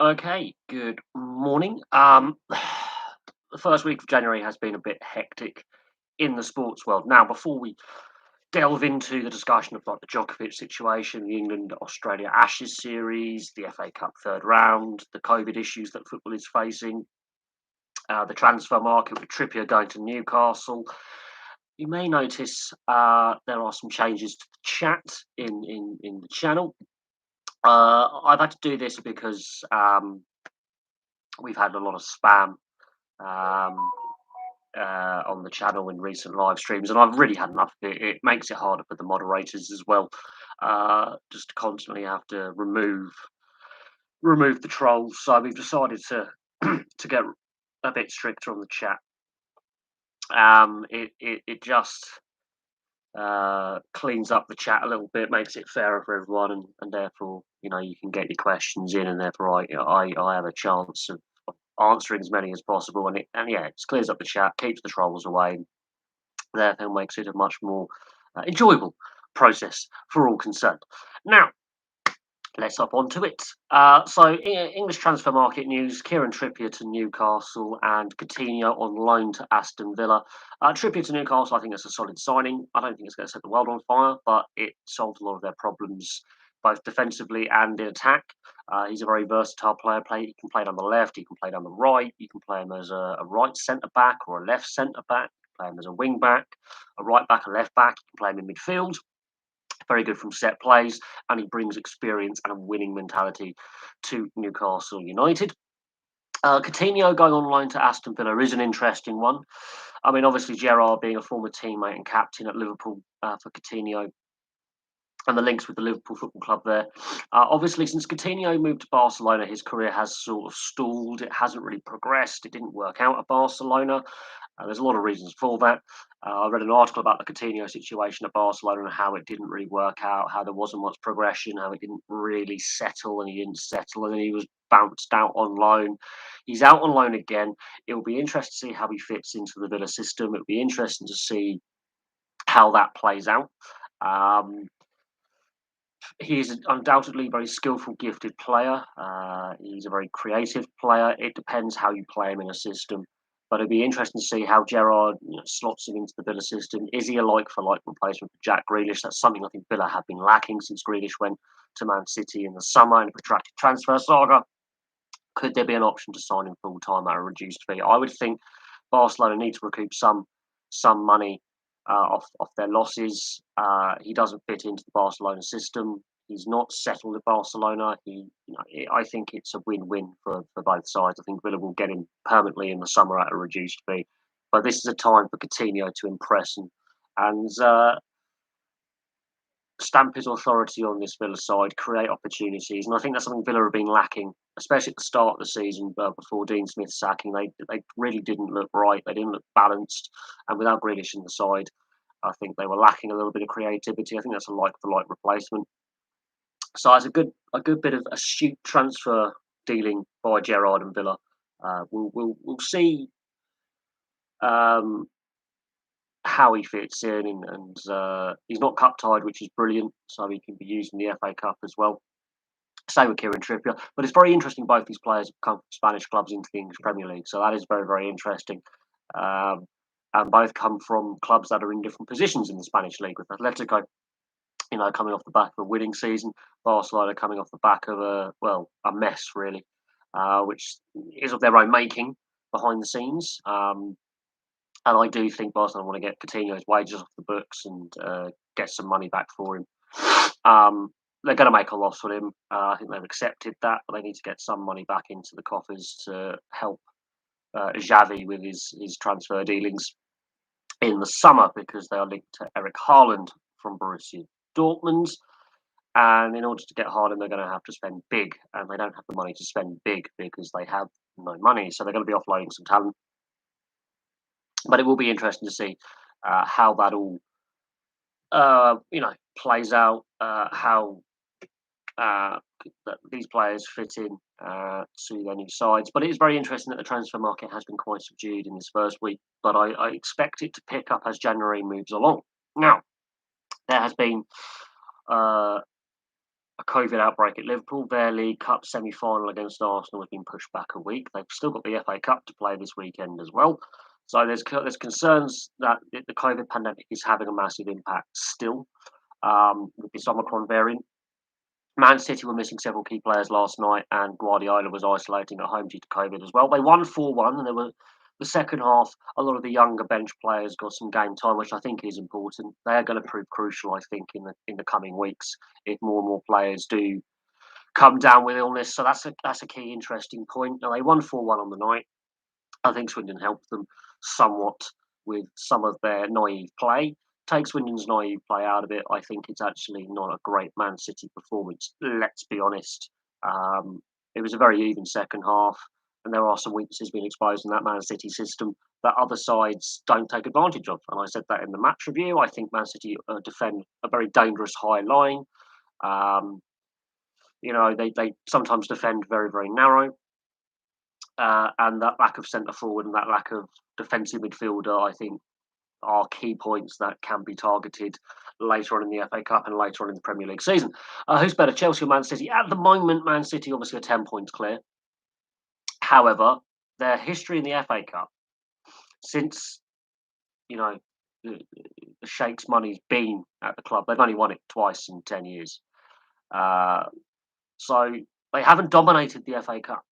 Okay, good morning. The first week of January has been a bit hectic in the sports world. Now, before we delve into the discussion of like the Djokovic situation, the England Australia Ashes series, the FA Cup third round, the COVID issues that football is facing, the transfer market with Trippier going to Newcastle, you may notice there are some changes to the chat in the channel. I've had to do this because we've had a lot of spam um, on the channel in recent live streams, and I've really had enough of it. It makes it harder for the moderators as well, just to constantly have to remove the trolls. So we've decided to to get a bit stricter on the chat. It just cleans up the chat a little bit, makes it fairer for everyone, and therefore you can get your questions in, and therefore I have a chance of answering as many as possible, and yeah, it just clears up the chat, keeps the trolls away, and therefore makes it a much more enjoyable process for all concerned. Now, let's hop onto it. English transfer market news: Kieran Trippier to Newcastle and Coutinho on loan to Aston Villa. Trippier to Newcastle, I think it's a solid signing. I don't think it's going to set the world on fire, but it solves a lot of their problems, both defensively and in attack. He's a very versatile player. He can play down the left, he can play down the right, you can play him as a right centre back or a left centre back, you can play him as a wing back, a right back, a left back, you can play him in midfield. Very good from set plays, and he brings experience and a winning mentality to Newcastle United. Coutinho going on loan to Aston Villa is an interesting one. I mean, obviously Gerrard being a former teammate and captain at Liverpool for Coutinho, and the links with the Liverpool Football Club there. Obviously, since Coutinho moved to Barcelona, his career has sort of stalled. It hasn't really progressed. It didn't work out at Barcelona. There's a lot of reasons for that. I read an article about the Coutinho situation at Barcelona and how it didn't really work out, how there wasn't much progression, how it didn't really settle, and he didn't settle, and then he was bounced out on loan. He's out on loan again. It will be interesting to see how he fits into the Villa system. It'll be interesting to see how that plays out. Um, He's undoubtedly a very skillful, gifted player. He's a very creative player. It depends how you play him in a system. But it'd be interesting to see how Gerrard slots him into the Villa system. Is he a like-for-like replacement for Jack Grealish? That's something I think Villa have been lacking since Grealish went to Man City in the summer in a protracted transfer saga. Could there be an option to sign him full-time at a reduced fee? I would think Barcelona need to recoup some money off their losses. He doesn't fit into the Barcelona system. He's not settled at Barcelona. I think it's a win-win for both sides. I think Villa will get him permanently in the summer at a reduced fee. But this is a time for Coutinho to impress and stamp his authority on this Villa side, create opportunities, and I think that's something Villa have been lacking, especially at the start of the season. Before Dean Smith's sacking, they really didn't look right. They didn't look balanced, and without Grealish in the side, I think they were lacking a little bit of creativity. I think that's a like for like replacement. So it's a good bit of astute transfer dealing by Gerrard and Villa. We'll see um, how he fits in, and he's not cup tied, which is brilliant. So he can be used in the FA Cup as well. Same with Kieran Trippier, but it's very interesting. Both these players have come from Spanish clubs into the English Premier League, so that is very interesting. Um, and both come from clubs that are in different positions in the Spanish league. With Atletico, coming off the back of a winning season, Barcelona coming off the back of a mess really, which is of their own making behind the scenes. And I do think Barcelona want to get Coutinho's wages off the books and get some money back for him. They're going to make a loss on him. I think they've accepted that, but they need to get some money back into the coffers to help Xavi with his transfer dealings in the summer, because they are linked to Eric Haaland from Borussia Dortmund. And in order to get Haaland, they're going to have to spend big, and they don't have the money to spend big because they have no money. So they're going to be offloading some talent. But it will be interesting to see how that all plays out, how these players fit in to their new sides. But it is very interesting that the transfer market has been quite subdued in this first week, but I expect it to pick up as January moves along. Now, there has been uh, a COVID outbreak at Liverpool. Their League Cup semi-final against Arsenal has been pushed back a week. They've still got the FA Cup to play this weekend as well. So there's concerns that the COVID pandemic is having a massive impact still with this Omicron variant. Man City were missing several key players last night, and Guardiola was isolating at home due to COVID as well. They won 4-1, and they were the second half. A lot of the younger bench players got some game time, which I think is important. They are going to prove crucial, I think, in the coming weeks if more and more players do come down with illness. So that's a key interesting point. Now they won 4-1 on the night. I think Swindon helped them somewhat with some of their naive play. Take Swindon's naive play out of it, I think it's actually not a great Man City performance. Let's be honest. It was a very even second half, and there are some weaknesses being exposed in that Man City system that other sides don't take advantage of. And I said that in the match review. I think Man City defend a very dangerous high line. Um, they sometimes defend very, very narrow. And that lack of centre forward and that lack of defensive midfielder, I think, are key points that can be targeted later on in the FA Cup and later on in the Premier League season. Who's better, Chelsea or Man City? At the moment, Man City obviously are 10 points clear. However, their history in the FA Cup, since, the Sheikh's money's been at the club, they've only won it twice in 10 years. So they haven't dominated the FA Cup.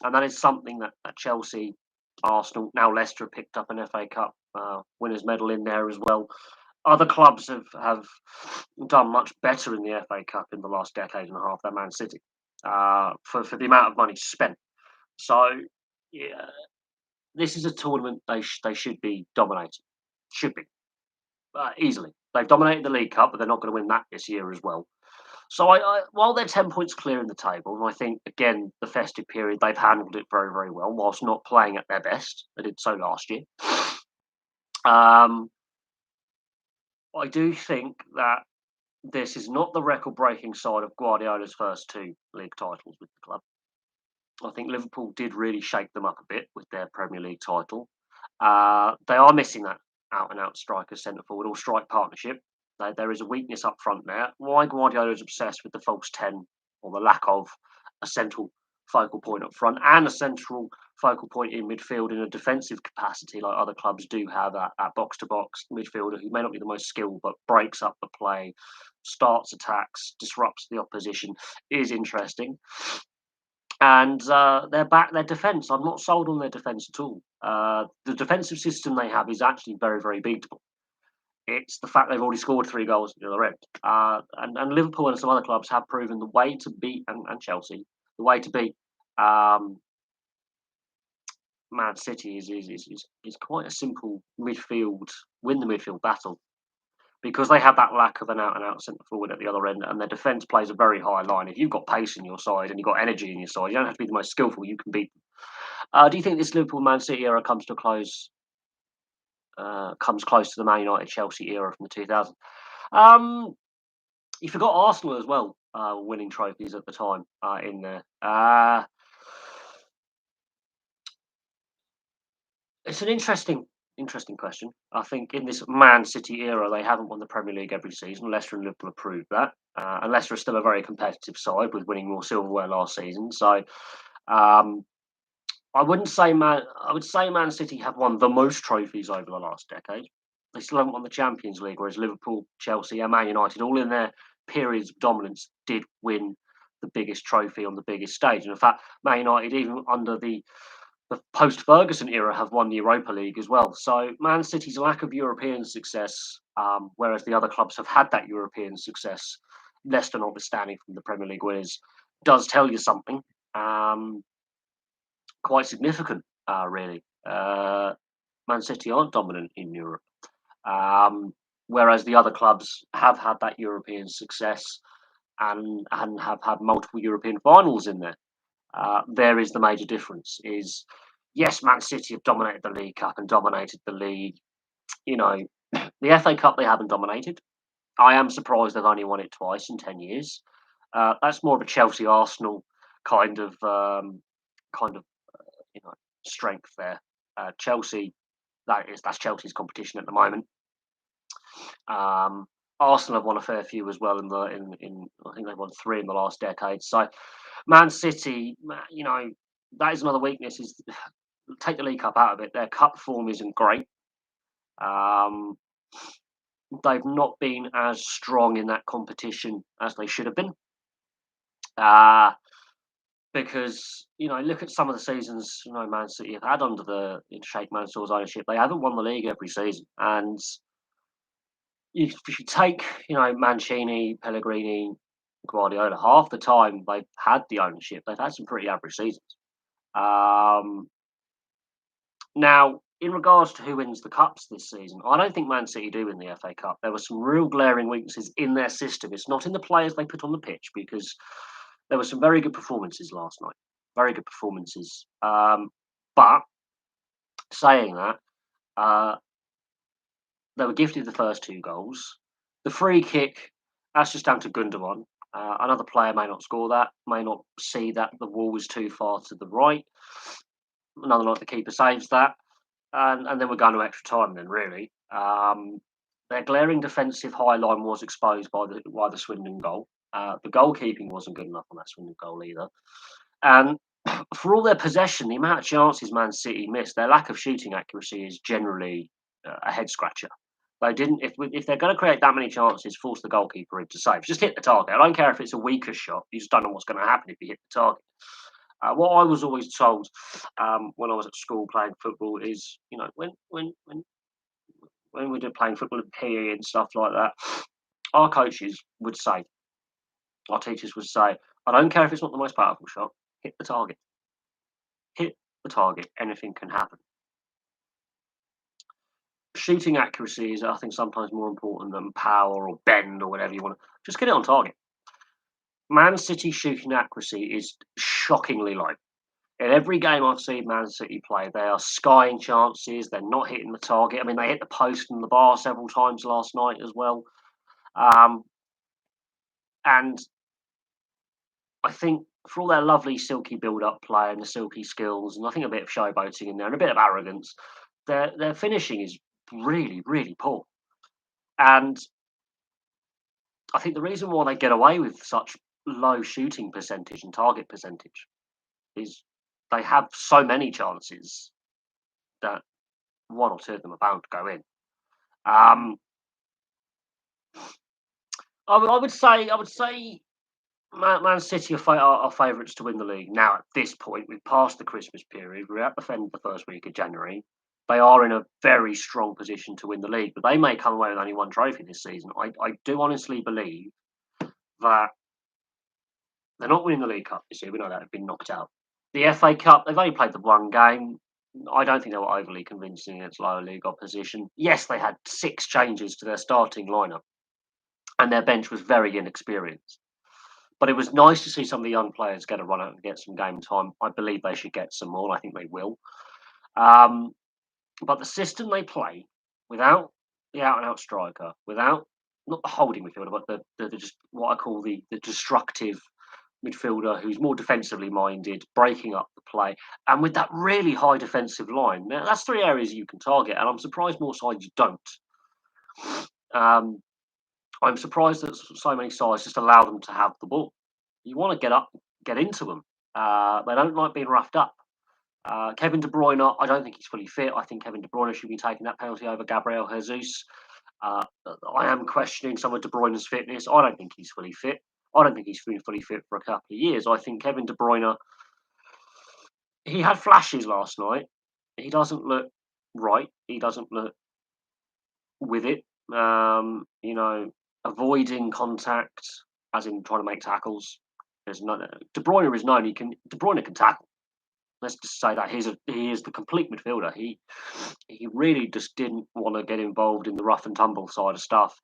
And that is something that Chelsea, Arsenal, now Leicester picked up an FA Cup winners' medal in there as well. Other clubs have done much better in the FA Cup in the last decade and a half than Man City for the amount of money spent. So, yeah, this is a tournament they should be dominating. Should be. Easily. They've dominated the League Cup, but they're not going to win that this year as well. So while they're 10 points clear in the table, and I think, again, the festive period, they've handled it very, very well, whilst not playing at their best. They did so last year. I do think that this is not the record-breaking side of Guardiola's first two league titles with the club. I think Liverpool did really shake them up a bit with their Premier League title. They are missing that out-and-out striker centre forward or strike partnership. There is a weakness up front there. Why Guardiola is obsessed with the false 10 or the lack of a central focal point up front and a central focal point in midfield in a defensive capacity like other clubs do have at box-to-box midfielder who may not be the most skilled but breaks up the play, starts attacks, disrupts the opposition, is interesting. And their defence, I'm not sold on their defence at all. The defensive system they have is actually very, very beatable. It's the fact they've already scored 3 goals at the other end. And Liverpool and some other clubs have proven the way to beat, and Chelsea, the way to beat Man City is quite a simple win the midfield battle. Because they have that lack of an out-and-out centre forward at the other end, and their defence plays a very high line. If you've got pace in your side and you've got energy in your side, you don't have to be the most skillful, you can beat them. Do you think this Liverpool-Man City era comes to a close? Comes close to the Man United Chelsea era from the 2000s. You forgot Arsenal as well, winning trophies at the time in there. It's an interesting question. I think in this Man City era, they haven't won the Premier League every season. Leicester and Liverpool have proved that. And Leicester is still a very competitive side with winning more silverware last season. So I would say Man City have won the most trophies over the last decade. They still haven't won the Champions League, whereas Liverpool, Chelsea, and Man United, all in their periods of dominance, did win the biggest trophy on the biggest stage. And in fact, Man United, even under the post-Ferguson era, have won the Europa League as well. So Man City's lack of European success, whereas the other clubs have had that European success, Leicester notwithstanding from the Premier League winners, does tell you something. Quite significant, really. Man City aren't dominant in Europe, whereas the other clubs have had that European success and have had multiple European finals in there. There is the major difference. Is yes, Man City have dominated the League Cup and dominated the league. The FA Cup they haven't dominated. I am surprised they've only won it twice in 10 years. That's more of a Chelsea Arsenal kind of strength there. Chelsea, that's Chelsea's competition at the moment. Arsenal have won a fair few as well in I think they've won 3 in the last decade. So Man City, that is another weakness is take the League Cup out of it, their cup form isn't great. Um, they've not been as strong in that competition as they should have been. Uh, because, look at some of the seasons, Man City have had under the Sheikh Mansour's ownership. They haven't won the league every season. And if you take, Mancini, Pellegrini, Guardiola, half the time they've had the ownership, they've had some pretty average seasons. Um, Now, in regards to who wins the cups this season, I don't think Man City do win the FA Cup. There were some real glaring weaknesses in their system. It's not in the players they put on the pitch because there were some very good performances last night. Very good performances. But saying that, uh, they were gifted the first 2 goals. The free kick, that's just down to Gundogan. Another player may not score that, may not see that the wall was too far to the right. Another night the keeper saves that. And then we're going to extra time then, really. Their glaring defensive high line was exposed by the Swindon goal. The goalkeeping wasn't good enough on that Swindon goal either. And for all their possession, the amount of chances Man City missed, their lack of shooting accuracy is generally a head scratcher. They didn't. If they're going to create that many chances, force the goalkeeper into save. Just hit the target. I don't care if it's a weaker shot. You just don't know what's going to happen if you hit the target. What I was always told when I was at school playing football is, when we did playing football in PE and stuff like that, our coaches would say, our teachers would say, I don't care if it's not the most powerful shot, hit the target. Hit the target. Anything can happen. Shooting accuracy is, I think, sometimes more important than power or bend or whatever you want. Just get it on target. Man City shooting accuracy is shockingly low. In every game I've seen Man City play, they are skying chances. They're not hitting the target. I mean, they hit the post and the bar several times last night as well. Um, and I think for all their lovely silky build-up play and the silky skills, and I think a bit of showboating in there and a bit of arrogance, their finishing is really, really poor. And I think the reason why they get away with such low shooting percentage and target percentage is they have so many chances that 1 or 2 of them are bound to go in. Um, I would say Man City are favourites to win the league now. At this point, we've passed the Christmas period. We're at the end of the first week of January. They are in a very strong position to win the league, but they may come away with only 1 trophy this season. I do honestly believe that they're not winning the League Cup this year. We know that they've been knocked out. The FA Cup, they've only played the 1 game. I don't think they were overly convincing against lower league opposition. Yes, they had 6 changes to their starting lineup, and their bench was very inexperienced. But it was nice to see some of the young players get a run out and get some game time. I believe they should get some more. I think they will. Um, but the system they play, without the out and out striker, without not the holding midfielder, but the just what I call the destructive midfielder who's more defensively minded, breaking up the play, and with that really high defensive line. Now, that's 3 areas you can target, and I'm surprised more sides don't. Um, I'm surprised that so many sides just allow them to have the ball. You want to get up, get into them. They don't like being roughed up. Kevin De Bruyne, I don't think he's fully fit. I think Kevin De Bruyne should be taking that penalty over Gabriel Jesus. I am questioning some of De Bruyne's fitness. I don't think he's fully fit. I don't think he's been fully fit for a couple of years. I think Kevin De Bruyne, he had flashes last night. He doesn't look right. He doesn't look with it. Avoiding contact, as in trying to make tackles. There's no De Bruyne is known. De Bruyne can tackle. Let's just say that he is the complete midfielder. He really just didn't want to get involved in the rough and tumble side of stuff.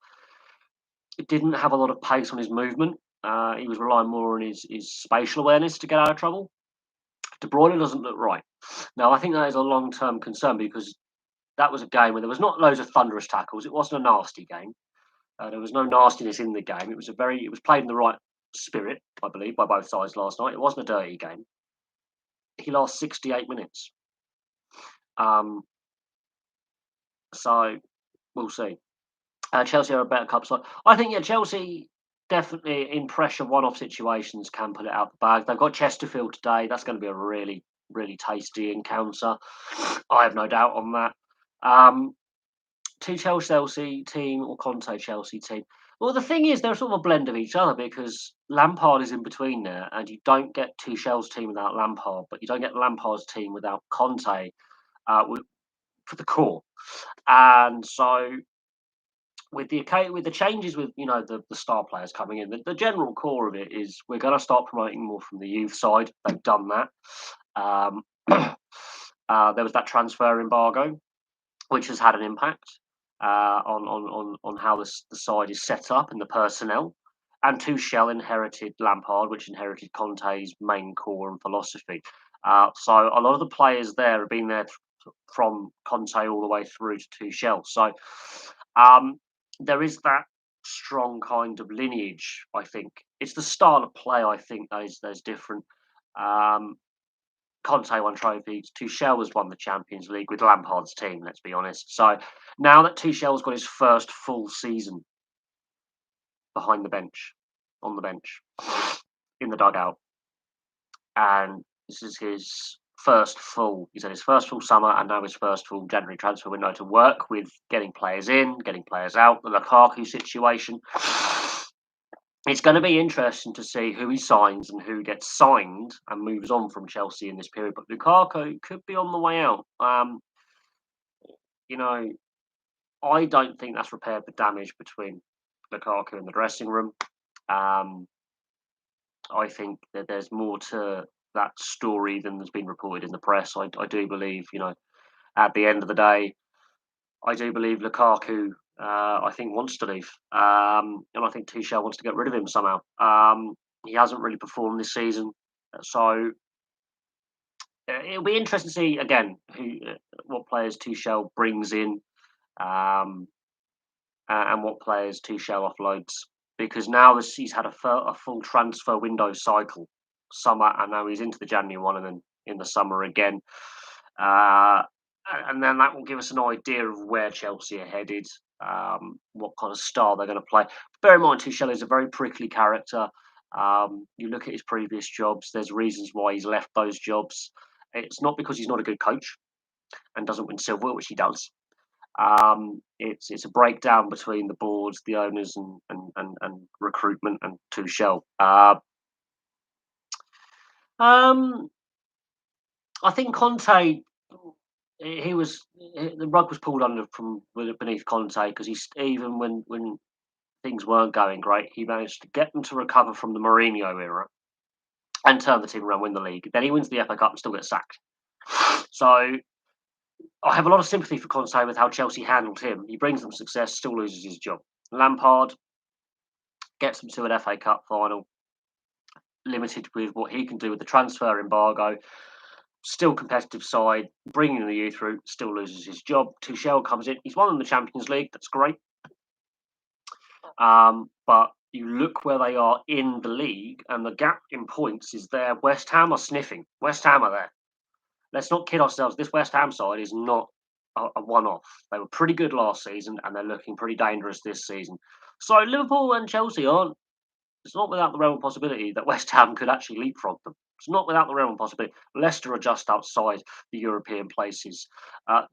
He didn't have a lot of pace on his movement. He was relying more on his spatial awareness to get out of trouble. De Bruyne doesn't look right. Now, I think that is a long-term concern because that was a game where there was not loads of thunderous tackles. It wasn't a nasty game. There was no nastiness in the game. It was played in the right spirit, I believe, by both sides last night. It wasn't a dirty game. He lost 68 minutes. So we'll see. Chelsea are a better cup side. I think, yeah, Chelsea definitely in pressure one-off situations can pull it out the bag. They've got Chesterfield today. That's going to be a really, really tasty encounter. I have no doubt on that. Um, Tuchel Chelsea team or Conte Chelsea team. Well, the thing is, they're sort of a blend of each other because Lampard is in between there, and you don't get Tuchel's team without Lampard, but you don't get Lampard's team without Conte for the core. And so with the changes with the star players coming in, the general core of it is we're going to start promoting more from the youth side. They've done that. Um, there was that transfer embargo, which has had an impact on how the side is set up and the personnel. And Tuchel inherited Lampard, which inherited Conte's main core and philosophy. So a lot of the players there have been there from Conte all the way through to Tuchel. So um, there is that strong kind of lineage. I think it's the style of play. I think those different. Um, Conte won trophies. Tuchel has won the Champions League with Lampard's team. Let's be honest. So now that Tuchel's got his first full season behind the bench, on the bench, in the dugout, and this is his first full. He's had his first full summer and now his first full January transfer window to work with getting players in, getting players out. The Lukaku situation. It's going to be interesting to see who he signs and who gets signed and moves on from Chelsea in this period. But Lukaku could be on the way out. You know, I don't think that's repaired the damage between Lukaku and the dressing room. Um, I think that there's more to that story than has been reported in the press. I do believe, at the end of the day, I do believe Lukaku, I think, wants to leave. And I think Tuchel wants to get rid of him somehow. He hasn't really performed this season. So it'll be interesting to see, again, what players Tuchel brings in. Um, and what players Tuchel offloads. Because now he's had a full transfer window cycle, summer, and now he's into the January one, and then in the summer again. Uh, and then that will give us an idea of where Chelsea are headed, what kind of style they're going to play. Bear in mind, Tuchel is a very prickly character. You look at his previous jobs, there's reasons why he's left those jobs. It's not because he's not a good coach and doesn't win silver, which he does. It's a breakdown between the boards, the owners, and recruitment and Tuchel. Um, I think Conte, the rug was pulled under from beneath Conte because he's even when things weren't going great, he managed to get them to recover from the Mourinho era and turn the team around, win the league. Then he wins the FA Cup and still gets sacked. So I have a lot of sympathy for Conte with how Chelsea handled him. He brings them success, still loses his job. Lampard gets them to an FA Cup final, limited with what he can do with the transfer embargo. Still competitive side, bringing the youth through, still loses his job. Tuchel comes in. He's won the Champions League. That's great. But you look where they are in the league, and the gap in points is there. West Ham are sniffing. West Ham are there. Let's not kid ourselves. This West Ham side is not a one-off. They were pretty good last season, and they're looking pretty dangerous this season. So Liverpool and Chelsea aren't. It's not without the realm of possibility that West Ham could actually leapfrog them. It's not without the realm of possibility. Leicester are just outside the European places.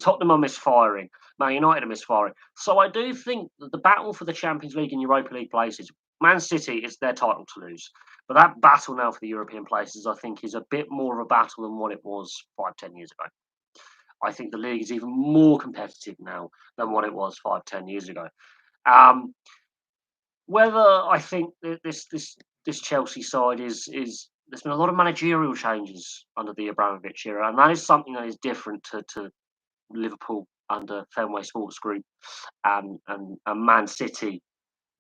Tottenham are misfiring. Man United are misfiring. So I do think that the battle for the Champions League and Europa League places, Man City, it's their title to lose. But that battle now for the European places, I think, is a bit more of a battle than what it was 5-10 years ago. I think the league is even more competitive now than what it was 5-10 years ago. Um, whether I think that this Chelsea side is there's been a lot of managerial changes under the Abramovich era, and that is something that is different to Liverpool under Fenway Sports Group and Man City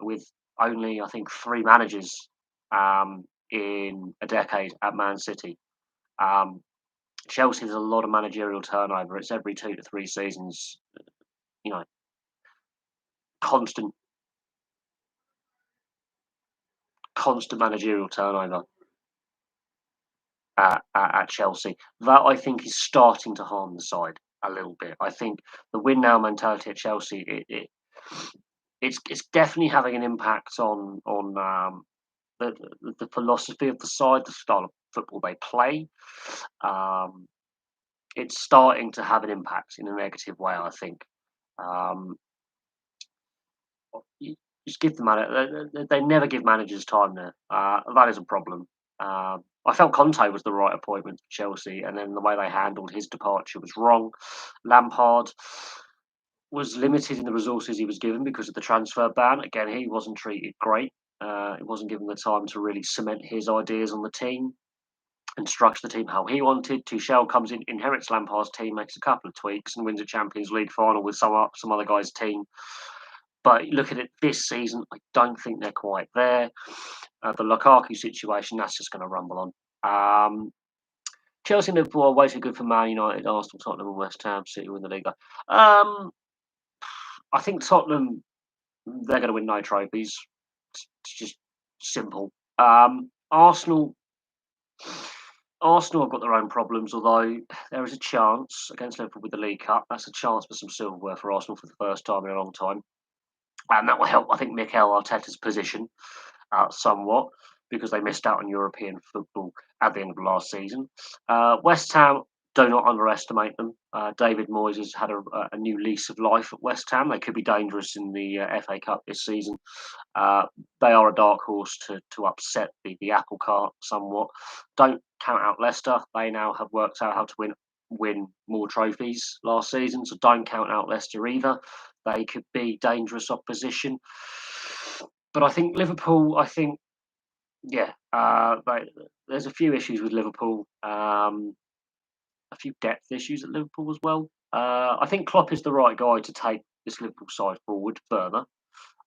with only I think three managers in a decade at Man City. Um, Chelsea has a lot of managerial turnover. It's every 2 to 3 seasons. You know, constant constant managerial turnover at Chelsea. That I think is starting to harm the side a little bit. I think the win now mentality at Chelsea it's definitely having an impact on the philosophy of the side, the style of football they play. Um, it's starting to have an impact in a negative way, I think. Um, you just give the they never give managers time there. That is a problem. I felt Conte was the right appointment for Chelsea, and then the way they handled his departure was wrong. Lampard was limited in the resources he was given because of the transfer ban. Again, he wasn't treated great. He wasn't given the time to really cement his ideas on the team and structure the team how he wanted. Tuchel comes in, inherits Lampard's team, makes a couple of tweaks, and wins a Champions League final with some other guy's team. But look at it this season, I don't think they're quite there. The Lukaku situation, that's just going to rumble on. Chelsea and Liverpool are way too good for Man United, Arsenal, Tottenham, and West Ham. City win the league. I think Tottenham, they're going to win no trophies. It's just simple. Arsenal have got their own problems, although there is a chance against Liverpool with the League Cup. That's a chance for some silverware for Arsenal for the first time in a long time. And that will help, I think, Mikel Arteta's position somewhat because they missed out on European football at the end of last season. West Ham, do not underestimate them. David Moyes has had a new lease of life at West Ham. They could be dangerous in the FA Cup this season. They are a dark horse to upset the apple cart somewhat. Don't count out Leicester. They now have worked out how to win more trophies last season, so don't count out Leicester either. They could be dangerous opposition. But I think Liverpool, yeah, there's a few issues with Liverpool, a few depth issues at Liverpool as well. I think Klopp is the right guy to take this Liverpool side forward further,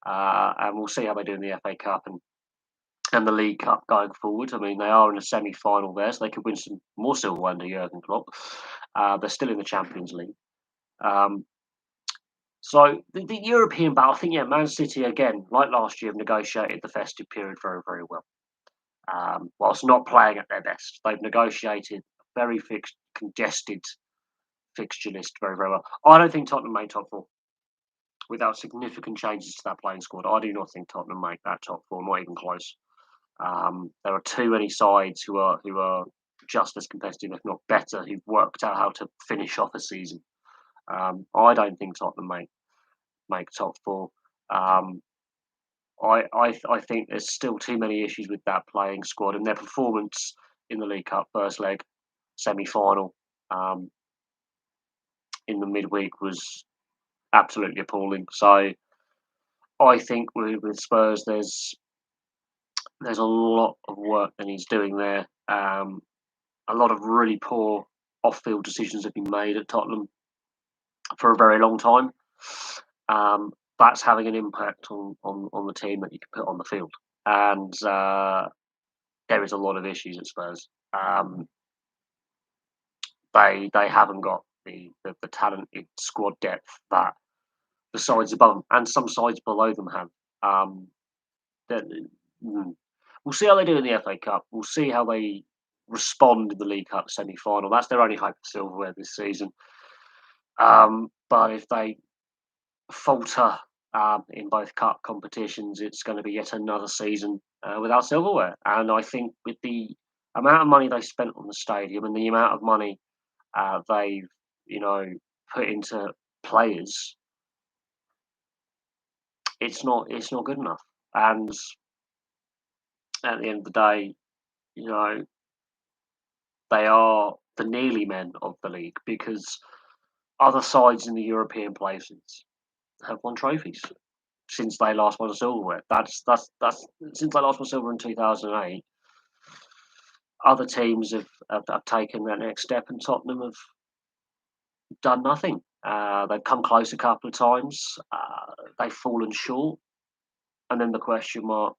and we'll see how they do in the FA Cup and the League Cup going forward. I mean, they are in a semi-final there, so they could win some more silverware under Jurgen Klopp. They're still in the Champions League. So the European battle, I think, yeah, Man City again, like last year, have negotiated the festive period very, very well. Whilst not playing at their best, they've negotiated a very fixed, congested fixture list very, very well. I don't think Tottenham make top four without significant changes to that playing squad. I do not think Tottenham make that top four, not even close. There are too many sides who are just as competitive, if not better, who've worked out how to finish off a season. I don't think Tottenham make top four. I think there's still too many issues with that playing squad and their performance in the League Cup first leg, semi-final, in the midweek was absolutely appalling. So I think with Spurs, there's a lot of work that he's doing there. A lot of really poor off-field decisions have been made at Tottenham for a very long time. That's having an impact on the team that you can put on the field, and there is a lot of issues at Spurs. They haven't got the talented squad depth that the sides above them and some sides below them have. We'll see how they do in the FA Cup. We'll see how they respond in the League Cup semi-final. That's their only hope for silverware this season. But if they falter in both cup competitions, it's going to be yet another season without silverware. And I think with the amount of money they spent on the stadium and the amount of money they've, put into players, it's not good enough. And at the end of the day, they are the nearly men of the league because other sides in the European places have won trophies since they last won a silverware. That's since they last won silver in 2008. Other teams have taken that next step, and Tottenham have done nothing. They've come close a couple of times. They've fallen short, and then the question mark,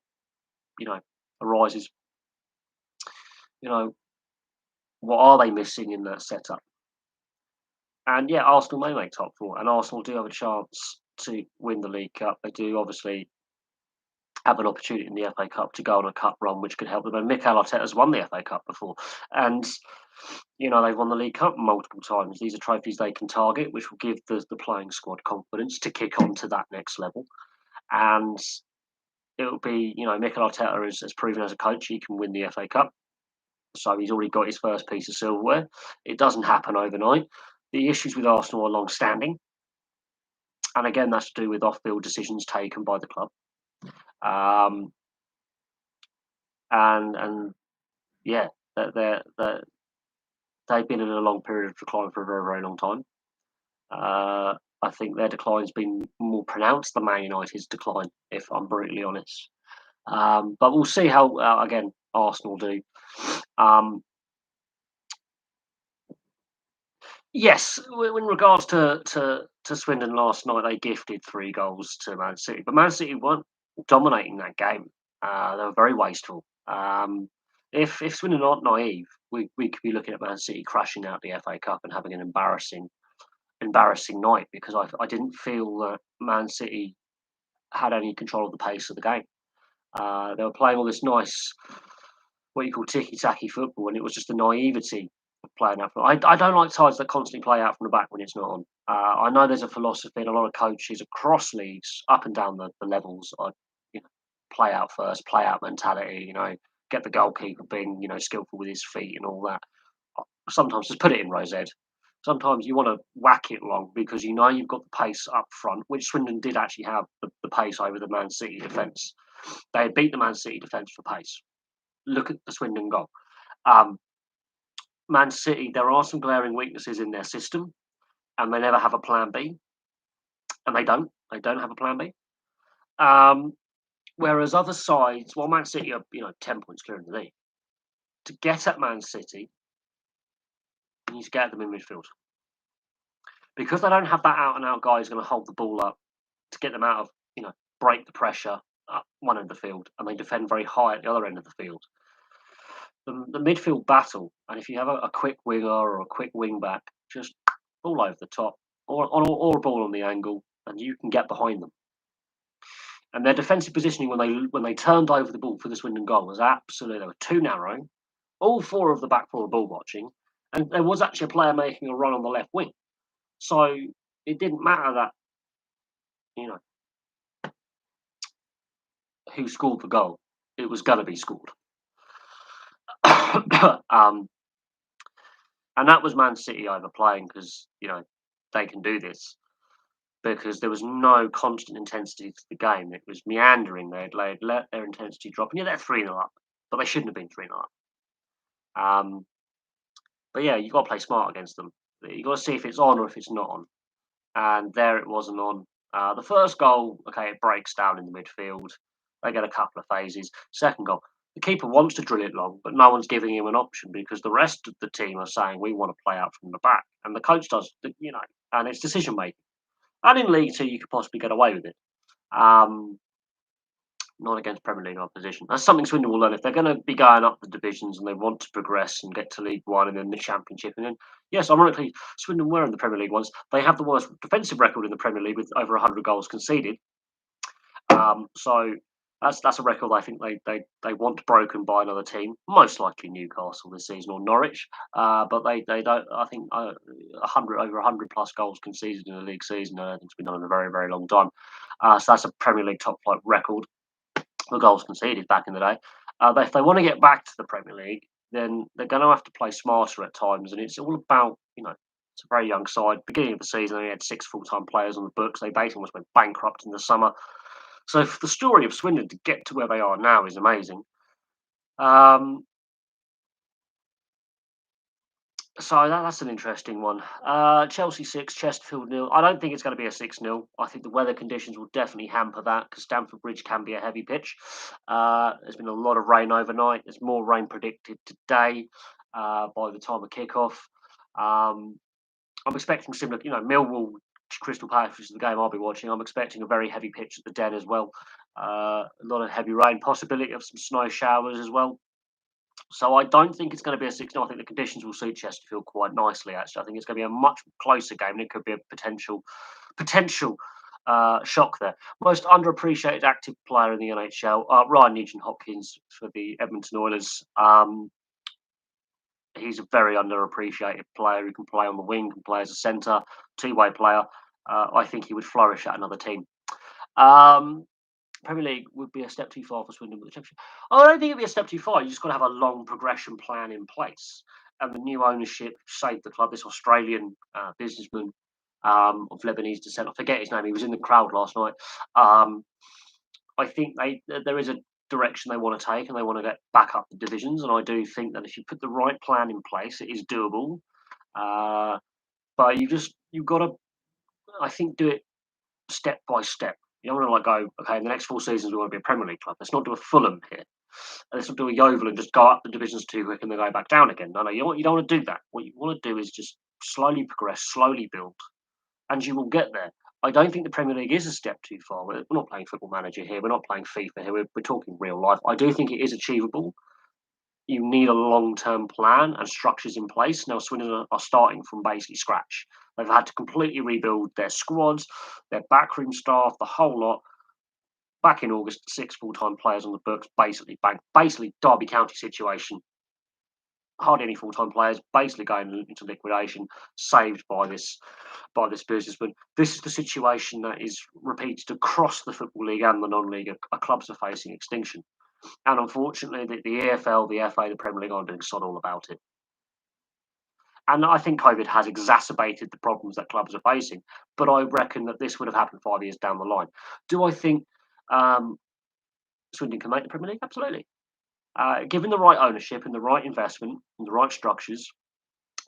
arises. What are they missing in that setup? And yeah, Arsenal may make top four, and Arsenal do have a chance to win the League Cup. They do obviously have an opportunity in the FA Cup to go on a cup run, which could help them. And Mikel Arteta's won the FA Cup before, and they've won the League Cup multiple times. These are trophies they can target, which will give the playing squad confidence to kick on to that next level. and it will be, Mikel Arteta has proven as a coach he can win the FA Cup, so he's already got his first piece of silverware. It doesn't happen overnight. The issues with Arsenal are long-standing, and again, that's to do with off-field decisions taken by the club. Um, and yeah, they've been in a long period of decline for a very, very long time. I think their decline's been more pronounced than Man United's decline, if I'm brutally honest. But we'll see how, again, Arsenal do. Yes, in regards to Swindon last night, they gifted 3 goals to Man City, but Man City weren't dominating that game. They were very wasteful. If Swindon aren't naive, we could be looking at Man City crashing out the FA Cup and having an embarrassing night, because I didn't feel that Man City had any control of the pace of the game. They were playing all this nice, what you call ticky-tacky football, and it was just the naivety of playing out. I don't like sides that constantly play out from the back when it's not on. I know there's a philosophy and a lot of coaches across leagues, up and down the levels, play out first, play out mentality. Get the goalkeeper being skillful with his feet and all that. Sometimes just put it in Rose Ed. Sometimes you want to whack it long because you've got the pace up front, which Swindon did actually have the pace over the Man City defence. They beat the Man City defence for pace. Look at the Swindon goal. Um, Man City, there are some glaring weaknesses in their system, and they never have a plan B, and they don't. They don't have a plan B. Whereas other sides, well, Man City are 10 points clear in the league. To get at Man City, you need to get at them in midfield, because they don't have that out and out guy who's going to hold the ball up to get them out of break the pressure at one end of the field, and they defend very high at the other end of the field. The midfield battle, and if you have a quick winger or a quick wing back, just ball over the top or a ball on the angle, and you can get behind them. And their defensive positioning when they turned over the ball for the Swindon goal was absolutely, they were too narrow. All 4 of the back 4 were ball watching, and there was actually a player making a run on the left wing. So it didn't matter that who scored the goal; it was going to be scored. And that was Man City overplaying, because they can do this, because there was no constant intensity to the game. It was meandering. They'd let their intensity drop, and they're 3-0 up, but they shouldn't have been 3-0 up. But yeah, you've got to play smart against them. You've got to see if it's on or if it's not on. And there it wasn't on. The first goal, okay, it breaks down in the midfield. They get a couple of phases. Second goal, the keeper wants to drill it long, but no one's giving him an option, because the rest of the team are saying we want to play out from the back, and the coach does, and it's decision making. And in League Two, you could possibly get away with it. Not against Premier League opposition. That's something Swindon will learn. If they're going to be going up the divisions and they want to progress and get to League One and then the Championship, and then, yes, ironically, Swindon were in the Premier League once. They have the worst defensive record in the Premier League, with over 100 goals conceded. So that's a record I think they want broken by another team, most likely Newcastle this season, or Norwich. But they don't. I think 100 plus goals conceded in a league season. I think it's been done in a very, very long time. So that's a Premier League top flight record. The goals conceded back in the day. If they want to get back to the Premier League, then they're going to have to play smarter at times, and it's all about it's a very young side. Beginning of the season, they had 6 full-time players on the books. They basically almost went bankrupt in the summer. So the story of Swindon to get to where they are now is amazing. So that's an interesting one. Chelsea 6, Chesterfield 0. I don't think it's going to be a 6-0. I think the weather conditions will definitely hamper that, because Stamford Bridge can be a heavy pitch. There's been a lot of rain overnight. There's more rain predicted today by the time of kickoff. I'm expecting similar, Millwall Crystal Palace, which is the game I'll be watching. I'm expecting a very heavy pitch at the Den as well. A lot of heavy rain, possibility of some snow showers as well. So I don't think it's going to be a 6-0. I think the conditions will suit Chesterfield quite nicely, actually. I think it's going to be a much closer game, and it could be a potential shock there. Most underappreciated active player in the NHL, Ryan Nugent-Hopkins for the Edmonton Oilers. He's a very underappreciated player who can play on the wing, can play as a centre, two-way player. I think he would flourish at another team. Premier League would be a step too far for Swindon with the Championship. I don't think it'd be a step too far. You just got to have a long progression plan in place. And the new ownership saved the club. This Australian businessman of Lebanese descent, I forget his name. He was in the crowd last night. I think there is a direction they want to take, and they want to get back up the divisions. And I do think that if you put the right plan in place, it is doable. But you've got to, I think, do it step by step. You don't want to go, okay, in the next 4 seasons we want to be a Premier League club. Let's not do a Fulham here. Let's not do a Yeovil and just go up the divisions too quick and then go back down again. No, you don't want to do that. What you want to do is just slowly progress, slowly build, and you will get there. I don't think the Premier League is a step too far. We're not playing Football Manager here. We're not playing FIFA here. We're talking real life. I do think it is achievable. You need a long-term plan and structures in place. Now, Swindon are starting from basically scratch. They've had to completely rebuild their squads, their backroom staff, the whole lot. Back in August, 6 full-time players on the books, basically Derby County situation. Hardly any full-time players, basically going into liquidation, saved by this businessman. This is the situation that is repeated across the Football League and the non-league. Clubs are facing extinction. And unfortunately, the EFL, the FA, the Premier League aren't doing sod all about it. And I think COVID has exacerbated the problems that clubs are facing. But I reckon that this would have happened 5 years down the line. Do I think Swindon can make the Premier League? Absolutely. Given the right ownership and the right investment and the right structures,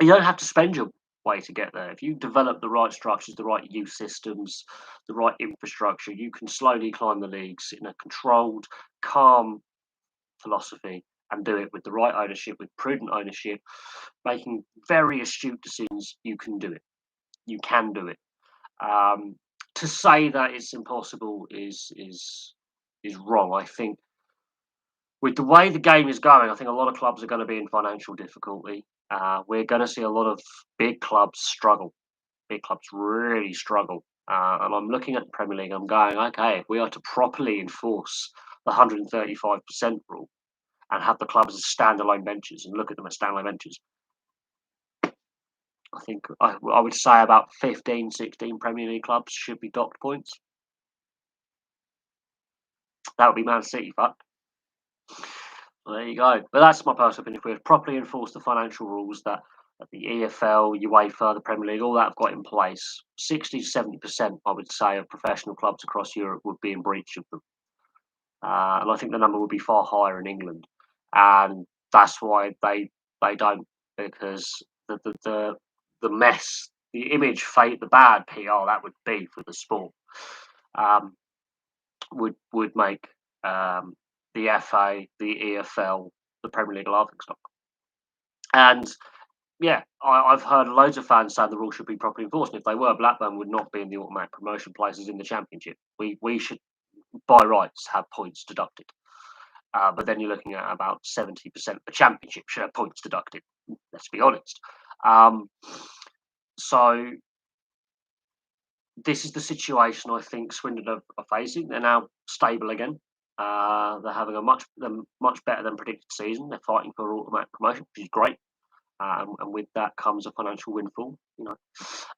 you don't have to spend your way to get there. If you develop the right structures, the right youth systems, the right infrastructure, you can slowly climb the leagues in a controlled, calm philosophy and do it with the right ownership, with prudent ownership, making very astute decisions. You can do it. You can do it. To say that it's impossible is wrong. I think with the way the game is going, I think a lot of clubs are going to be in financial difficulty. We're going to see a lot of big clubs struggle. Big clubs really struggle. And I'm looking at the Premier League. I'm going, okay, if we are to properly enforce the 135% rule and have the clubs as standalone benches and look at them as standalone benches, I think I would say about 15, 16 Premier League clubs should be docked points. That would be Man City, fuck. Well, there you go. But that's my personal opinion. If we had properly enforced the financial rules that the EFL, UEFA, the Premier League, all that have got in place, 60 to 70%, I would say, of professional clubs across Europe would be in breach of them. And I think the number would be far higher in England. And that's why they don't, because the mess, the image, fate, the bad PR that would be for the sport would make the FA, the EFL, the Premier League laughingstock. And yeah, I've heard loads of fans say the rules should be properly enforced. And if they were, Blackburn would not be in the automatic promotion places in the Championship. We should, by rights, have points deducted. But then you're looking at about 70% of the Championship should have points deducted. Let's be honest. So this is the situation I think Swindon are facing. They're now stable again. They're having a much better than predicted season. They're fighting for automatic promotion, which is great. And with that comes a financial windfall,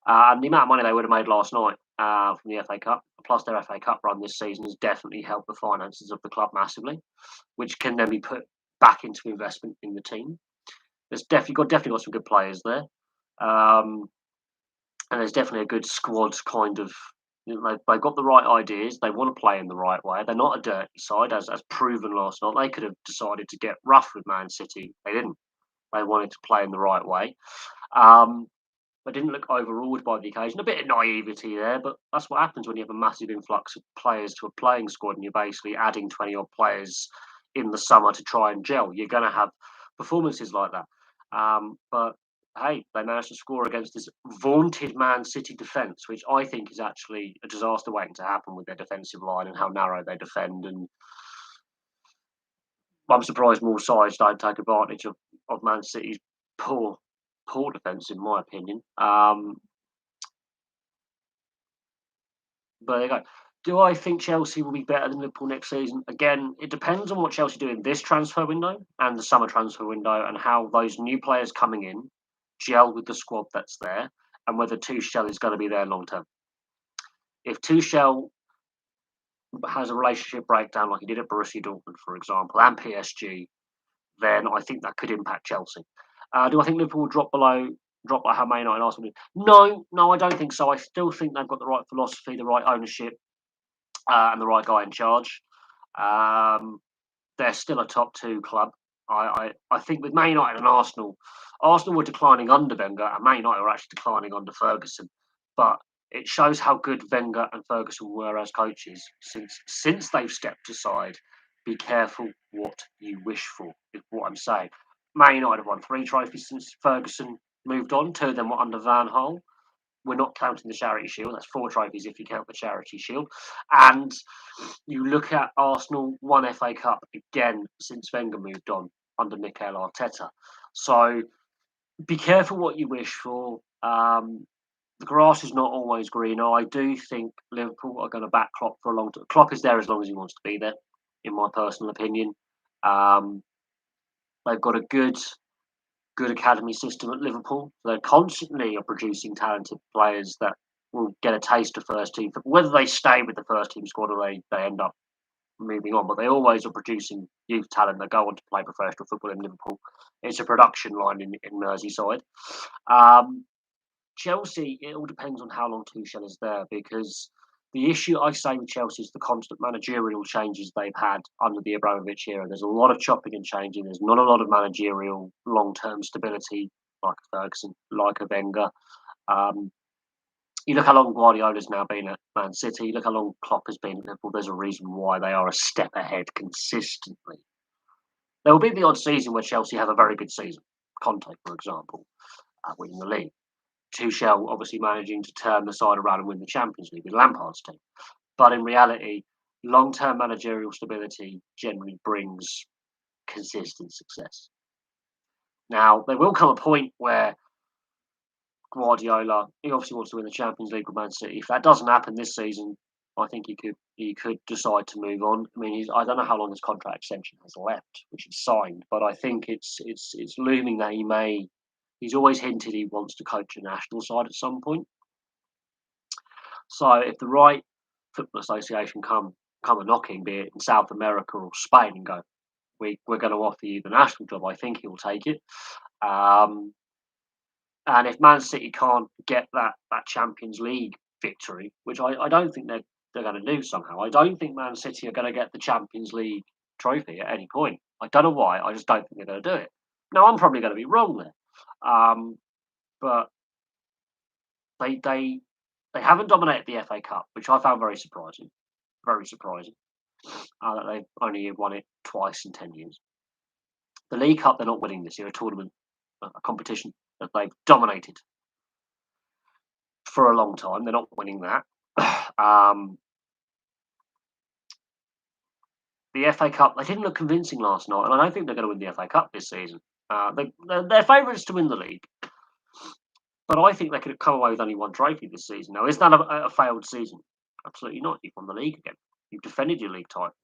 And the amount of money they would have made last night from the FA Cup, plus their FA Cup run this season, has definitely helped the finances of the club massively, which can then be put back into investment in the team. There's definitely got some good players there, and there's definitely a good squad kind of. They've got the right ideas. They want to play in the right way. They're not a dirty side, as proven last night. They could have decided to get rough with Man City. They didn't. They wanted to play in the right way. They didn't look overawed by the occasion. A bit of naivety there, but that's what happens when you have a massive influx of players to a playing squad and you're basically adding 20-odd players in the summer to try and gel. You're going to have performances like that. But hey, they managed to score against this vaunted Man City defence, which I think is actually a disaster waiting to happen with their defensive line and how narrow they defend. And I'm surprised more sides don't take advantage of Man City's poor defence, in my opinion. But there you go. Do I think Chelsea will be better than Liverpool next season? Again, it depends on what Chelsea do in this transfer window and the summer transfer window and how those new players coming in gel with the squad that's there and whether Tuchel is going to be there long term. If Tuchel has a relationship breakdown like he did at Borussia Dortmund, for example, and PSG, then I think that could impact Chelsea. Do I think Liverpool will drop like how Man United and Arsenal did? No, no, I don't think so. I still think they've got the right philosophy, the right ownership, and the right guy in charge. Um, they're still a top two club. I think with Man United and Arsenal, Arsenal were declining under Wenger, and Man United were actually declining under Ferguson. But it shows how good Wenger and Ferguson were as coaches since they've stepped aside. Be careful what you wish for, is what I'm saying. Man United have won 3 trophies since Ferguson moved on. 2 of them were under Van Gaal. We're not counting the Charity Shield. That's 4 trophies if you count the Charity Shield. And you look at Arsenal, 1 FA Cup again since Wenger moved on under Mikel Arteta. So be careful what you wish for. The grass is not always greener. I do think Liverpool are going to back Klopp for a long time. Klopp is there as long as he wants to be there, in my personal opinion. They've got a good academy system at Liverpool. They constantly are producing talented players that will get a taste of first team. Whether they stay with the first team squad or they end up moving on, but they always are producing youth talent that go on to play professional football in Liverpool. It's a production line in Merseyside. Chelsea, it all depends on how long Tuchel is there, because the issue I say with Chelsea is the constant managerial changes they've had under the Abramovich era. There's a lot of chopping and changing. There's not a lot of managerial long-term stability like a Ferguson, like a Wenger. You look how long Guardiola's now been at Man City. Look how long Klopp has been at Liverpool. There's a reason why they are a step ahead consistently. There will be the odd season where Chelsea have a very good season. Conte, for example, winning the league. Tuchel obviously managing to turn the side around and win the Champions League with Lampard's team. But in reality, long-term managerial stability generally brings consistent success. Now, there will come a point where Guardiola, he obviously wants to win the Champions League with Man City. If that doesn't happen this season, I think he could decide to move on. I mean, I don't know how long his contract extension has left, which is signed, but I think it's looming that he may. He's always hinted he wants to coach a national side at some point. So if the right football association come a knocking, be it in South America or Spain, and go, we're going to offer you the national job, I think he will take it. And if Man City can't get that Champions League victory, which I don't think they're going to do somehow, I don't think Man City are going to get the Champions League trophy at any point. I don't know why. I just don't think they're going to do it. Now, I'm probably going to be wrong there. But they haven't dominated the FA Cup, which I found very surprising. Very surprising. That they've only won it twice in 10 years. The League Cup, they're not winning this year, a tournament, a competition that they've dominated for a long time. They're not winning that. The FA Cup, they didn't look convincing last night, and I don't think they're going to win the FA Cup this season. They're favourites to win the league, but I think they could have come away with only 1 trophy this season. Now, is that a failed season? Absolutely not. You've won the league again. You've defended your league title.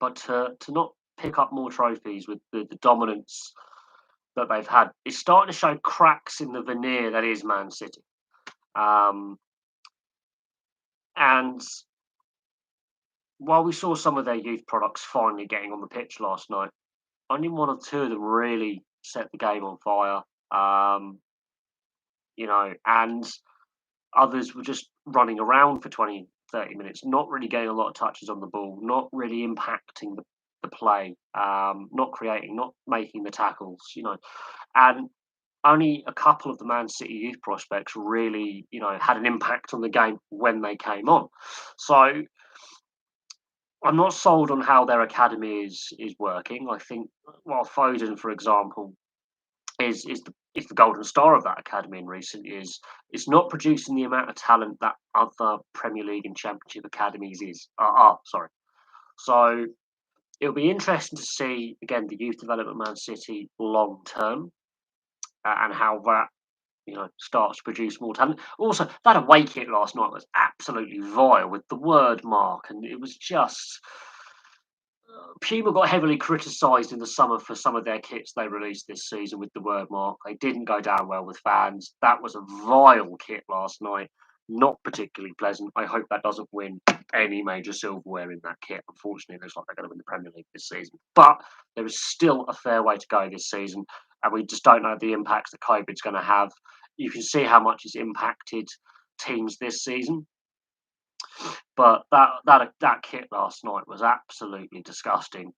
But to not pick up more trophies with the dominance that they've had, it's starting to show cracks in the veneer that is Man City. And while we saw some of their youth products finally getting on the pitch last night, only 1 or 2 of them really set the game on fire. And others were just running around for 20, 30 minutes, not really getting a lot of touches on the ball, not really impacting the play, not creating, not making the tackles, and only a couple of the Man City youth prospects really, had an impact on the game when they came on. So I'm not sold on how their academy is working. I think while Foden, for example, is the golden star of that academy in recent years, it's not producing the amount of talent that other Premier League and Championship academies are. So it'll be interesting to see again the youth development Man City long term, and how that starts to produce more talent. Also, that away kit last night was absolutely vile with the word mark, and it was just. Puma got heavily criticised in the summer for some of their kits they released this season with the word mark. They didn't go down well with fans. That was a vile kit last night. Not particularly pleasant. I hope that doesn't win any major silverware in that kit. Unfortunately, it looks like they're going to win the Premier League this season. But there is still a fair way to go this season, and we just don't know the impacts that COVID's going to have. You can see how much it's impacted teams this season. But that kit last night was absolutely disgusting.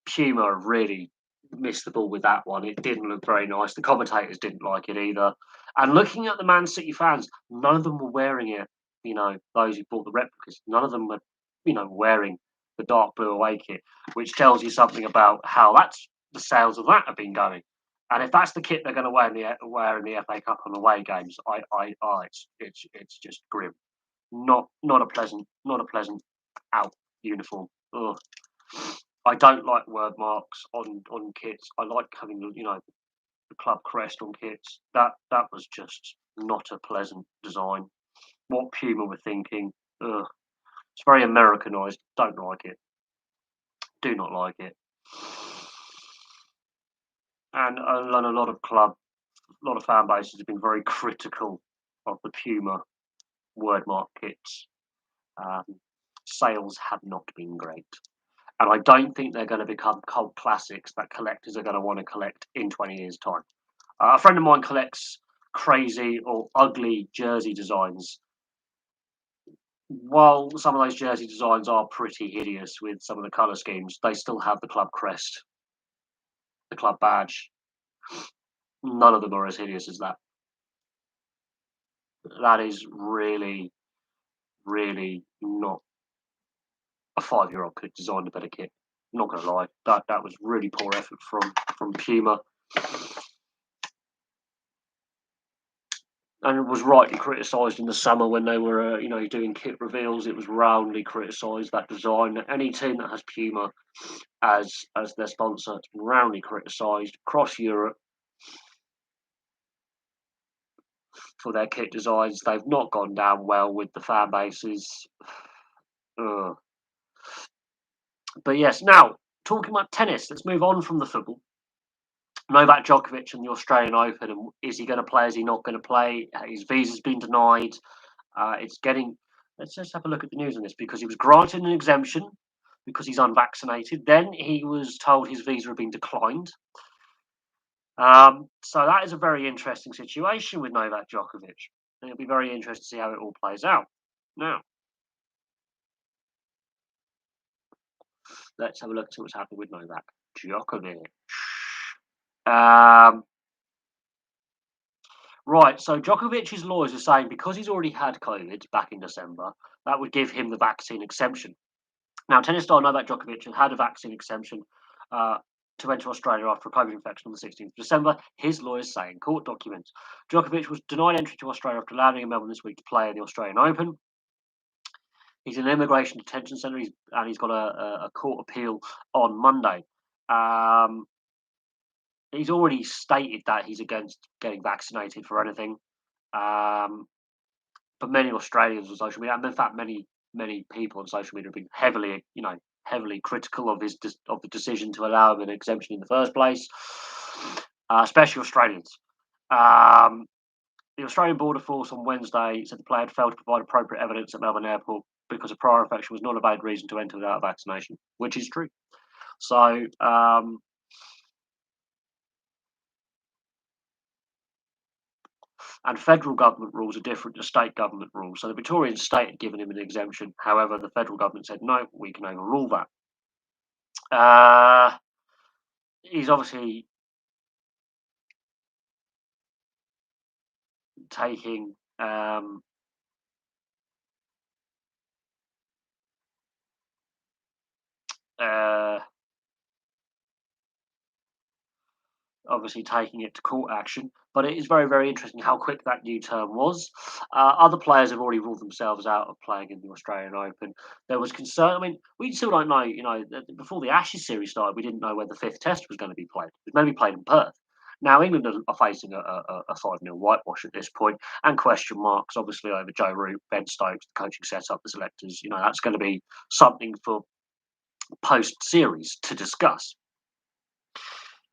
Puma really missed the ball with that one. It didn't look very nice. The commentators didn't like it either. And looking at the Man City fans, none of them were wearing it. Those who bought the replicas, none of them were, wearing the dark blue away kit, which tells you something about how the sales of that have been going. And if that's the kit they're going to wear in the FA Cup and away games, it's just grim. Not a pleasant out uniform. Ugh. I don't like word marks on kits. I like having the club crest on kits. That was just not a pleasant design. What Puma were thinking. Ugh. It's very Americanized. Don't like it. Do not like it. And a lot of fan bases have been very critical of the Puma word mark kits. Sales have not been great. And I don't think they're going to become cult classics that collectors are going to want to collect in 20 years' time. A friend of mine collects crazy or ugly jersey designs. While some of those jersey designs are pretty hideous with some of the colour schemes, they still have the club crest, the club badge. None of them are as hideous as that. That is really, really not a 5-year-old could design a better kit. I'm not going to lie, that was really poor effort from Puma, and it was rightly criticised in the summer when they were doing kit reveals. It was roundly criticised, that design. Any team that has Puma as their sponsor, it's been roundly criticised across Europe for their kit designs. They've not gone down well with the fan bases. Ugh. But yes, now talking about tennis, let's move on from the football. Novak Djokovic and the Australian Open, and is he going to play? Is he not going to play? His visa's been denied. It's getting. Let's just have a look at the news on this, because he was granted an exemption because he's unvaccinated. Then he was told his visa had been declined. So that is a very interesting situation with Novak Djokovic. And it'll be very interesting to see how it all plays out. Now, let's have a look at what's happened with Novak Djokovic. Right, so Djokovic's lawyers are saying because he's already had COVID back in December, that would give him the vaccine exemption. Now, tennis star Novak Djokovic had a vaccine exemption to enter Australia after a COVID infection on the 16th of December. His lawyers say in court documents. Djokovic was denied entry to Australia after landing in Melbourne this week to play in the Australian Open. He's in an immigration detention centre, and he's got a court appeal on Monday. He's already stated that he's against getting vaccinated for anything. But many Australians on social media, and in fact, many people on social media have been heavily critical of the decision to allow him an exemption in the first place, especially Australians. The Australian Border Force on Wednesday said the player had failed to provide appropriate evidence at Melbourne Airport because a prior infection was not a valid reason to enter without a vaccination, which is true. So, and federal government rules are different to state government rules. So the Victorian state had given him an exemption. However, the federal government said, no, we can overrule that. He's obviously taking obviously taking it to court action, but it is very, very interesting how quick that new term was. Other players have already ruled themselves out of playing in the Australian Open. There was concern. I mean, we still don't know. Before the Ashes series started, we didn't know where the fifth Test was going to be played. It was going to be played in Perth. Now England are facing a 5-0 whitewash at this point, and question marks obviously over Joe Root, Ben Stokes, the coaching setup, the selectors. That's going to be something for post-series to discuss.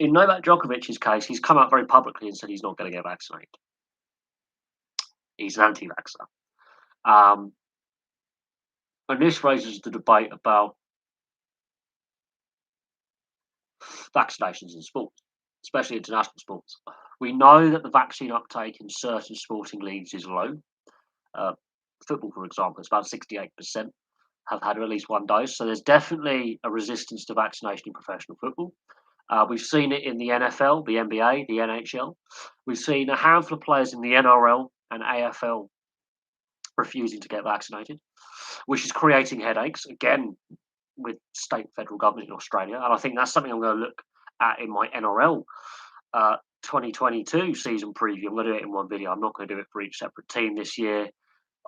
In Novak Djokovic's case, he's come out very publicly and said he's not going to get vaccinated. He's an anti-vaxxer. Um, and this raises the debate about vaccinations in sports, especially international sports. We know that the vaccine uptake in certain sporting leagues is low. Uh, Football, for example, it's about 68% have had at least one dose. So there's definitely a resistance to vaccination in professional football. We've seen it in the NFL, the NBA, the NHL. We've seen a handful of players in the NRL and AFL refusing to get vaccinated, which is creating headaches again with state and federal government in Australia. And I think that's something I'm going to look at in my NRL 2022 season preview. I'm going to do it in one video. I'm not going to do it for each separate team this year.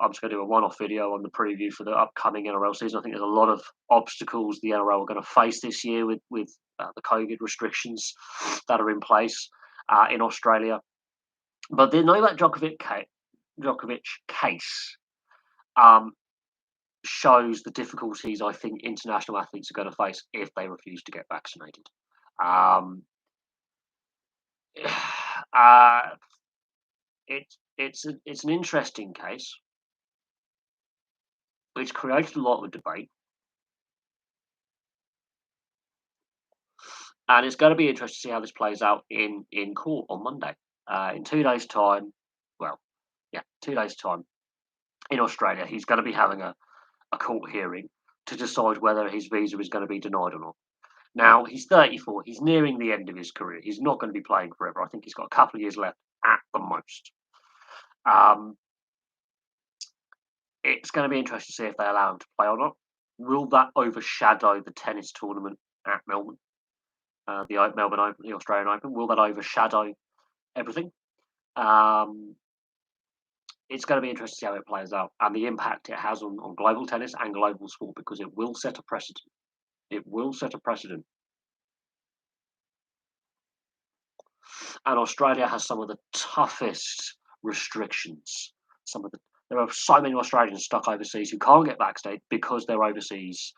I'm just going to do a one-off video on the preview for the upcoming NRL season. I think there's a lot of obstacles the NRL are going to face this year with the COVID restrictions that are in place in Australia. But the Novak Djokovic case shows the difficulties I think international athletes are going to face if they refuse to get vaccinated. Um, it's an interesting case which created a lot of debate, and it's going to be interesting to see how this plays out in court on Monday. In 2 days' time, well, yeah, 2 days' time in Australia, he's going to be having a court hearing to decide whether his visa is going to be denied or not. Now, he's 34. He's nearing the end of his career. He's not going to be playing forever. I think he's got a couple of years left at the most. It's going to be interesting to see if they allow him to play or not. Will that overshadow the tennis tournament at Melbourne, the Melbourne Open, the Australian Open? Will that overshadow everything? It's going to be interesting to see how it plays out and the impact it has on global tennis and global sport, because it will set a precedent. It will set a precedent. And Australia has some of the toughest restrictions. There are so many Australians stuck overseas who can't get vaccinated because they're overseas,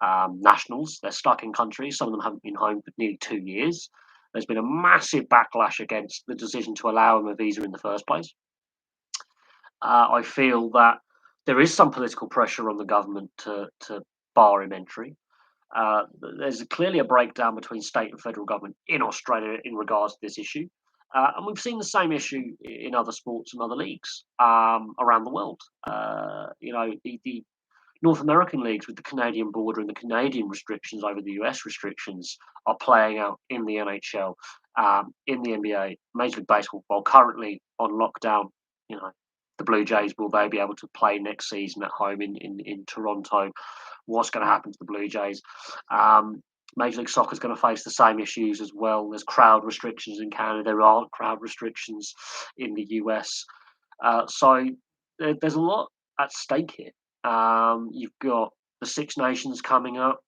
nationals. They're stuck in countries. Some of them haven't been home for nearly 2 years. There's been a massive backlash against the decision to allow them a visa in the first place. I feel that there is some political pressure on the government to bar him entry. There's clearly a breakdown between state and federal government in Australia in regards to this issue. And we've seen the same issue in other sports and other leagues around the world. The North American leagues with the Canadian border and the Canadian restrictions over the US restrictions are playing out in the NHL, in the NBA, Major League Baseball, while currently on lockdown. The Blue Jays, will they be able to play next season at home in Toronto? What's going to happen to the Blue Jays? Major League Soccer is going to face the same issues as well. There's crowd restrictions in Canada. There aren't crowd restrictions in the US. So there's a lot at stake here. You've got the Six Nations coming up.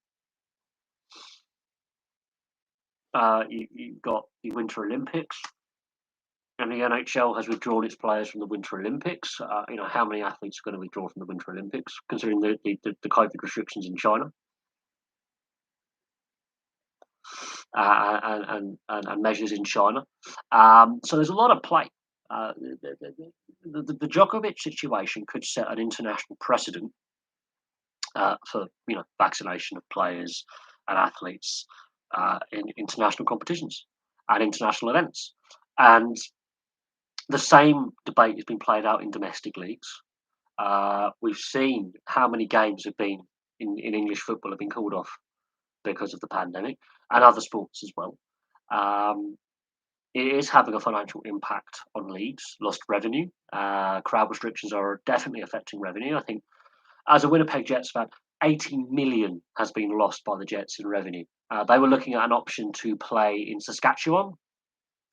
You've got the Winter Olympics. And the NHL has withdrawn its players from the Winter Olympics. How many athletes are going to withdraw from the Winter Olympics, considering the COVID restrictions in China and measures in China? So there's a lot of play. The Djokovic situation could set an international precedent for vaccination of players and athletes in international competitions and international events. And the same debate has been played out in domestic leagues. We've seen how many games have been in English football have been called off because of the pandemic, and other sports as well. It is having a financial impact on leagues, lost revenue. Crowd restrictions are definitely affecting revenue. I think, as a Winnipeg Jets fan, 80 million has been lost by the Jets in revenue. They were looking at an option to play in Saskatchewan,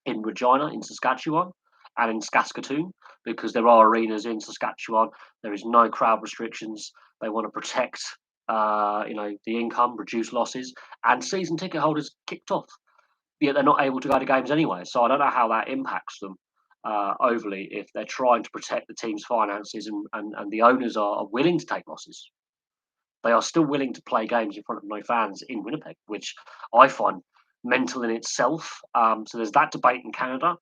in Regina, in Saskatchewan, and in Saskatoon, because there are arenas in Saskatchewan. There is no crowd restrictions. They want to protect, the income, reduce losses, and season ticket holders kicked off. Yet they're not able to go to games anyway. So I don't know how that impacts them overly if they're trying to protect the team's finances and the owners are willing to take losses. They are still willing to play games in front of no fans in Winnipeg, which I find mental in itself. So there's that debate in Canada.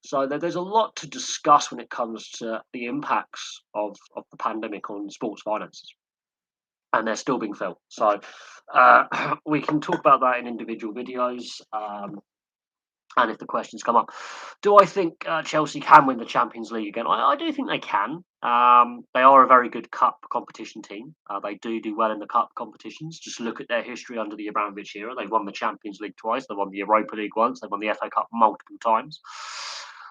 So there's a lot to discuss when it comes to the impacts of the pandemic on sports finances, and they're still being felt. So we can talk about that in individual videos. And if the questions come up, do I think Chelsea can win the Champions League again? I do think they can. They are a very good cup competition team. They do well in the cup competitions. Just look at their history under the Abramovich era. They've won the Champions League twice. They've won the Europa League once. They've won the FA Cup multiple times.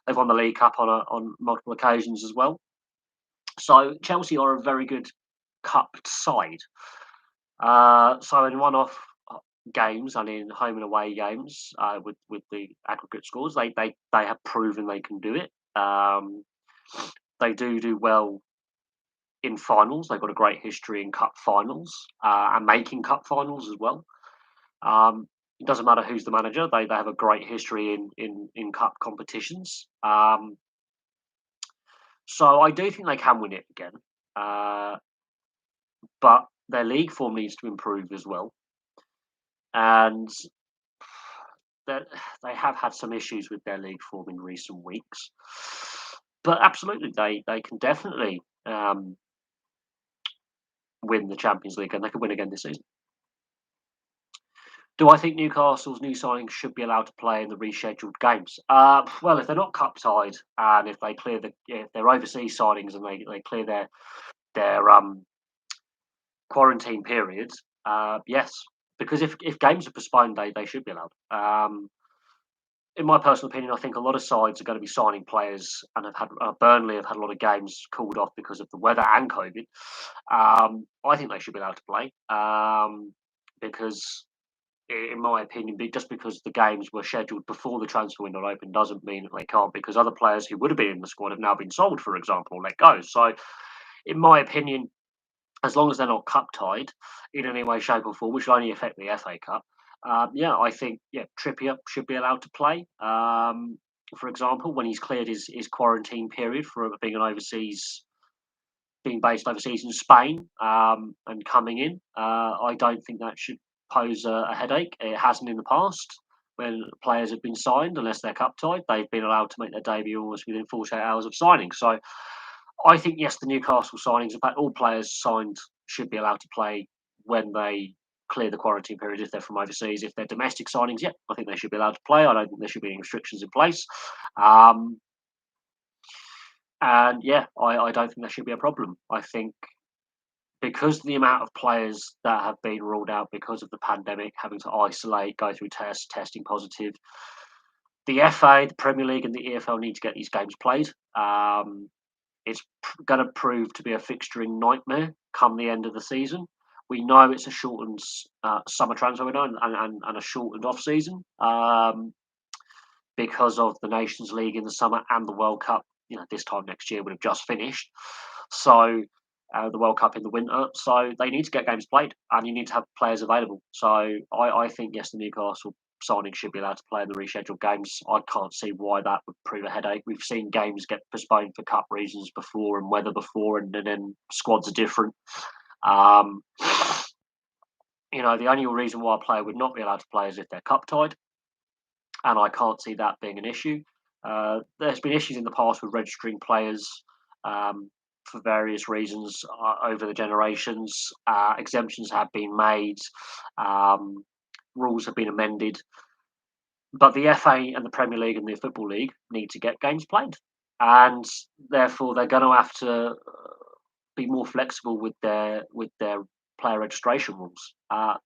They've won the League Cup on multiple occasions as well. So Chelsea are a very good cup side. So in one-off games and in home and away games with the aggregate scores, they have proven they can do it. They do well in finals. They've got a great history in cup finals and making cup finals as well. It doesn't matter who's the manager; they have a great history in cup competitions. So I do think they can win it again, but their league form needs to improve as well, and they have had some issues with their league form in recent weeks. But absolutely, they can definitely win the Champions League, and they can win again this season. Do I think Newcastle's new signings should be allowed to play in the rescheduled games? Well, if they're not cup tied and if they're overseas signings and they clear their quarantine periods, yes, because if games are postponed, they should be allowed. In my personal opinion, I think a lot of sides are going to be signing players and have had Burnley have had a lot of games called off because of the weather and COVID. I think they should be allowed to play because, in my opinion, just because the games were scheduled before the transfer window opened doesn't mean that they can't. Because other players who would have been in the squad have now been sold, for example, or let go. So, in my opinion, as long as they're not cup tied in any way, shape, or form, which will only affect the FA Cup. I think Trippier should be allowed to play. For example, when he's cleared his quarantine period for being based overseas in Spain and coming in, I don't think that should pose a headache. It hasn't in the past when players have been signed, unless they're cup tied. They've been allowed to make their debut almost within 48 hours of signing. So I think, yes, the Newcastle signings, in fact, all players signed should be allowed to play when they clear the quarantine period if they're from overseas. If they're domestic signings, I think they should be allowed to play. I don't think there should be any restrictions in place. And I don't think there should be a problem. I think because the amount of players that have been ruled out because of the pandemic, having to isolate, go through testing positive, the FA, the Premier League, and the EFL need to get these games played. It's going to prove to be a fixturing nightmare come the end of the season. We know it's a shortened summer transfer window and a shortened off season because of the Nations League in the summer and the World Cup. This time next year would have just finished. So the World Cup in the winter. So they need to get games played, and you need to have players available. So I think yes, the Newcastle signing should be allowed to play in the rescheduled games. I can't see why that would prove a headache. We've seen games get postponed for cup reasons before and weather before, and then squads are different. The only reason why a player would not be allowed to play is if they're cup tied, and I can't see that being an issue. There's been issues in the past with registering players for various reasons over the generations. Exemptions have been made, rules have been amended, but the FA and the Premier League and the Football League need to get games played, and therefore they're going to have to be more flexible with their player registration rules.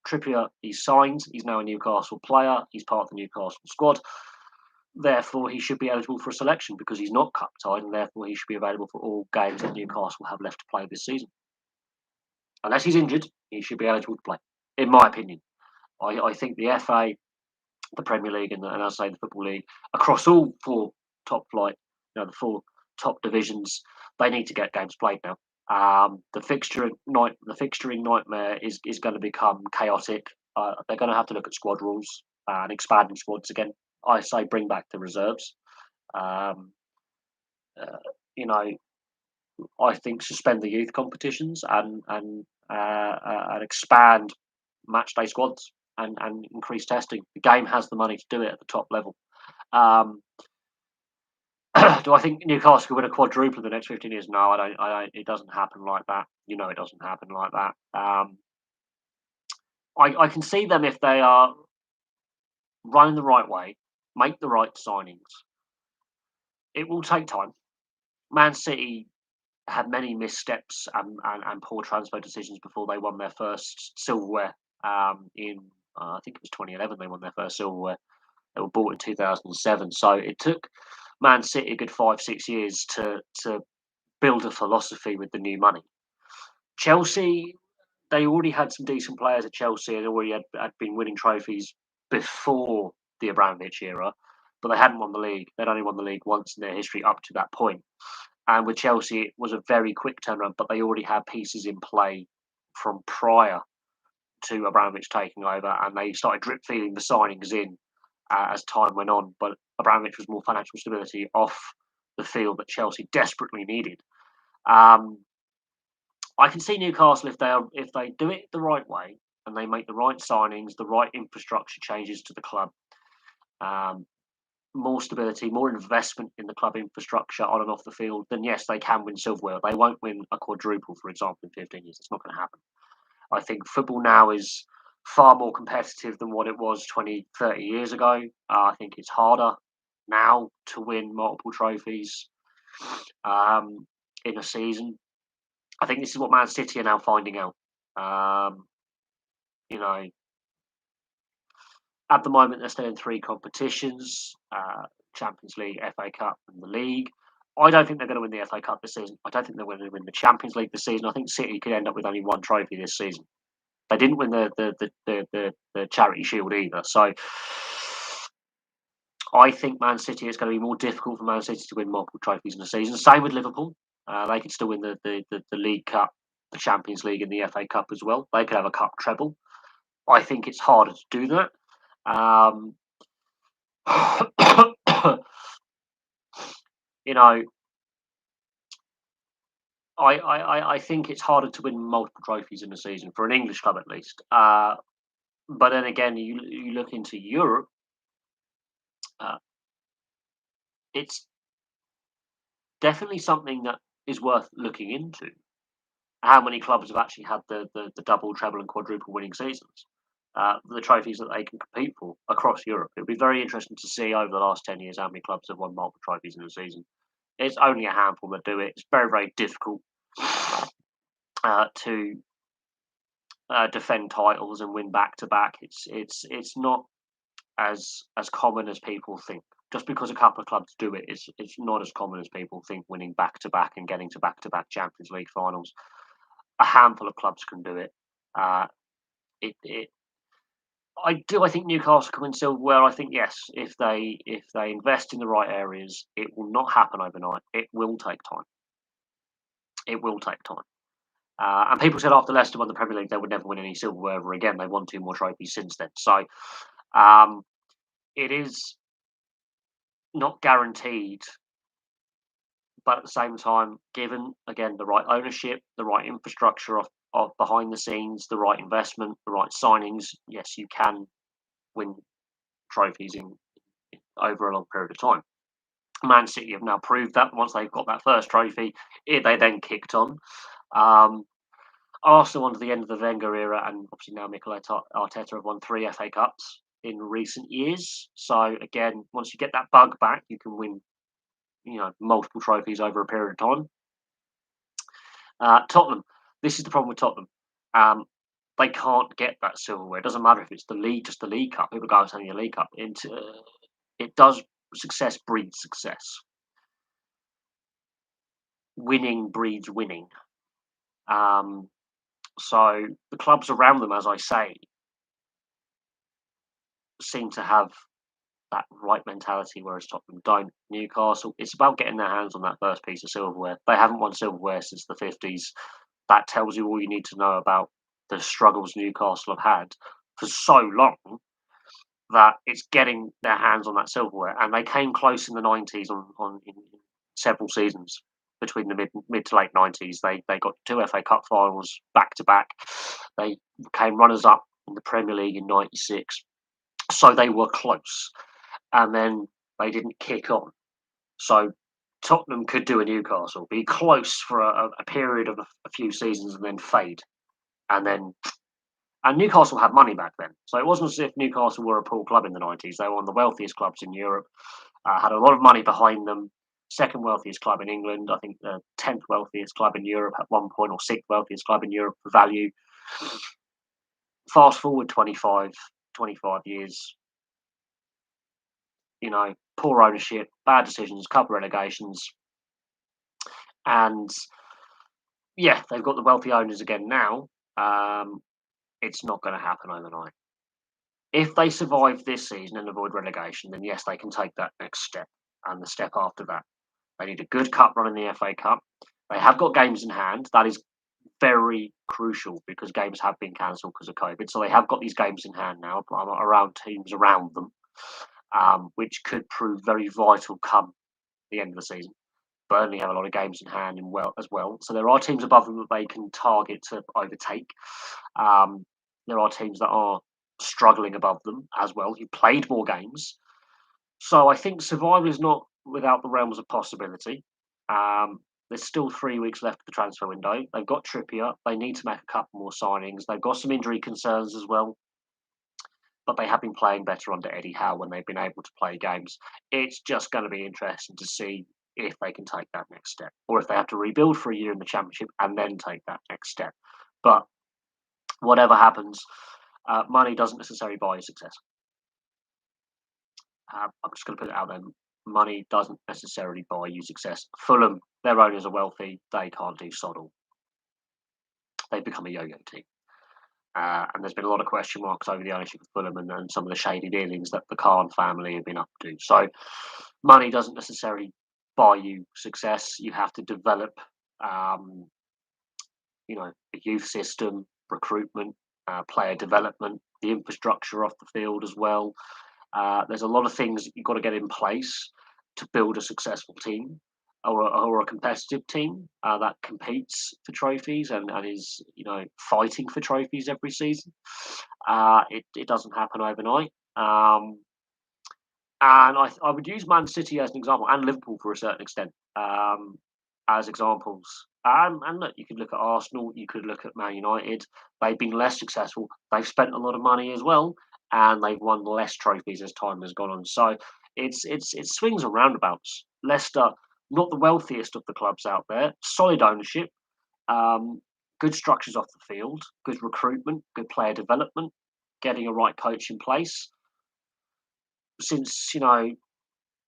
Trippier, he's signed. He's now a Newcastle player. He's part of the Newcastle squad. Therefore, he should be eligible for a selection because he's not cup tied, and therefore he should be available for all games that Newcastle have left to play this season. Unless he's injured, he should be eligible to play, in my opinion. I think the FA, the Premier League, and as I say, the Football League, across all four top flight, the four top divisions, they need to get games played now. The fixturing nightmare is going to become chaotic. They're going to have to look at squad rules and expanding squads again. I say bring back the reserves. I think suspend the youth competitions and expand match day squads and increase testing. The game has the money to do it at the top level. Do I think Newcastle could win a quadruple in the next 15 years? No, I don't. I don't. It doesn't happen like that. It doesn't happen like that. I can see them if they are running the right way, make the right signings. It will take time. Man City had many missteps and poor transfer decisions before they won their first silverware. In I think it was 2011 they won their first silverware. They were bought in 2007, so it took Man City a good 5-6 years to build a philosophy with the new money. Chelsea, they already had some decent players at Chelsea and already had been winning trophies before the Abramovich era, but they hadn't won the league. They'd only won the league once in their history up to that point. And with Chelsea, it was a very quick turnaround, but they already had pieces in play from prior to Abramovich taking over, and they started drip feeding the signings in as time went on. But Abramovich was more financial stability off the field that Chelsea desperately needed. I can see Newcastle if they do it the right way and they make the right signings, the right infrastructure changes to the club, um, more stability, more investment in the club infrastructure on and off the field, then yes, they can win silverware. They won't win a quadruple, for example, in 15 years. It's not going to happen. I think football now is far more competitive than what it was 20, 30 years ago. I think it's harder now to win multiple trophies in a season. I think this is what Man City are now finding out. Um, you know, at the moment, they're still in three competitions: Champions League, FA Cup, and the league. I don't think they're going to win the FA Cup this season. I don't think they're going to win the Champions League this season. I think City could end up with only one trophy this season. They didn't win the Charity Shield either. So I think Man City, it's going to be more difficult for Man City to win multiple trophies in a season. Same with Liverpool. They could still win the League Cup, the Champions League, and the FA Cup as well. They could have a cup treble. I think it's harder to do that. You know, I think it's harder to win multiple trophies in a season for an English club at least. But then again, you look into Europe, uh, it's definitely something that is worth looking into. How many clubs have actually had the double, treble, and quadruple winning seasons? The trophies that they can compete for across Europe. It'll be very interesting to see over the last 10 years how many clubs have won multiple trophies in a season. It's only a handful that do it. It's very, very difficult to defend titles and win back to back. It's not as common as people think. Just because a couple of clubs do it, it's not as common as people think. Winning back to back and getting to back Champions League finals. A handful of clubs can do it. It I think Newcastle can win silverware. I think yes, if they invest in the right areas, it will not happen overnight. It will take time. It will take time. And people said after Leicester won the Premier League, they would never win any silverware ever again. They won two more trophies since then. So um, it is not guaranteed, but at the same time, given again the right ownership, the right infrastructure of behind the scenes, the right investment, the right signings, yes, you can win trophies in over a long period of time. Man City have now proved that once they've got that first trophy, they then kicked on. Arsenal under the end of the Wenger era, and obviously now Mikel Arteta have won 3 FA Cups in recent years. So again, once you get that bug back, you can win, multiple trophies over a period of time. Tottenham, this is the problem with Tottenham. They can't get that silverware. It doesn't matter if it's the league, just the League Cup. People go, it's only a League Cup. It does. Success breeds success. Winning breeds winning. So the clubs around them, as I say, seem to have that right mentality, whereas Tottenham don't. Newcastle, it's about getting their hands on that first piece of silverware. They haven't won silverware since the 50s. That tells you all you need to know about the struggles Newcastle have had for so long, that it's getting their hands on that silverware. And they came close in the 90s in several seasons. Between the mid to late 90s, they got 2 FA Cup finals back to back. They became runners up in the Premier League in '96, so they were close, and then they didn't kick on. So Tottenham could do a Newcastle, be close for a period of a few seasons and then fade. And then and Newcastle had money back then. So it wasn't as if Newcastle were a poor club in the 90s. They were one of the wealthiest clubs in Europe, had a lot of money behind them. Second wealthiest club in England, I think the 10th wealthiest club in Europe at one point, or sixth wealthiest club in Europe for value. Fast forward 25 years, poor ownership, bad decisions, couple relegations, and yeah, they've got the wealthy owners again now. Um, it's not going to happen overnight. If they survive this season and avoid relegation, then yes, they can take that next step and the step after that. They need a good cup run in the FA Cup. They have got games in hand. That is very crucial because games have been cancelled because of COVID. So they have got these games in hand now around teams around them, which could prove very vital come the end of the season. Burnley have a lot of games in hand as well. So there are teams above them that they can target to overtake. There are teams that are struggling above them as well, who played more games. So I think survival is not without the realms of possibility. There's still 3 weeks left of the transfer window. They've got Trippier. They need to make a couple more signings. They've got some injury concerns as well, but they have been playing better under Eddie Howe when they've been able to play games. It's just going to be interesting to see if they can take that next step, or if they have to rebuild for a year in the Championship and then take that next step. But whatever happens, money doesn't necessarily buy you success. I'm just going to put it out there. Money doesn't necessarily buy you success. Fulham, their owners are wealthy. They can't do sod all. They've become a yo-yo team. And there's been a lot of question marks over the ownership of Fulham and some of the shady dealings that the Khan family have been up to. So money doesn't necessarily buy you success. You have to develop, the youth system, recruitment, player development, the infrastructure off the field as well. There's a lot of things that you've got to get in place to build a successful team or a competitive team that competes for trophies and is fighting for trophies every season. It doesn't happen overnight. And I would use Man City as an example, and Liverpool for a certain extent, as examples. And look, you could look at Arsenal, you could look at Man United. They've been less successful. They've spent a lot of money as well, and they've won less trophies as time has gone on. So it's swings and roundabouts. Leicester, not the wealthiest of the clubs out there, solid ownership, good structures off the field, good recruitment, good player development, getting a right coach in place. Since the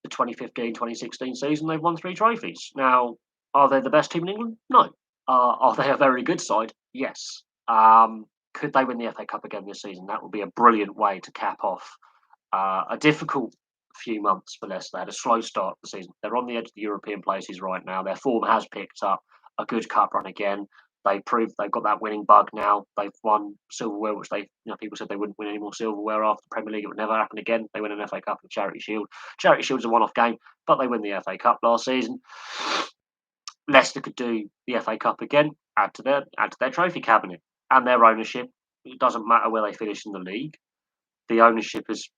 2015-2016 season, they've won 3 trophies. Now, are they the best team in England? No. Are they a very good side? Yes. Could they win the FA Cup again this season? That would be a brilliant way to cap off a difficult few months for Leicester. They had a slow start to the season. They're on the edge of the European places right now. Their form has picked up. A good cup run again. They proved they've got that winning bug now. They've won silverware, which people said they wouldn't win any more silverware after the Premier League. It would never happen again. They win an FA Cup and Charity Shield. Charity Shield's a one-off game, but they win the FA Cup last season. Leicester could do the FA Cup again, add to their trophy cabinet and their ownership. It doesn't matter where they finish in the league. The ownership is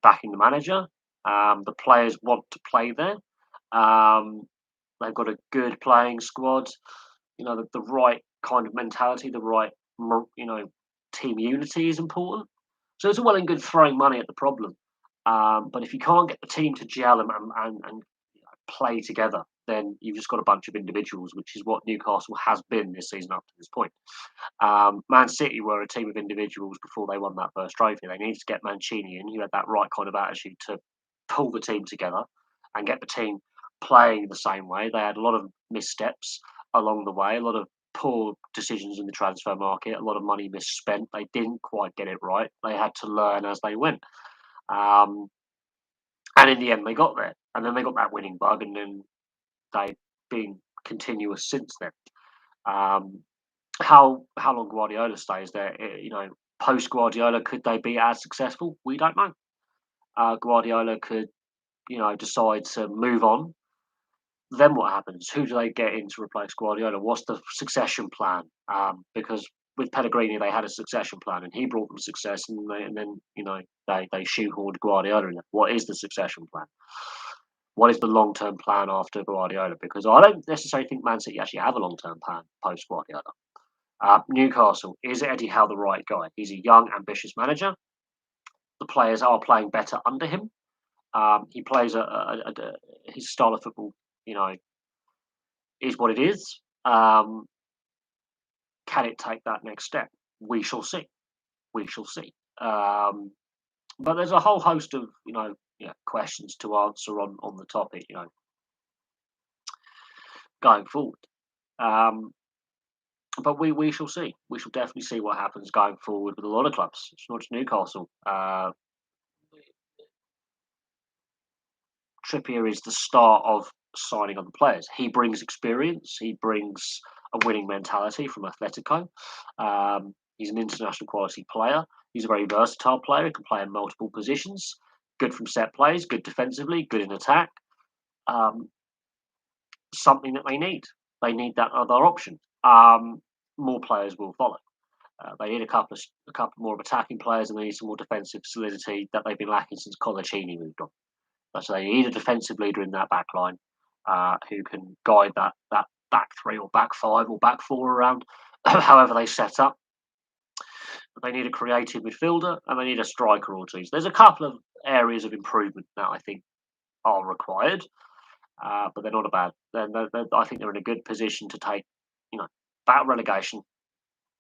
backing the manager. The players want to play there. They've got a good playing squad. The right kind of mentality, the right, team unity is important. So it's all well and good throwing money at the problem. But if you can't get the team to gel and play together, then you've just got a bunch of individuals, which is what Newcastle has been this season up to this point. Man City were a team of individuals before they won that first trophy. They needed to get Mancini in, who had that right kind of attitude to pull the team together and get the team playing the same way. They had a lot of missteps along the way, a lot of poor decisions in the transfer market, a lot of money misspent. They didn't quite get it right. They had to learn as they went. And in the end, they got there. And then they got that winning bug, and then they've been continuous since then. How long Guardiola stays there, post Guardiola, could they be as successful? We don't know. Guardiola could, decide to move on. Then what happens? Who do they get in to replace Guardiola? What's the succession plan? Because with Pellegrini, they had a succession plan, and he brought them success, and then they shoehorned Guardiola in. What is the succession plan? What is the long-term plan after Guardiola? Because I don't necessarily think Man City actually have a long-term plan post Guardiola. Newcastle, is Eddie Howe the right guy? He's a young, ambitious manager. The players are playing better under him. He plays his style of football, you know, is what it is. Can it take that next step? We shall see. We shall see. But there's a whole host of questions to answer on the topic, going forward. But we shall see. We shall definitely see what happens going forward with a lot of clubs. It's not just Newcastle. Trippier is the start of signing other players. He brings experience. He brings a winning mentality from Atletico. He's an international quality player. He's a very versatile player. He can play in multiple positions. Good from set plays. Good defensively. Good in attack. Something that they need. They need that other option. More players will follow. They need a couple more of attacking players, and they need some more defensive solidity that they've been lacking since Colaccini moved on. So they need a defensive leader in that back line who can guide that back three or back five or back four around, however they set up. They need a creative midfielder and they need a striker or two. So there's a couple of areas of improvement that I think are required, but they're not a bad. I think they're in a good position to take, back relegation.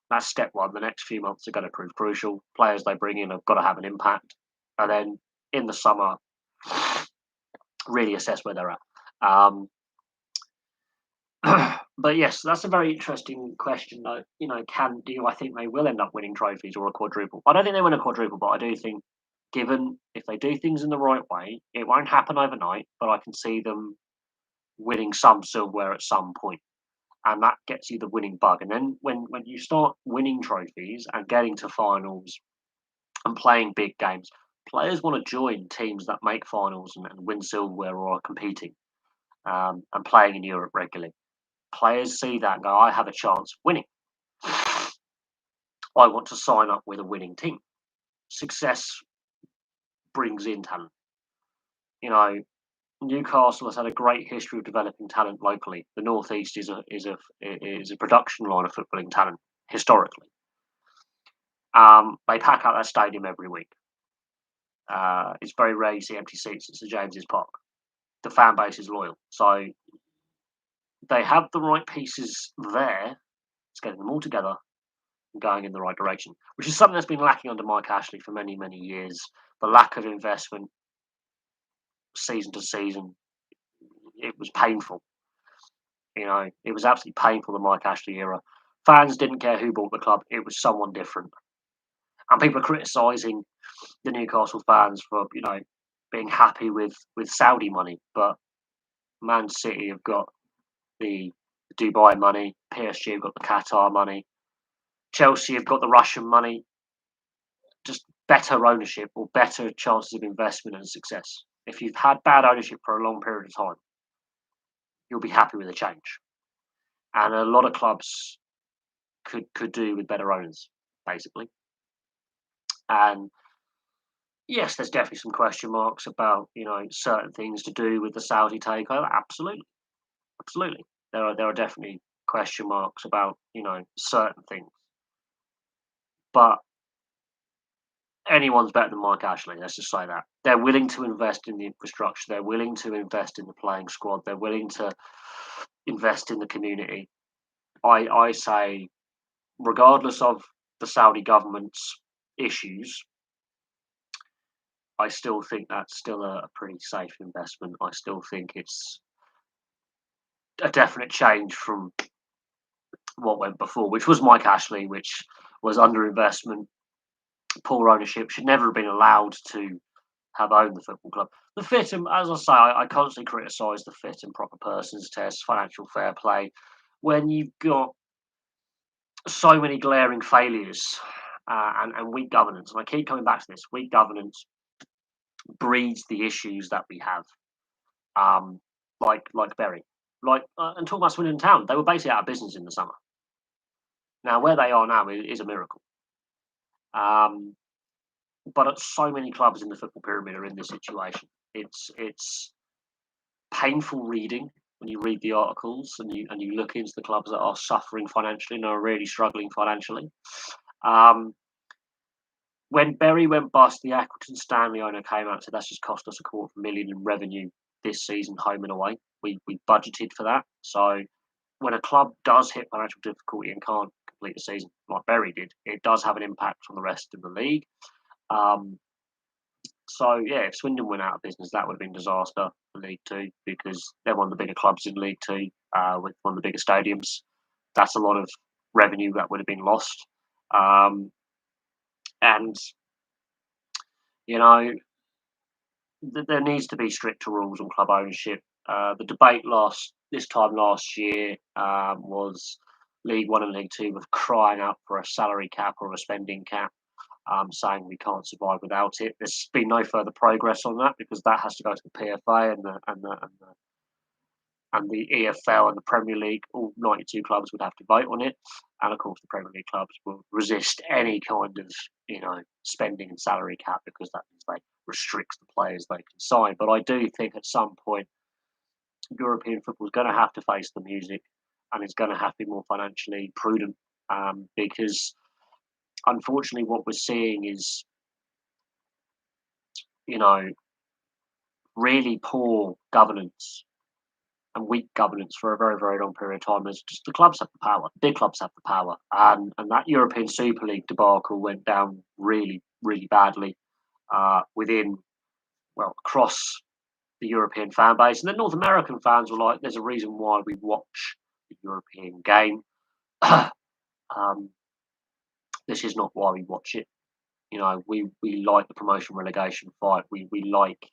That's step one. The next few months are going to prove crucial. Players they bring in have got to have an impact, and then in the summer, really assess where they're at. But yes, that's a very interesting question. Though, I think they will end up winning trophies or a quadruple? I don't think they win a quadruple, but I do think, given if they do things in the right way, it won't happen overnight. But I can see them winning some silverware at some point, and that gets you the winning bug. And then when you start winning trophies and getting to finals and playing big games, players want to join teams that make finals and win silverware or are competing and playing in Europe regularly. Players see that and go, I have a chance of winning. I want to sign up with a winning team. Success brings in talent. Newcastle has had a great history of developing talent locally. The Northeast is a production line of footballing talent historically. They pack out that stadium every week. It's very rare you see empty seats at St James's Park. The fan base is loyal, so they have the right pieces there. It's getting them all together and going in the right direction, which is something that's been lacking under Mike Ashley for many, many years. The lack of investment, season to season, it was painful. It was absolutely painful, the Mike Ashley era. Fans didn't care who bought the club; it was someone different. And people are criticising the Newcastle fans for being happy with Saudi money, but Man City have got the Dubai money, PSG have got the Qatar money, Chelsea have got the Russian money. Just better ownership or better chances of investment and success. If you've had bad ownership for a long period of time, you'll be happy with a change. And a lot of clubs could do with better owners, basically. And yes, there's definitely some question marks about certain things to do with the Saudi takeover. Absolutely, absolutely. There are definitely question marks about certain things, but anyone's better than Mike Ashley. Let's just say that they're willing to invest in the infrastructure. They're willing to invest in the playing squad. They're willing to invest in the community. I say, regardless of the Saudi government's issues, I still think that's still a pretty safe investment. I still think it's a definite change from what went before, which was Mike Ashley, which was underinvestment, poor ownership, should never have been allowed to have owned the football club. The fit, and as I say, I constantly criticise the fit and proper persons test, financial fair play, when you've got so many glaring failures and weak governance. And I keep coming back to this: weak governance breeds the issues that we have. Like Berry, and talk about Swindon Town. They were basically out of business in the summer. Now where they are now is a miracle. But so many clubs in the football pyramid are in this situation. It's painful reading when you read the articles and you look into the clubs that are suffering financially and are really struggling financially. When Berry went bust, the Accrington Stanley owner came out and said that's just cost us $250,000 in revenue this season, home and away. We budgeted for that. So when a club does hit financial difficulty and can't complete the season, like Berry did, it does have an impact on the rest of the league. So yeah, if Swindon went out of business, that would have been disaster for League Two because they're one of the bigger clubs in League Two with one of the bigger stadiums. That's a lot of revenue that would have been lost. And you know, there needs to be stricter rules on club ownership. The debate this time last year was League One and League Two were crying out for a salary cap or a spending cap, saying we can't survive without it. There's been no further progress on that because that has to go to the PFA and the EFL and the Premier League. All 92 clubs would have to vote on it, and of course the Premier League clubs will resist any kind of spending and salary cap because that means they restricts the players they can sign. But I do think at some point European football is going to have to face the music, and it's going to have to be more financially prudent because unfortunately what we're seeing is really poor governance and weak governance for a very, very long period of time. As just the clubs have the power, big clubs have the power, and that European Super League debacle went down really, really badly across the European fan base, and the North American fans were like, "There's a reason why we watch the European game. This is not why we watch it. We like the promotion relegation fight. We like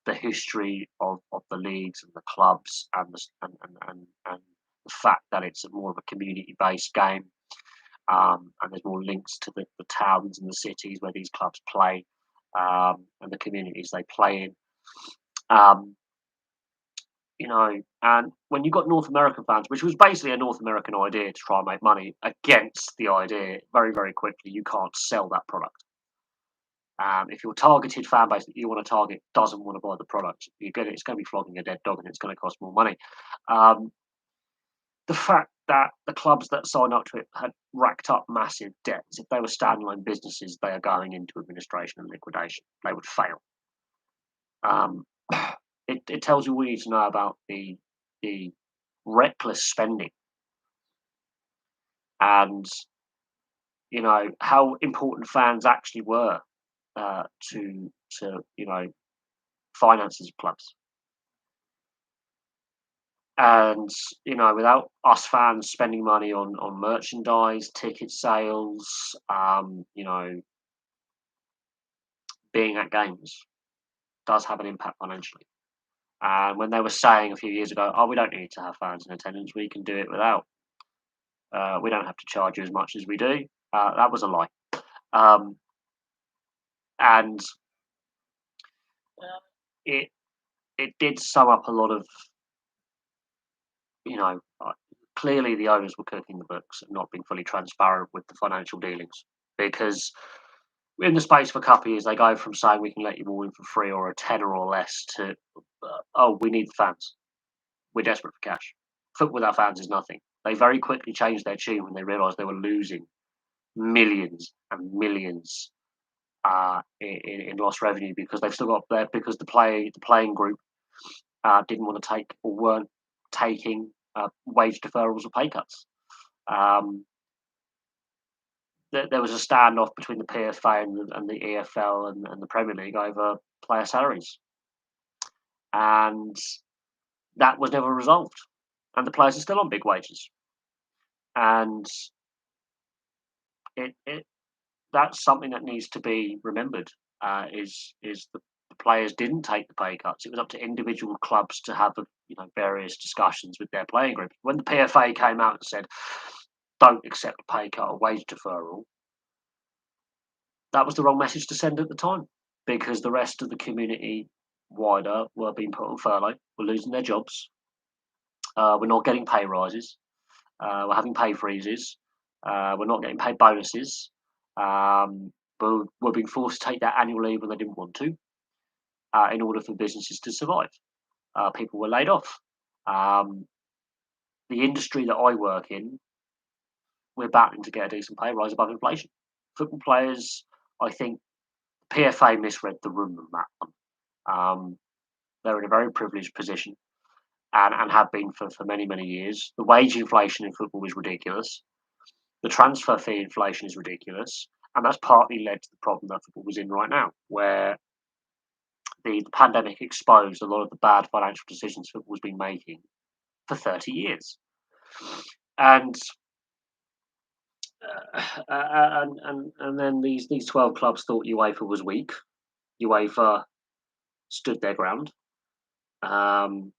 the history of the leagues and the clubs and the fact that it's more of a community based game, and there's more links to the towns and the cities where these clubs play, and the communities they play in. And when you've got North American fans, which was basically a North American idea to try and make money against the idea, very, very quickly, you can't sell that product. If your targeted fan base that you want to target doesn't want to buy the product, it's going to be flogging a dead dog and it's going to cost more money. The fact that the clubs that signed up to it had racked up massive debts, if they were standalone businesses, they are going into administration and liquidation. They would fail. It tells you what you need to know about the reckless spending and how important fans actually were to finances of clubs. And without us fans spending money on merchandise, ticket sales, being at games does have an impact financially. And when they were saying a few years ago, "Oh, we don't need to have fans in attendance; we can do it without. We don't have to charge you as much as we do," that was a lie. And it did sum up a lot of, clearly the owners were cooking the books and not being fully transparent with the financial dealings because in the space of a couple of years, they go from saying we can let you all in for free or a tenner or less to, we need the fans. We're desperate for cash. Football without fans is nothing. They very quickly changed their tune when they realised they were losing millions and millions in lost revenue because they've still got there because the playing group didn't want to take or weren't taking wage deferrals or pay cuts. There was a standoff between the PFA and the EFL and the Premier League over player salaries, and that was never resolved. And the players are still on big wages, and that's something that needs to be remembered. Is the players didn't take the pay cuts? It was up to individual clubs to have various discussions with their playing groups. When the PFA came out and said, "Don't accept a pay cut or wage deferral," that was the wrong message to send at the time because the rest of the community wider were being put on furlough, were losing their jobs, we're not getting pay rises, we're having pay freezes, we're not getting paid bonuses, but we're being forced to take that annual leave when they didn't want to in order for businesses to survive. people were laid off. Um, the industry that I work in, we're battling to get a decent pay rise above inflation. Football players, I think PFA misread the room on that one. They're in a very privileged position and have been for many, many years. The wage inflation in football is ridiculous. The transfer fee inflation is ridiculous. And that's partly led to the problem that football was in right now, where the pandemic exposed a lot of the bad financial decisions football's been making for 30 years. And and then these 12 clubs thought UEFA was weak. UEFA stood their ground, and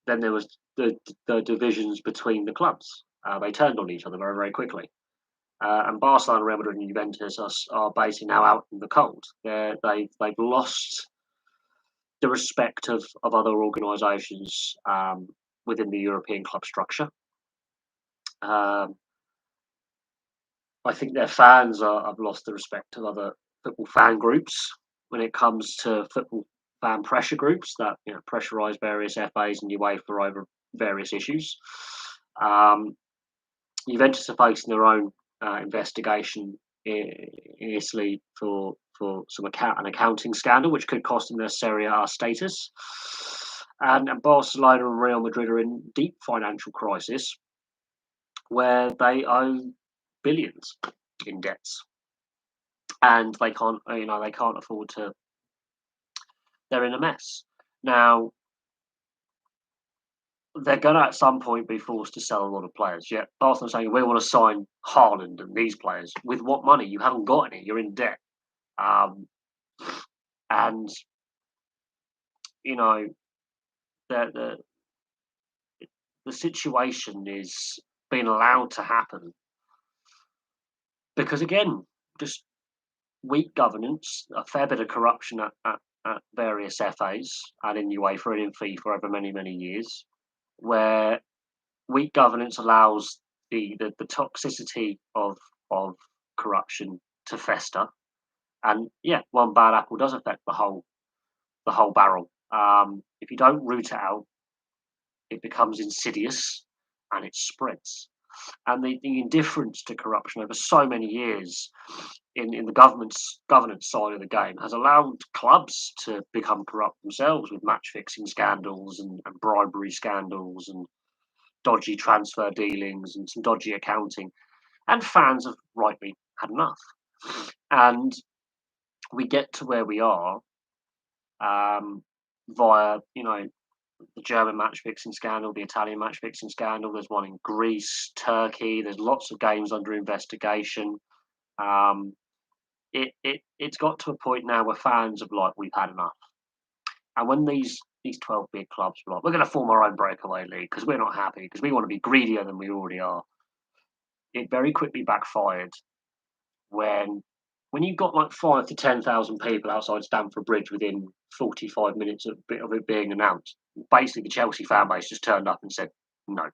then there was the divisions between the clubs. They turned on each other very, very quickly. And Barcelona, Real Madrid, and Juventus are basically now out in the cold. They've lost the respect of other organisations within the European club structure. Um, I think their fans have lost the respect of other football fan groups when it comes to football fan pressure groups that pressurise various FAs and UEFA over various issues. Juventus are facing their own investigation in Italy for an accounting scandal, which could cost them their Serie A status. And Barcelona and Real Madrid are in deep financial crisis, where they owe billions in debts, and they can't afford to. They're in a mess now. They're going to at some point be forced to sell a lot of players. Yet Barcelona saying we want to sign Haaland and these players. With what money? You haven't got any. You're in debt. And the situation is being allowed to happen because, again, just weak governance, a fair bit of corruption at various FAs and in UEFA and in FIFA over many, many years, where weak governance allows the toxicity of corruption to fester, and one bad apple does affect the whole barrel. If you don't root it out, it becomes insidious and it spreads. And the indifference to corruption over so many years in the governance side of the game has allowed clubs to become corrupt themselves with match fixing scandals and bribery scandals and dodgy transfer dealings and some dodgy accounting, and fans have rightly had enough. And we get to where we are via, the German match fixing scandal, the Italian match fixing scandal. There's one in Greece, Turkey. There's lots of games under investigation. It's got to a point now where fans are like, we've had enough. And when these 12 big clubs were like, we're going to form our own breakaway league because we're not happy, because we want to be greedier than we already are, it very quickly backfired when you've got like 5 to 10,000 people outside Stamford Bridge within 45 minutes of it being announced. Basically, the Chelsea fan base just turned up and said no.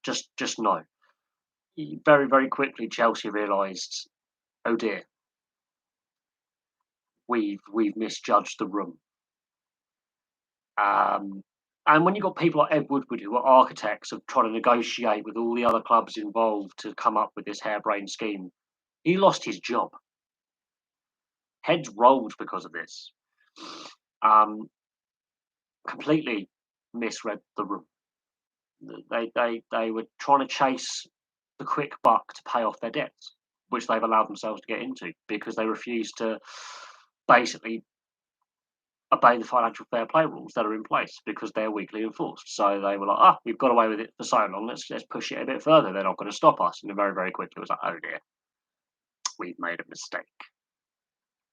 Just no. Very, very quickly, Chelsea realised, oh dear, we've misjudged the room. And when you've got people like Ed Woodward, who are architects of trying to negotiate with all the other clubs involved to come up with this harebrained scheme, he lost his job. Heads rolled because of this. Completely misread the room. They were trying to chase the quick buck to pay off their debts, which they've allowed themselves to get into because they refuse to basically obey the financial fair play rules that are in place because they're weakly enforced. So they were like, we've got away with it for so long, let's push it a bit further. They're not going to stop us. And very, very quickly it was like, oh dear, we've made a mistake.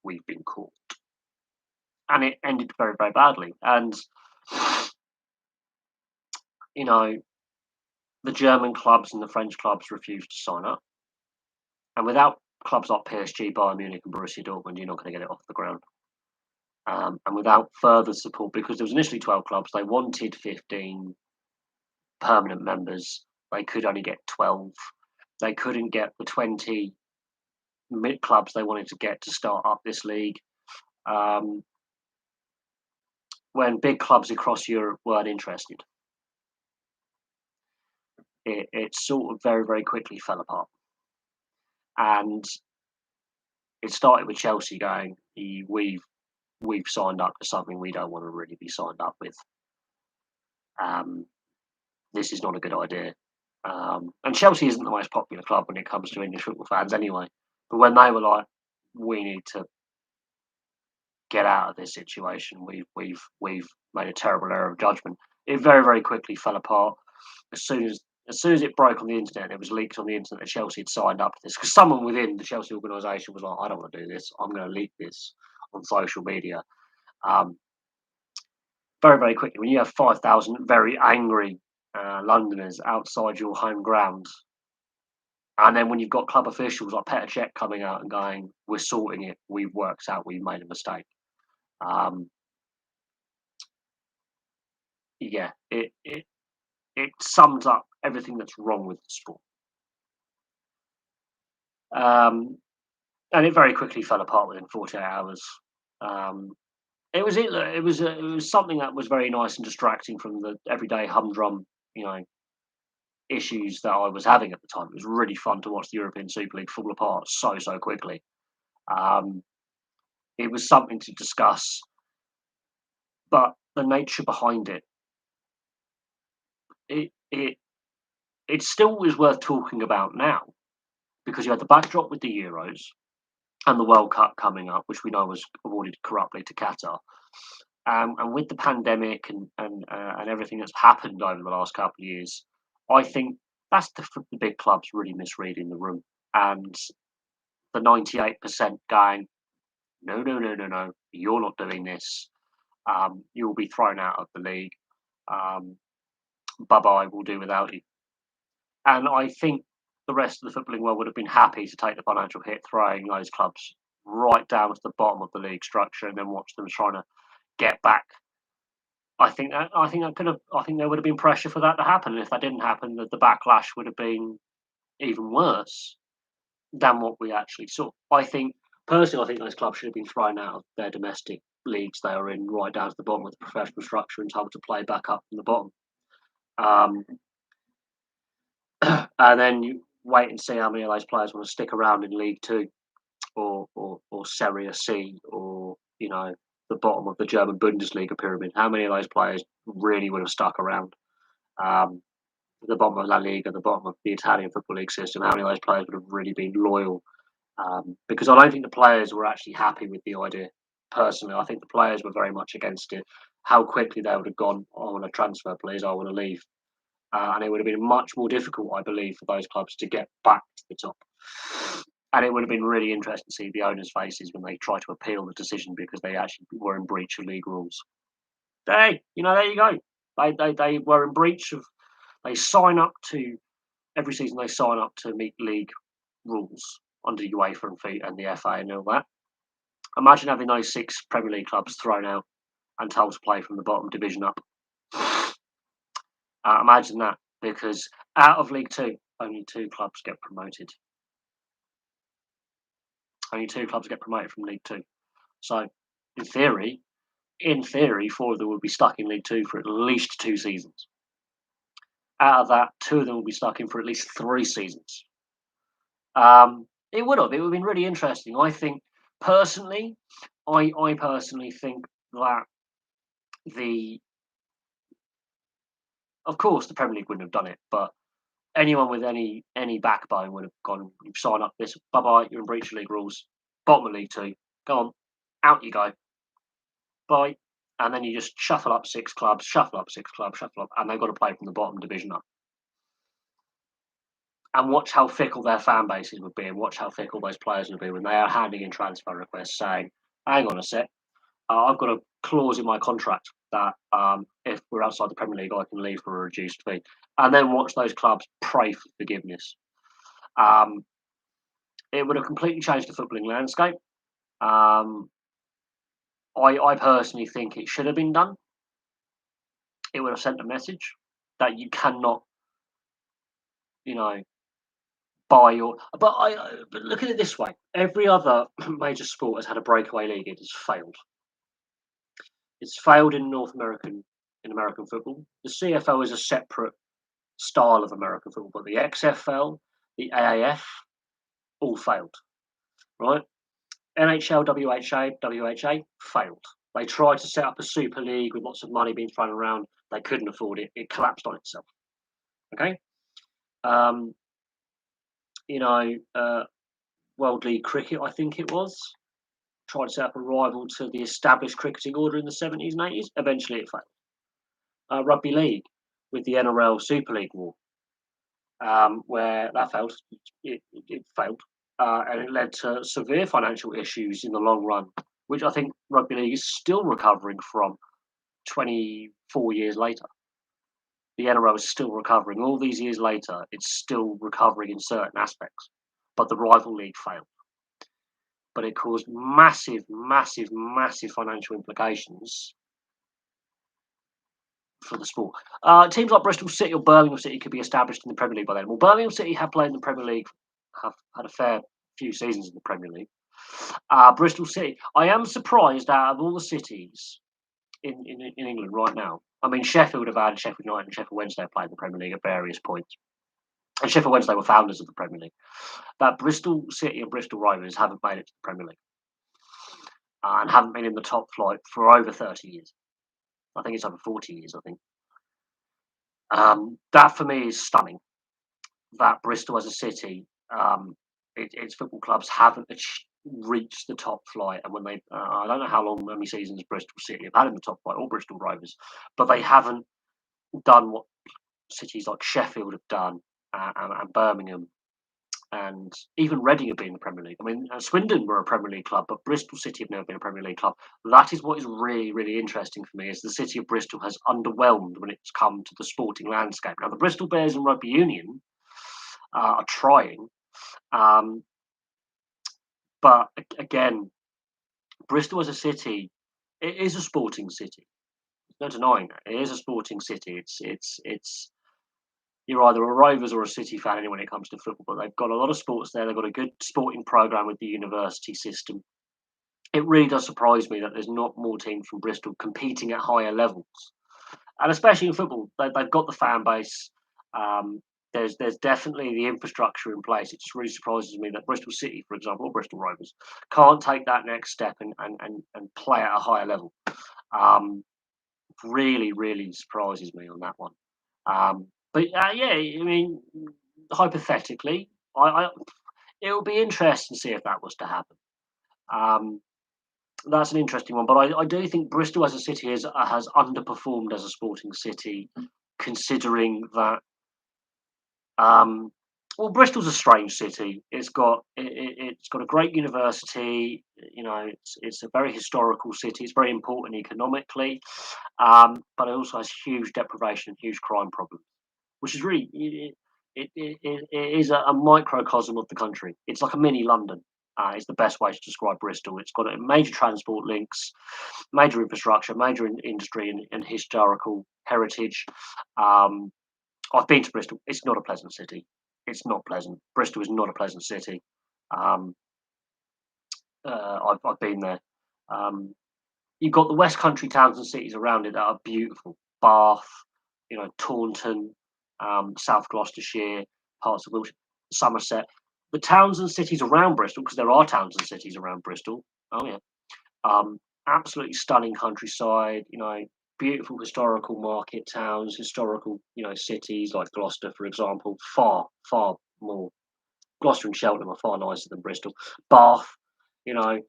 We've been caught. And it ended very, very badly. And, the German clubs and the French clubs refused to sign up. And without clubs like PSG, Bayern Munich and Borussia Dortmund, you're not going to get it off the ground. And without further support, because there was initially 12 clubs, they wanted 15 permanent members. They could only get 12. They couldn't get the 20 clubs they wanted to get to start up this league. When big clubs across Europe weren't interested, it sort of very, very quickly fell apart. And it started with Chelsea going, we've signed up to something we don't want to really be signed up with. This is not a good idea. And Chelsea isn't the most popular club when it comes to English football fans anyway. But when they were like, we need to get out of this situation, we've made a terrible error of judgment. It very, very quickly fell apart. As soon as it broke on the internet, it was leaked on the internet that Chelsea had signed up to this, because someone within the Chelsea organisation was like, I don't want to do this. I'm going to leak this on social media. Very, very quickly, when you have 5,000 very angry Londoners outside your home ground, and then when you've got club officials like Petr Cech coming out and going, we're sorting it, we've worked out we've made a mistake. Yeah, it sums up everything that's wrong with the sport. And it very quickly fell apart within 48 hours. It was something that was very nice and distracting from the everyday humdrum, issues that I was having at the time. It was really fun to watch the European Super League fall apart so quickly. It was something to discuss, but the nature behind it still is worth talking about now, because you had the backdrop with the Euros and the World Cup coming up, which we know was awarded corruptly to Qatar. And with the pandemic and everything that's happened over the last couple of years, I think that's the big clubs really misreading the room, and the 98% going, no, you're not doing this. You'll be thrown out of the league. Bye-bye, we'll do without you. And I think the rest of the footballing world would have been happy to take the financial hit, throwing those clubs right down to the bottom of the league structure, and then watch them trying to get back. I think there would have been pressure for that to happen. And if that didn't happen, the backlash would have been even worse than what we actually saw. Personally, I think those clubs should have been thrown out of their domestic leagues they are in, right down to the bottom of the professional structure, and told to play back up from the bottom. And then you wait and see how many of those players want to stick around in League Two or Serie C, or the bottom of the German Bundesliga pyramid. How many of those players really would have stuck around? The bottom of La Liga, the bottom of the Italian Football League system. How many of those players would have really been loyal? Because I don't think the players were actually happy with the idea. Personally, I think the players were very much against it. How quickly they would have gone, I want to transfer, please, I want to leave. And it would have been much more difficult, I believe, for those clubs to get back to the top. And it would have been really interesting to see the owners' faces when they try to appeal the decision, because they actually were in breach of league rules. There you go. They were in breach of. They sign up to every season. They sign up to meet league rules under UEFA and the FA and all that. Imagine having those 6 Premier League clubs thrown out and told to play from the bottom division up. Imagine that, because out of League Two, only 2 clubs get promoted. Only 2 clubs get promoted from League Two. So, in theory, 4 of them will be stuck in League Two for at least 2 seasons. Out of that, 2 of them will be stuck in for at least 3 seasons. It would have been really interesting. I think personally, I personally think that of course the Premier League wouldn't have done it, but anyone with any backbone would have gone, you sign up this, bye-bye, you're in breach of league rules, bottom of League Two, go on, out you go, bye. And then you just shuffle up 6 clubs, and they've got to play from the bottom division up. And watch how fickle their fan bases would be, and watch how fickle those players would be when they are handing in transfer requests saying, hang on a sec, I've got a clause in my contract that if we're outside the Premier League, I can leave for a reduced fee. And then watch those clubs pray for forgiveness. It would have completely changed the footballing landscape. I personally think it should have been done. It would have sent a message that you cannot, by your. But look at it this way: every other major sport has had a breakaway league. It has failed. It's failed in American football. The CFL is a separate style of American football, but the XFL, the AAF, all failed. Right? NHL, WHA failed. They tried to set up a super league with lots of money being thrown around. They couldn't afford it. It collapsed on itself. Okay. Um, you know, World League Cricket, I think it was, tried to set up a rival to the established cricketing order in the 70s and 80s. Eventually, it failed. Rugby League with the NRL Super League war, where that failed. It failed, and it led to severe financial issues in the long run, which I think rugby league is still recovering from 24 years later. The NRL is still recovering. All these years later, it's still recovering in certain aspects, but the rival league failed. But it caused massive, massive, massive financial implications for the sport. Teams like Bristol City or Birmingham City could be established in the Premier League by then. Well, Birmingham City have played in the Premier League, have had a fair few seasons in the Premier League. Bristol City, I am surprised out of all the cities in England right now. I mean, Sheffield have had Sheffield United and Sheffield Wednesday have played in the Premier League at various points. And Sheffield Wednesday were founders of the Premier League. But Bristol City and Bristol Rovers haven't made it to the Premier League and haven't been in the top flight for over 30 years. I think it's over 40 years, I think. That for me is stunning. That Bristol as a city, its football clubs haven't reached the top flight. And when they, I don't know how many seasons Bristol City have had in the top flight or Bristol Rovers, but they haven't done what cities like Sheffield have done and Birmingham. And even Reading have been in the Premier League. I mean, Swindon were a Premier League club, but Bristol City have never been a Premier League club. That is what is really, really interesting for me, is the city of Bristol has underwhelmed when it's come to the sporting landscape. Now, the Bristol Bears and Rugby Union are trying, but again, Bristol as a city, it is a sporting city. No denying that. It is a sporting city. It's you're either a Rovers or a City fan anyway when it comes to football, but they've got a lot of sports there. They've got a good sporting program with the university system. It really does surprise me that there's not more teams from Bristol competing at higher levels, and especially in football, they've got the fan base. There's definitely the infrastructure in place. It just really surprises me that Bristol City, for example, or Bristol Rovers, can't take that next step and play at a higher level. Really, really surprises me on that one. But yeah, I mean, hypothetically, it would be interesting to see if that was to happen. That's an interesting one, but I do think Bristol as a city has underperformed as a sporting city, considering that. Well, Bristol's a strange city. It's got a great university. You know, it's a very historical city. It's very important economically, but it also has huge deprivation and huge crime problems, which is really it is a microcosm of the country. It's like a mini London. Is the best way to describe Bristol. It's got a major transport links, major infrastructure, major industry and historical heritage. I've been to Bristol. It's not a pleasant city. It's not pleasant. Bristol is not a pleasant city. I've been there. You've got the West Country towns and cities around it that are beautiful. Bath, Taunton, South Gloucestershire, parts of Wiltshire, Somerset. The towns and cities around Bristol, because there are towns and cities around Bristol. Oh yeah, absolutely stunning countryside. Beautiful historical market towns, historical cities like Gloucester, for example. Far, far more. Gloucester and Cheltenham are far nicer than Bristol. Bath, and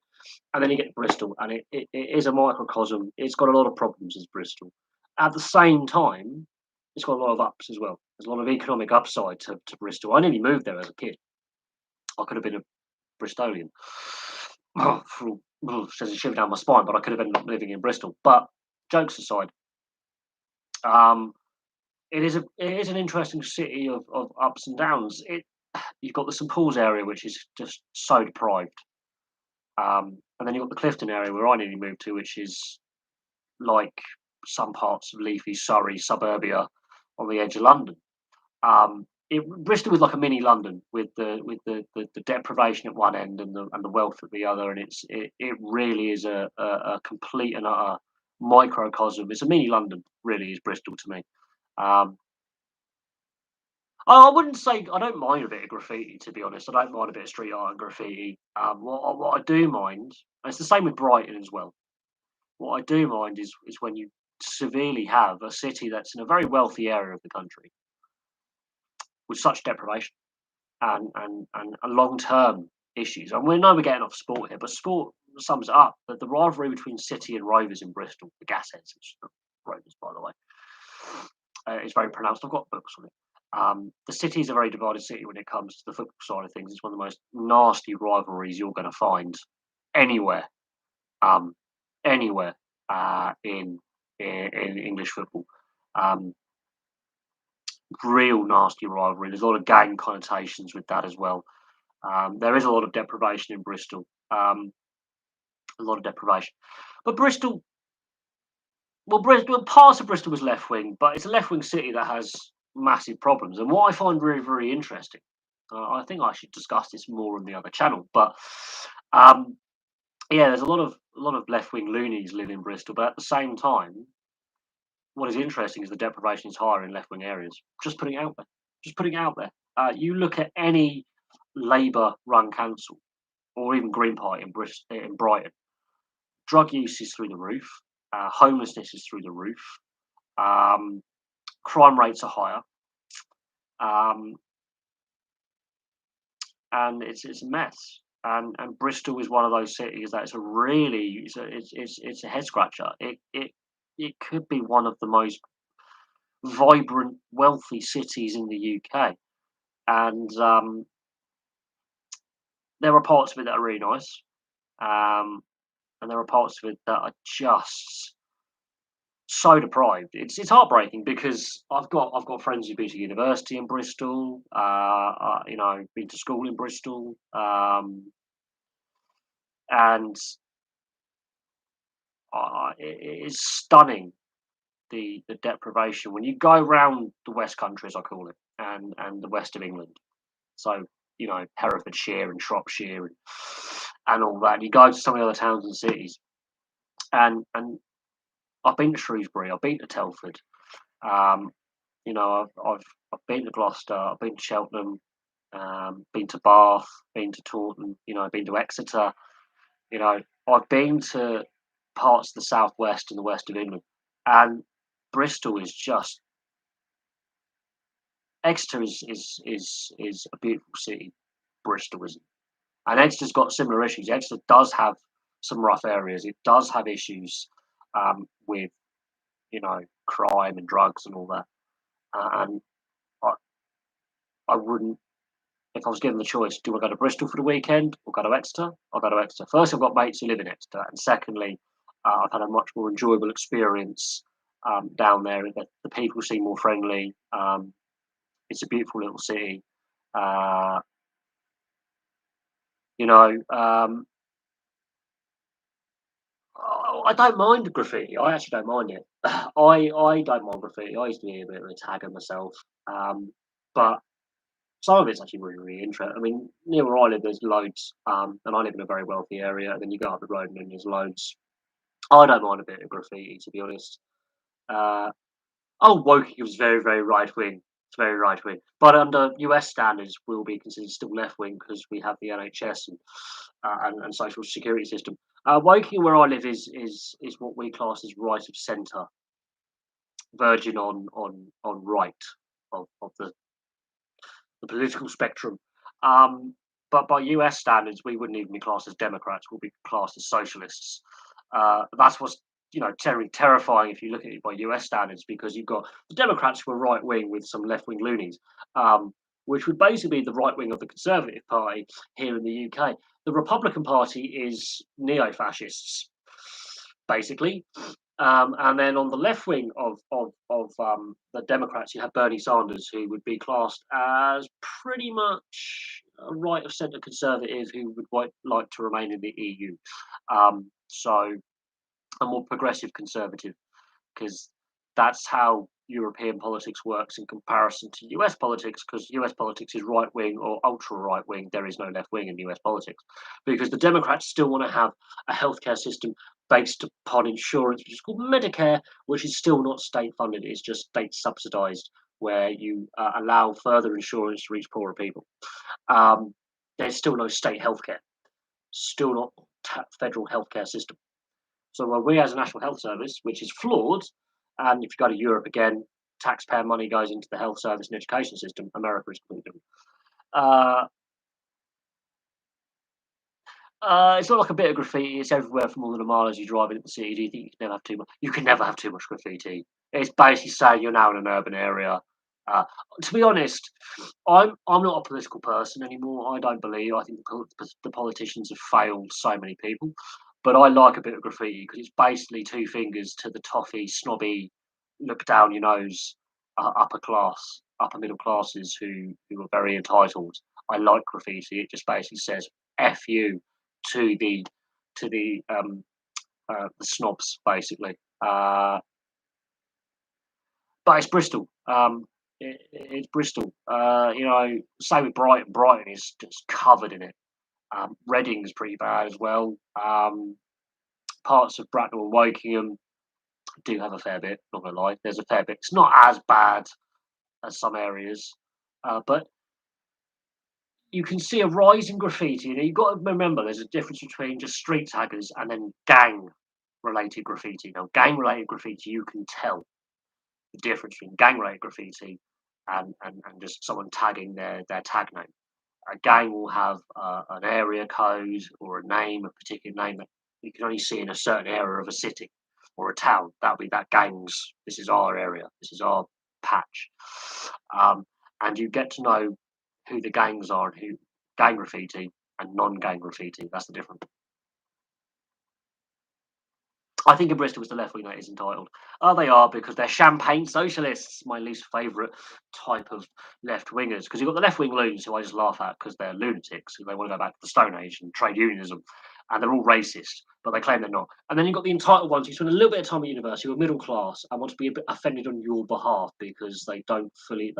then you get to Bristol, and it is a microcosm. It's got a lot of problems as Bristol. At the same time, it's got a lot of ups as well. There's a lot of economic upside to Bristol. I nearly moved there as a kid. I could have been a Bristolian. Says a shiver down my spine, but I could have ended up living in Bristol. But jokes aside, it is an interesting city of ups and downs. You've got the St Paul's area, which is just so deprived, and then you've got the Clifton area where I nearly moved to, which is like some parts of leafy Surrey, suburbia on the edge of London. Bristol was like a mini London with the deprivation at one end and the wealth at the other, and it really is a complete and utter microcosm. It's a mini London, really, is Bristol to me. Um, I wouldn't say I don't mind a bit of graffiti, to be honest. I don't mind a bit of street art and graffiti. What I do mind, and it's the same with Brighton as well. What I do mind is when you severely have a city that's in a very wealthy area of the country with such deprivation and long term issues. And we know we're getting off sport here, but sport sums it up. That the rivalry between City and Rovers in Bristol, the Gasheads, which are Rovers, by the way, is very pronounced. I've got books on it. The City is a very divided city when it comes to the football side of things. It's one of the most nasty rivalries you're going to find anywhere, um, anywhere in English football. Um, Real nasty rivalry. There's a lot of gang connotations with that as well. There is a lot of deprivation in Bristol, a lot of deprivation. But Bristol, parts of Bristol was left wing, but it's a left wing city that has massive problems. And what I find very, very interesting, I think I should discuss this more on the other channel, but um, yeah, there's a lot of left wing loonies live in Bristol, but at the same time, what is interesting is the deprivation is higher in left wing areas. Just putting it out there. Just putting it out there. You look at any Labour run council or even Green Party in Brighton. Drug use is through the roof. Homelessness is through the roof. Um, Crime rates are higher. Um, and it's a mess. And Bristol is one of those cities that's a really it's a head scratcher. It could be one of the most vibrant, wealthy cities in the UK, and there are parts of it that are really nice, and there are parts of it that are just so deprived. It's heartbreaking because I've got friends who've been to university in Bristol, been to school in Bristol, and it is stunning the deprivation when you go around the West Country, as I call it, and the west of England. So Herefordshire and Shropshire and all that. You go to some of the other towns and cities, and I've been to Shrewsbury, I've been to Telford, um, I've been to Gloucester, I've been to Cheltenham, been to Bath, been to Taunton, been to Exeter. I've been to parts of the southwest and the west of England, and Bristol is just Exeter is a beautiful city. Bristol isn't, and Exeter's got similar issues. Exeter does have some rough areas. It does have issues with crime and drugs and all that. And I, I wouldn't, if I was given the choice, do I go to Bristol for the weekend or go to Exeter? I'll go to Exeter. First, I've got mates who live in Exeter, and secondly, I've had a much more enjoyable experience down there. The people seem more friendly. It's a beautiful little city. Uh, you know, um, I don't mind graffiti. I actually don't mind it. I don't mind graffiti. I used to be a bit of a tagger myself, but some of it's actually really, really interesting. I mean, near where I live, there's loads, and I live in a very wealthy area. And then you go up the road, and then there's loads. I don't mind a bit of graffiti, to be honest. Uh, Woking was very, very right wing. It's very right wing, but under US standards, will be considered still left wing because we have the NHS and social security system. Woking, where I live, is what we class as right of centre, verging on right of the political spectrum. But by US standards, we wouldn't even be classed as Democrats. We'll be classed as socialists. That's what's terrifying if you look at it by US standards, because you've got the Democrats who are right wing with some left wing loonies, which would basically be the right wing of the Conservative Party here in the UK. The Republican Party is neo fascists, basically. And then on the left wing of the Democrats, you have Bernie Sanders, who would be classed as pretty much a right of centre conservative who would like to remain in the EU. So a more progressive conservative, because That's how European politics works in comparison to US politics, because US politics is right wing or ultra right wing. There is no left wing in US politics because the Democrats still want to have a healthcare system based upon insurance, which is called Medicare, which is still not state funded, it's just state subsidized, where you allow further insurance to reach poorer people. Um, there's still no state healthcare, still not federal healthcare system. So we as a national health service, which is flawed, and if you go to Europe again, taxpayer money goes into the health service and education system. America is completely different. Uh, it's not like a bit of graffiti. It's everywhere for more than a mile as you drive into the city. Do you think you can never have too much? You can never have too much graffiti. It's basically saying you're now in an urban area. Uh, to be honest, I'm not a political person anymore. I don't believe. I think the politicians have failed so many people. But I like a bit of graffiti because it's basically two fingers to the toffee, snobby, look down your nose, upper class, upper middle classes who are very entitled. I like graffiti. It just basically says "f you" to the snobs, basically. But it's Bristol. It's Bristol. Same with Brighton. Brighton is just covered in it. Reading's pretty bad as well. Parts of Bracknell and Wokingham do have a fair bit. Not gonna lie, there's a fair bit. It's not as bad as some areas, but you can see a rise in graffiti. And you've got to remember, there's a difference between just street taggers and then gang-related graffiti. Now, gang-related graffiti, you can tell the difference between gang-related graffiti and just someone tagging their tag name. A gang will have an area code or a name, a particular name that you can only see in a certain area of a city or a town. That would be that gang's. This is our area. This is our patch, and you get to know who the gangs are and who gang graffiti and non-gang graffiti. That's the difference. I think in Bristol it's the left wing that is entitled. Oh, they are because they're champagne socialists, my least favourite type of left wingers. Because you've got the left wing loons who I just laugh at because they're lunatics who they want to go back to the Stone Age and trade unionism, and they're all racist, but they claim they're not. And then you've got the entitled ones who spend a little bit of time at university, who are middle class and want to be a bit offended on your behalf because they don't fully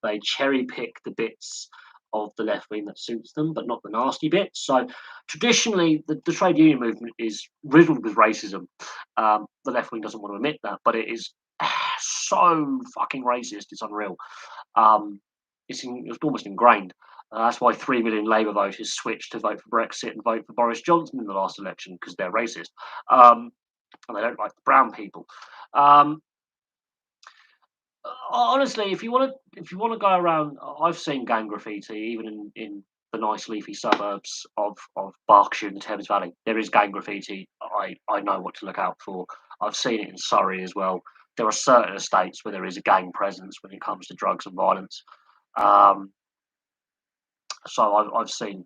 they cherry pick the bits of the left wing that suits them, but not the nasty bits. So traditionally, the trade union movement is riddled with racism. The left wing doesn't want to admit that, but it is so fucking racist. It's unreal. Um, it's almost ingrained. That's why 3 million Labour voters switched to vote for Brexit and vote for Boris Johnson in the last election because they're racist and they don't like the brown people. Um, Honestly, if you want to go around, I've seen gang graffiti even in the nice leafy suburbs of Berkshire and the Thames Valley. There is gang graffiti. I know what to look out for. I've seen it in Surrey as well. There are certain estates where there is a gang presence when it comes to drugs and violence. Um, so I've seen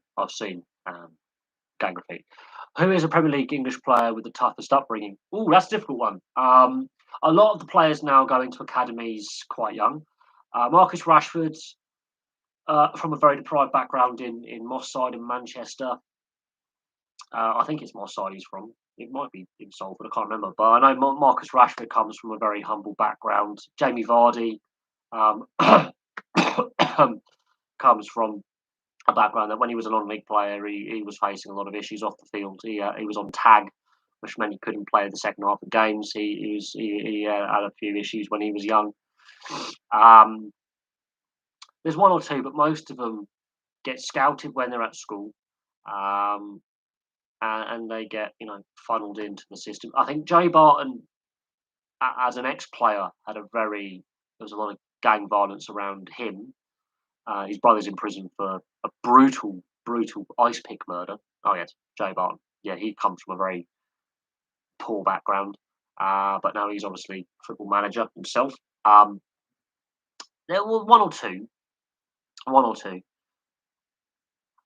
gang graffiti. Who is a Premier League English player with the toughest upbringing? Oh, that's a difficult one. A lot of the players now go into academies quite young. Marcus Rashford, from a very deprived background in Moss Side in Manchester. I think it's Moss Side he's from. It might be in Salford, I can't remember. But I know Marcus Rashford comes from a very humble background. Jamie Vardy um, comes from a background that when he was a non-league player, he was facing a lot of issues off the field. He was on tag, which meant he couldn't play the second half of games. He had a few issues when he was young. There's one or two, but most of them get scouted when they're at school, um, and they get funneled into the system. I think Joe Barton, as an ex-player, there was a lot of gang violence around him. His brother's in prison for a brutal, brutal ice pick murder. Oh yes, Joe Barton. Yeah, he comes from a very poor background, but now he's obviously football manager himself. There were one or two. One or two.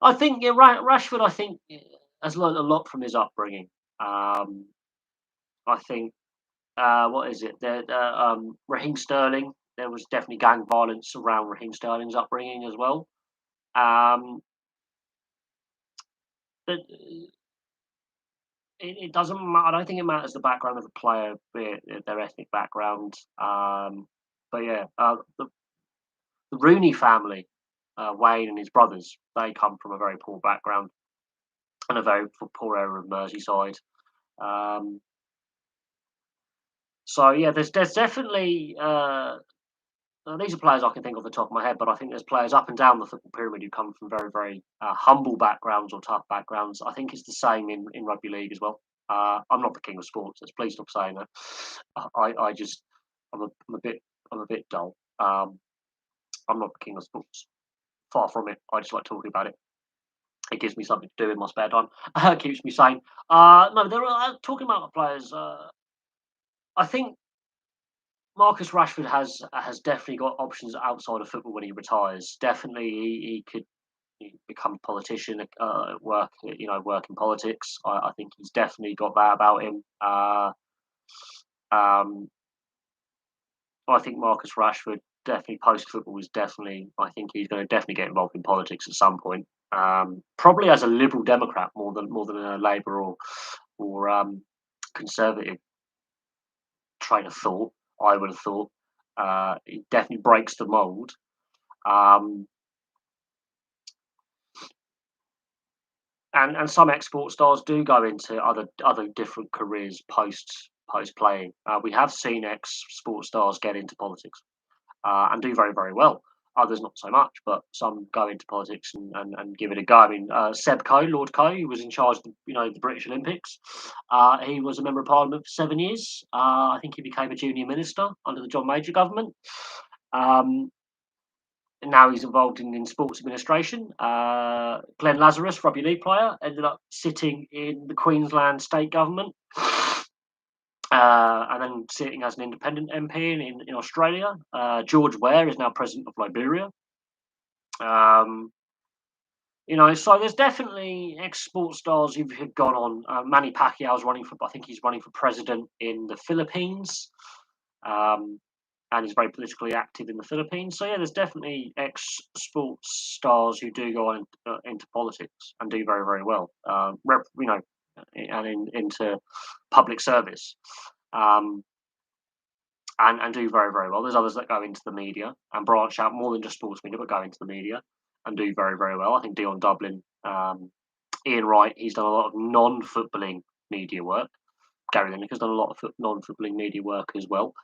I think Rashford. I think has learned a lot from his upbringing. Um, I think what is it? Raheem Sterling. There was definitely gang violence around Raheem Sterling's upbringing as well. Um, but it doesn't matter. I don't think it matters the background of the player, be it their ethnic background. But yeah, the Rooney family, Wayne and his brothers, they come from a very poor background and a very poor area of Merseyside. Um, so yeah, there's definitely these are players I can think off the top of my head, but I think there's players up and down the football pyramid who come from very, very humble backgrounds or tough backgrounds. I think it's the same in rugby league as well. I'm not the king of sports. Let's please stop saying that. I just I'm a bit dull. I'm not the king of sports. Far from it. I just like talking about it. It gives me something to do in my spare time. It keeps me sane. No, there are talking about players. I think Marcus Rashford has definitely got options outside of football when he retires. Definitely, he could become a politician, work in politics. I think he's definitely got that about him. Um, I think Marcus Rashford definitely post football is definitely. I think he's going to definitely get involved in politics at some point. Probably as a Liberal Democrat more than a Labour or Conservative train of thought. I would have thought it definitely breaks the mould. Um, and some export stars do go into other different careers post playing. We have seen ex sports stars get into politics and do very very well. Others not so much, but some go into politics and give it a go. I mean, Seb Coe, Lord Coe, who was in charge of the British Olympics. He was a member of Parliament for 7 years. I think he became a junior minister under the John Major government. Um, and now he's involved in sports administration. Glenn Lazarus, rugby league player, ended up sitting in the Queensland state government, and then sitting as an independent MP in Australia. George Ware is now president of Liberia. Um, so there's definitely ex-sports stars who've gone on. Manny Pacquiao's running for, I think he's running for president in the Philippines. Um, and is very politically active in the Philippines. So yeah, there's definitely ex-sports stars who do go on into politics and do very very well. Into public service, um, and do very very well. There's others that go into the media and branch out more than just sports media, but go into the media and do very very well. I think Dion Dublin, Ian Wright, he's done a lot of non-footballing media work. Gary Lineker's done a lot of non-footballing media work as well.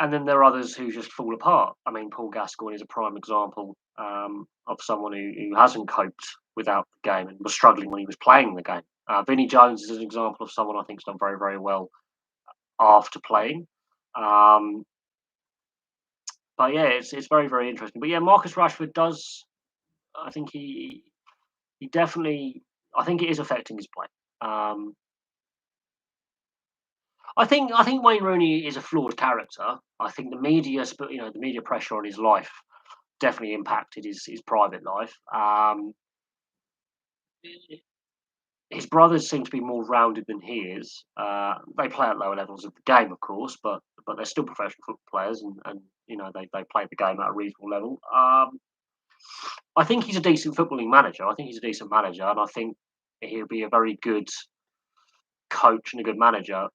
And then there are others who just fall apart. I mean, Paul Gascoigne is a prime example of someone who hasn't coped without the game and was struggling when he was playing the game. Vinnie Jones is an example of someone I think has done very, very well after playing. Um, but yeah, it's very, very interesting. But yeah, Marcus Rashford does. I think he definitely. I think it is affecting his play. Um, I think Wayne Rooney is a flawed character. I think the media pressure on his life definitely impacted his private life. His brothers seem to be more rounded than he is. They play at lower levels of the game, of course, but they're still professional football players, and they play the game at a reasonable level. I think he's a decent footballing manager. I think he's a decent manager, and I think he'll be a very good coach and a good manager.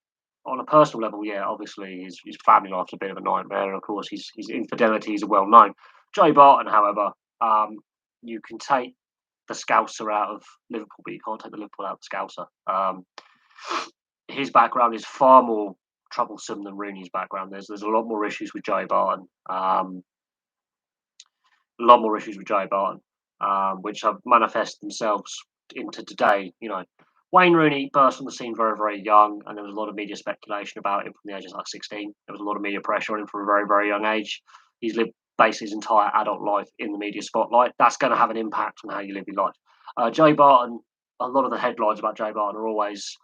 On a personal level, yeah, obviously his family life's a bit of a nightmare. Of course, his infidelities are well known. Joe Barton, however, you can take the Scouser out of Liverpool, but you can't take the Liverpool out of the Scouser. His background is far more troublesome than Rooney's background. There's a lot more issues with Joe Barton. A lot more issues with Joe Barton, which have manifested themselves into today. Wayne Rooney burst on the scene very, very young, and there was a lot of media speculation about him from the age of like 16. There was a lot of media pressure on him from a very, very young age. He's lived basically his entire adult life in the media spotlight. That's going to have an impact on how you live your life. Joe Barton, a lot of the headlines about Joe Barton are always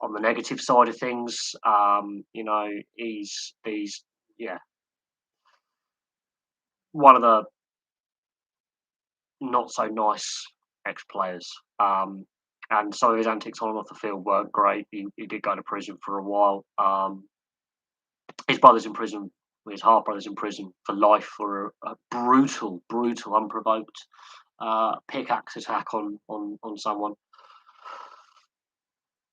on the negative side of things. He's one of the not so nice ex-players. And some of his antics on and off the field weren't great. He did go to prison for a while. His brother's in prison. His half brother's in prison for life for a brutal, unprovoked pickaxe attack on someone.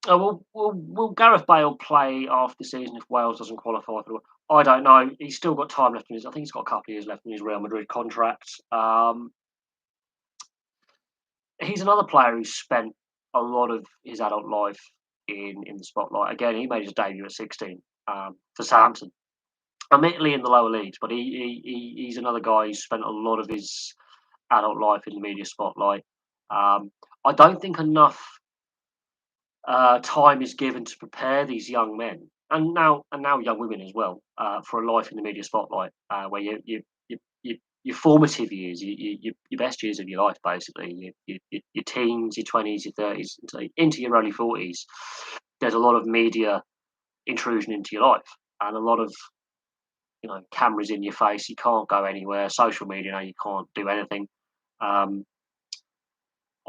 Will Gareth Bale play after the season if Wales doesn't qualify for the? I don't know. He's still got time left in his. I think he's got a couple of years left in his Real Madrid contract. He's another player who spent a lot of his adult life in the spotlight. Again, he made his debut at 16 for Southampton, admittedly in the lower leagues, but he's another guy who spent a lot of his adult life in the media spotlight. I don't think enough time is given to prepare these young men and now young women as well for a life in the media spotlight, where you your formative years, your best years of your life, basically, your teens, your 20s, your 30s, into your early 40s. There's a lot of media intrusion into your life, and a lot of cameras in your face. You can't go anywhere. Social media, now you can't do anything. Um,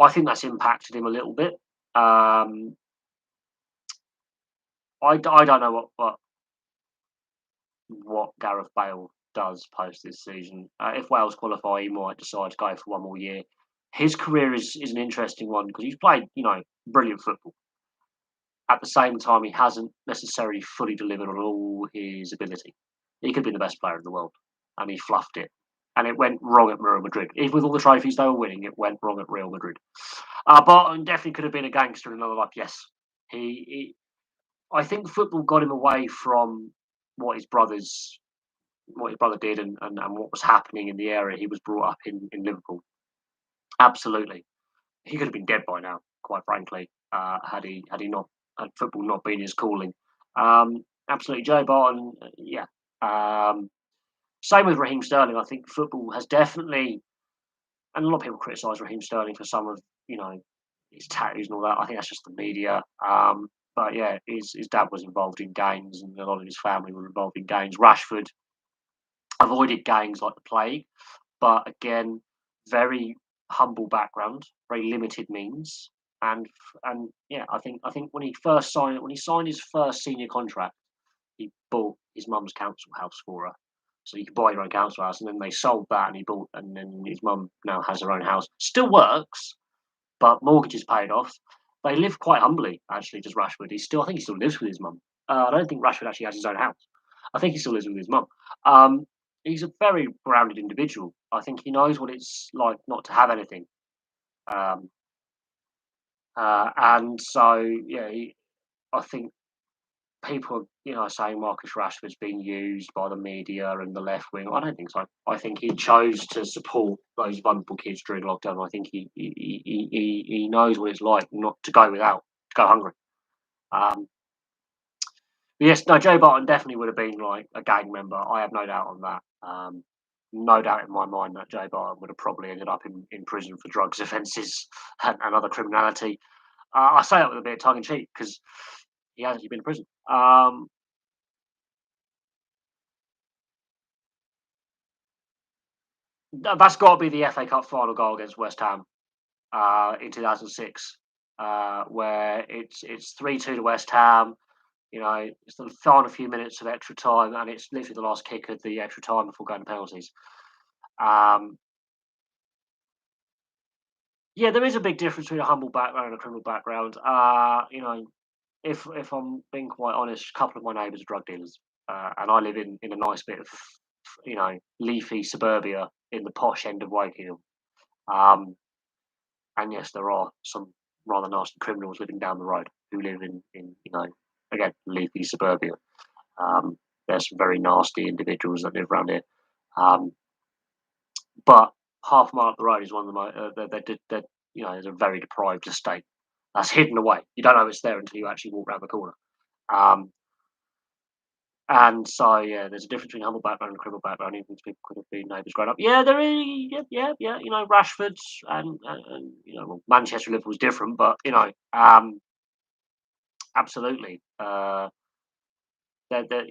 I think that's impacted him a little bit. I don't know what Gareth Bale does post this season. If Wales qualify, he might decide to go for one more year. His career is an interesting one because he's played, brilliant football. At the same time, he hasn't necessarily fully delivered on all his ability. He could be the best player in the world, and he fluffed it. And it went wrong at Real Madrid. Even with all the trophies they were winning, it went wrong at Real Madrid. Barton definitely could have been a gangster in another life. Yes, he I think football got him away from what his brothers what his brother did and what was happening in the area he was brought up in Liverpool. Absolutely, he could have been dead by now. Quite frankly, had he not had football not been his calling. Absolutely, Joe Barton. Yeah. Um, Same with Raheem Sterling. I think football has definitely, and a lot of people criticise Raheem Sterling for some of his tattoos and all that. I think that's just the media. But yeah, his dad was involved in gangs, and a lot of his family were involved in gangs. Rashford avoided gangs like the plague, but again, very humble background, very limited means, and yeah, I think when he signed his first senior contract, he bought his mum's council house for her. So you could buy your own council house, and then they sold that, and then his mum now has her own house. Still works, but mortgage is paid off. They live quite humbly, actually. Does Rashford? I think he still lives with his mum. I don't think Rashford actually has his own house. I think he still lives with his mum. Um, he's a very grounded individual. I think he knows what it's like not to have anything. Um, and so, yeah, I think people are, saying Marcus Rashford's being used by the media and the left wing. I don't think so. I think he chose to support those vulnerable kids during lockdown. I think he knows what it's like not to go without, to go hungry. Um, yes, no, Joe Barton definitely would have been like a gang member. I have no doubt on that. No doubt in my mind that Joe Barton would have probably ended up in prison for drugs offences and other criminality. I say that with a bit of tongue in cheek because he has actually been in prison. That's got to be the FA Cup final goal against West Ham in 2006, where it's 3-2 to West Ham. It's the final few minutes of extra time, and it's literally the last kick of the extra time before going to penalties. Um, yeah, there is a big difference between a humble background and a criminal background. If I'm being quite honest, a couple of my neighbours are drug dealers, and I live in a nice bit of leafy suburbia in the posh end of Wakefield. Um, And yes, there are some rather nasty criminals living down the road who live in again, leafy suburbia. There's some very nasty individuals that live around here. Um, but half a mile up the road is one of the most, there's a very deprived estate that's hidden away. You don't know it's there until you actually walk around the corner. Um, and so, yeah, there's a difference between humble background and criminal background. Even if people could have been neighbours growing up. Yeah, there is. Yeah. Rashford's and well, Manchester Liverpool's different, but absolutely. There, there,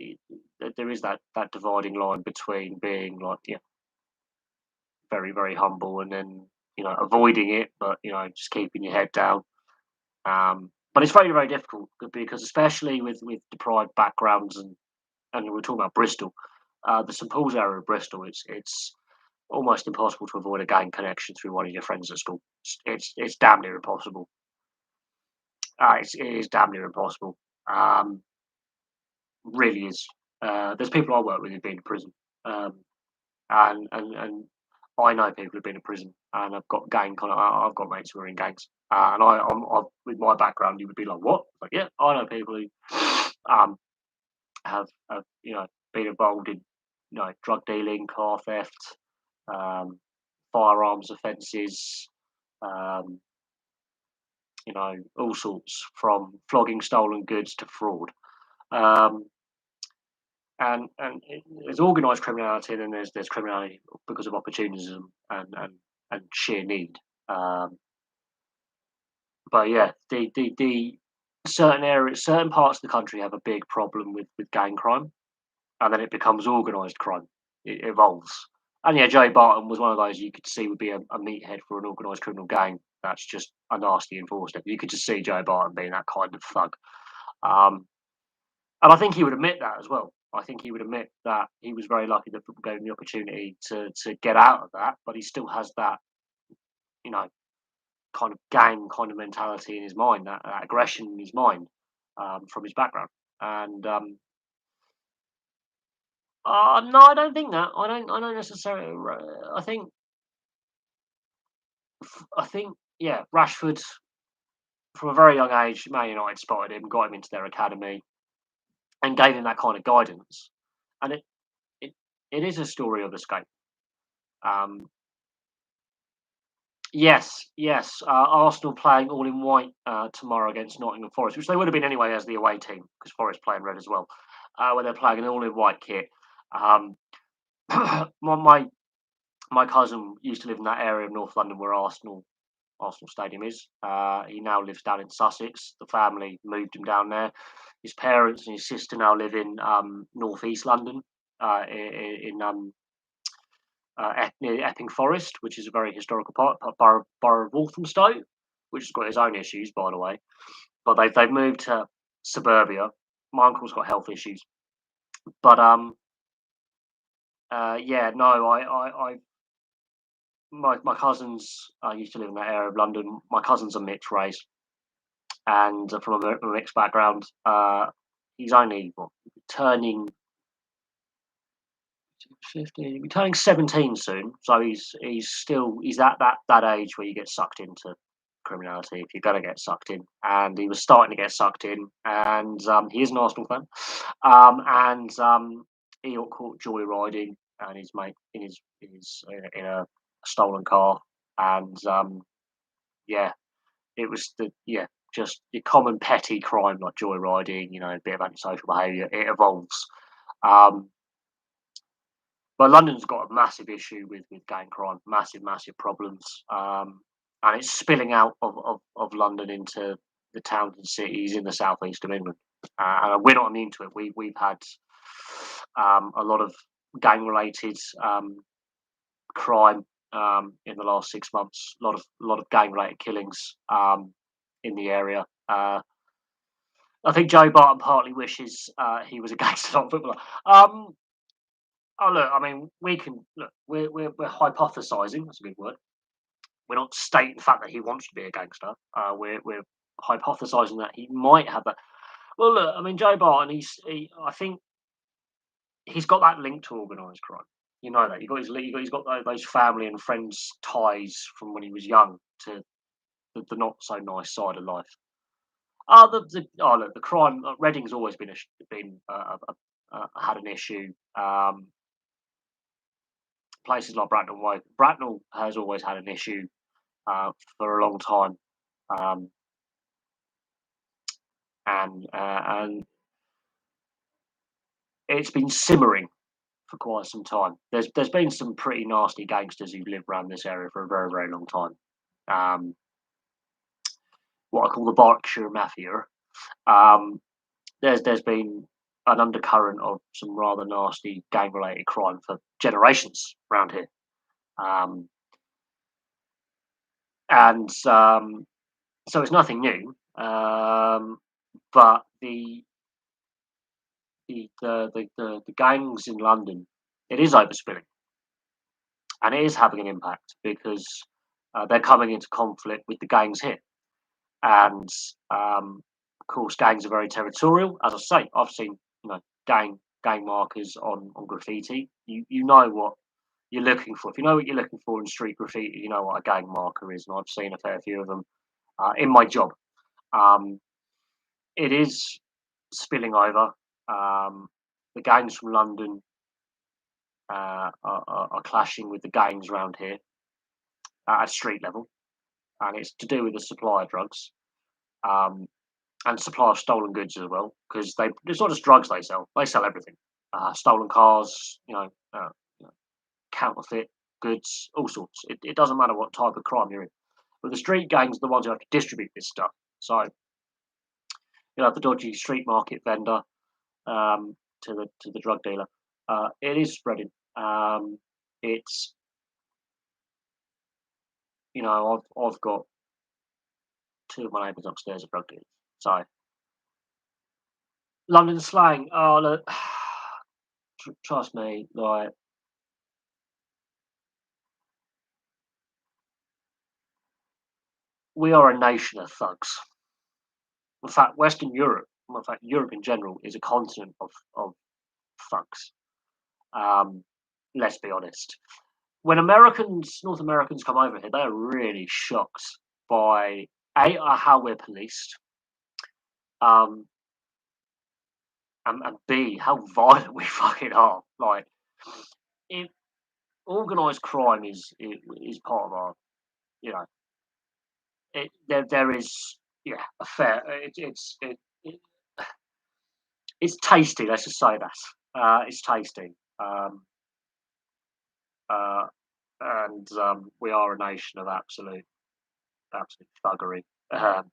there is that dividing line between being like, yeah, very, very humble and then, avoiding it, but, just keeping your head down. But it's very, very difficult because especially with deprived backgrounds and we're talking about Bristol, the St Paul's area of Bristol, it's almost impossible to avoid a gang connection through one of your friends at school. It's damn near impossible. it is damn near impossible. Um, really is. There's people I work with who've been to prison, um, and I know people who've been to prison, and I've got I've got mates who are in gangs, and with my background, you would be like, what? Like, yeah, I know people who have been involved in drug dealing, car theft, um, firearms offences, um, all sorts, from flogging stolen goods to fraud. Um, there's organised criminality, and then there's criminality because of opportunism and sheer need. Um, but yeah, the certain areas, certain parts of the country have a big problem with gang crime, and then it becomes organised crime. It evolves. And yeah, Joe Barton was one of those you could see would be a meathead for an organised criminal gang. That's just a nasty enforcer. You could just see Joe Barton being that kind of thug. Um, and I think he would admit that as well. I think he would admit that he was very lucky that football gave him the opportunity to get out of that, but he still has that, you know, kind of gang kind of mentality in his mind, that aggression in his mind from his background. And no, I don't think that. I don't necessarily. I think. Yeah, Rashford from a very young age, Man United spotted him, got him into their academy, and gave him that kind of guidance. And it, it is a story of escape. Um, yes, yes. Arsenal playing all in white tomorrow against Nottingham Forest, which they would have been anyway as the away team because Forest play in red as well. Where they're playing an all in white kit. Um, my my cousin used to live in that area of North London where Arsenal Stadium is. He now lives down in Sussex. The family moved him down there. His parents and his sister now live in North East London, near Epping Forest, which is a very historical borough of Walthamstow, which has got its own issues, by the way. But they've moved to suburbia. My uncle's got health issues, but yeah, no, my cousins used to live in that area of London. My cousins are mixed race, and from a mixed background. He's only turning 15. He'll be turning 17 soon, so he's at that age where you get sucked into criminality if you're gonna get sucked in, and he was starting to get sucked in, and he is an Arsenal fan, and he got caught joyriding, and his mate in a stolen car, and yeah, it was just your common petty crime like joyriding, a bit of antisocial behaviour. It evolves. Um, but London's got a massive issue with gang crime, massive problems, and it's spilling out of London into the towns and cities in the southeast of England. And we're not immune to it. We've had a lot of gang related crime in the last 6 months. A lot of gang related killings in the area. I think Joe Barton partly wishes he was a gangster, not a footballer. Oh look, I mean, we can look. We're hypothesising. That's a good word. We're not stating the fact that he wants to be a gangster. We're hypothesising that he might have that. Well, look, I mean, Joe Barton. I think he's got that link to organised crime. You know that he's got those family and friends ties from when he was young to the not so nice side of life. Look, the crime. Reading's always had an issue. Places like Bracknell has always had an issue for a long time, um, and it's been simmering for quite some time. There's been some pretty nasty gangsters who've lived around this area for a very long time. Um, what I call the Berkshire Mafia. Um, there's been an undercurrent of some rather nasty gang related crime for generations around here. Um, and So it's nothing new. But the gangs in London, it is overspilling, and it is having an impact because they're coming into conflict with the gangs here. And of course, gangs are very territorial. As I say, I've seen gang markers on graffiti. You know what you're looking for. If you know what you're looking for in street graffiti, you know what a gang marker is, and I've seen a fair few of them in my job. Um, it is spilling over. Um, the gangs from London are clashing with the gangs around here at street level, and it's to do with the supply of drugs and supply of stolen goods as well. Because it's not just drugs they sell everything. Stolen cars, you know, counterfeit goods, all sorts. It doesn't matter what type of crime you're in. But the street gangs are the ones who have to distribute this stuff. So the dodgy street market vendor to the drug dealer. It is spreading. It's I've got two of my neighbours upstairs are drug dealers. So London slang. Oh look, trust me, like we are a nation of thugs. In fact, Western Europe, in fact, Europe in general, is a continent of thugs. Um, let's be honest. When North Americans come over here, they are really shocked by how we're policed, um, and B how violent we fucking are. Like, if organised crime is part of our, you know, there is a fair. It's tasty. Let's just say that it's tasty. Um, uh, and we are a nation of absolute thuggery. Um,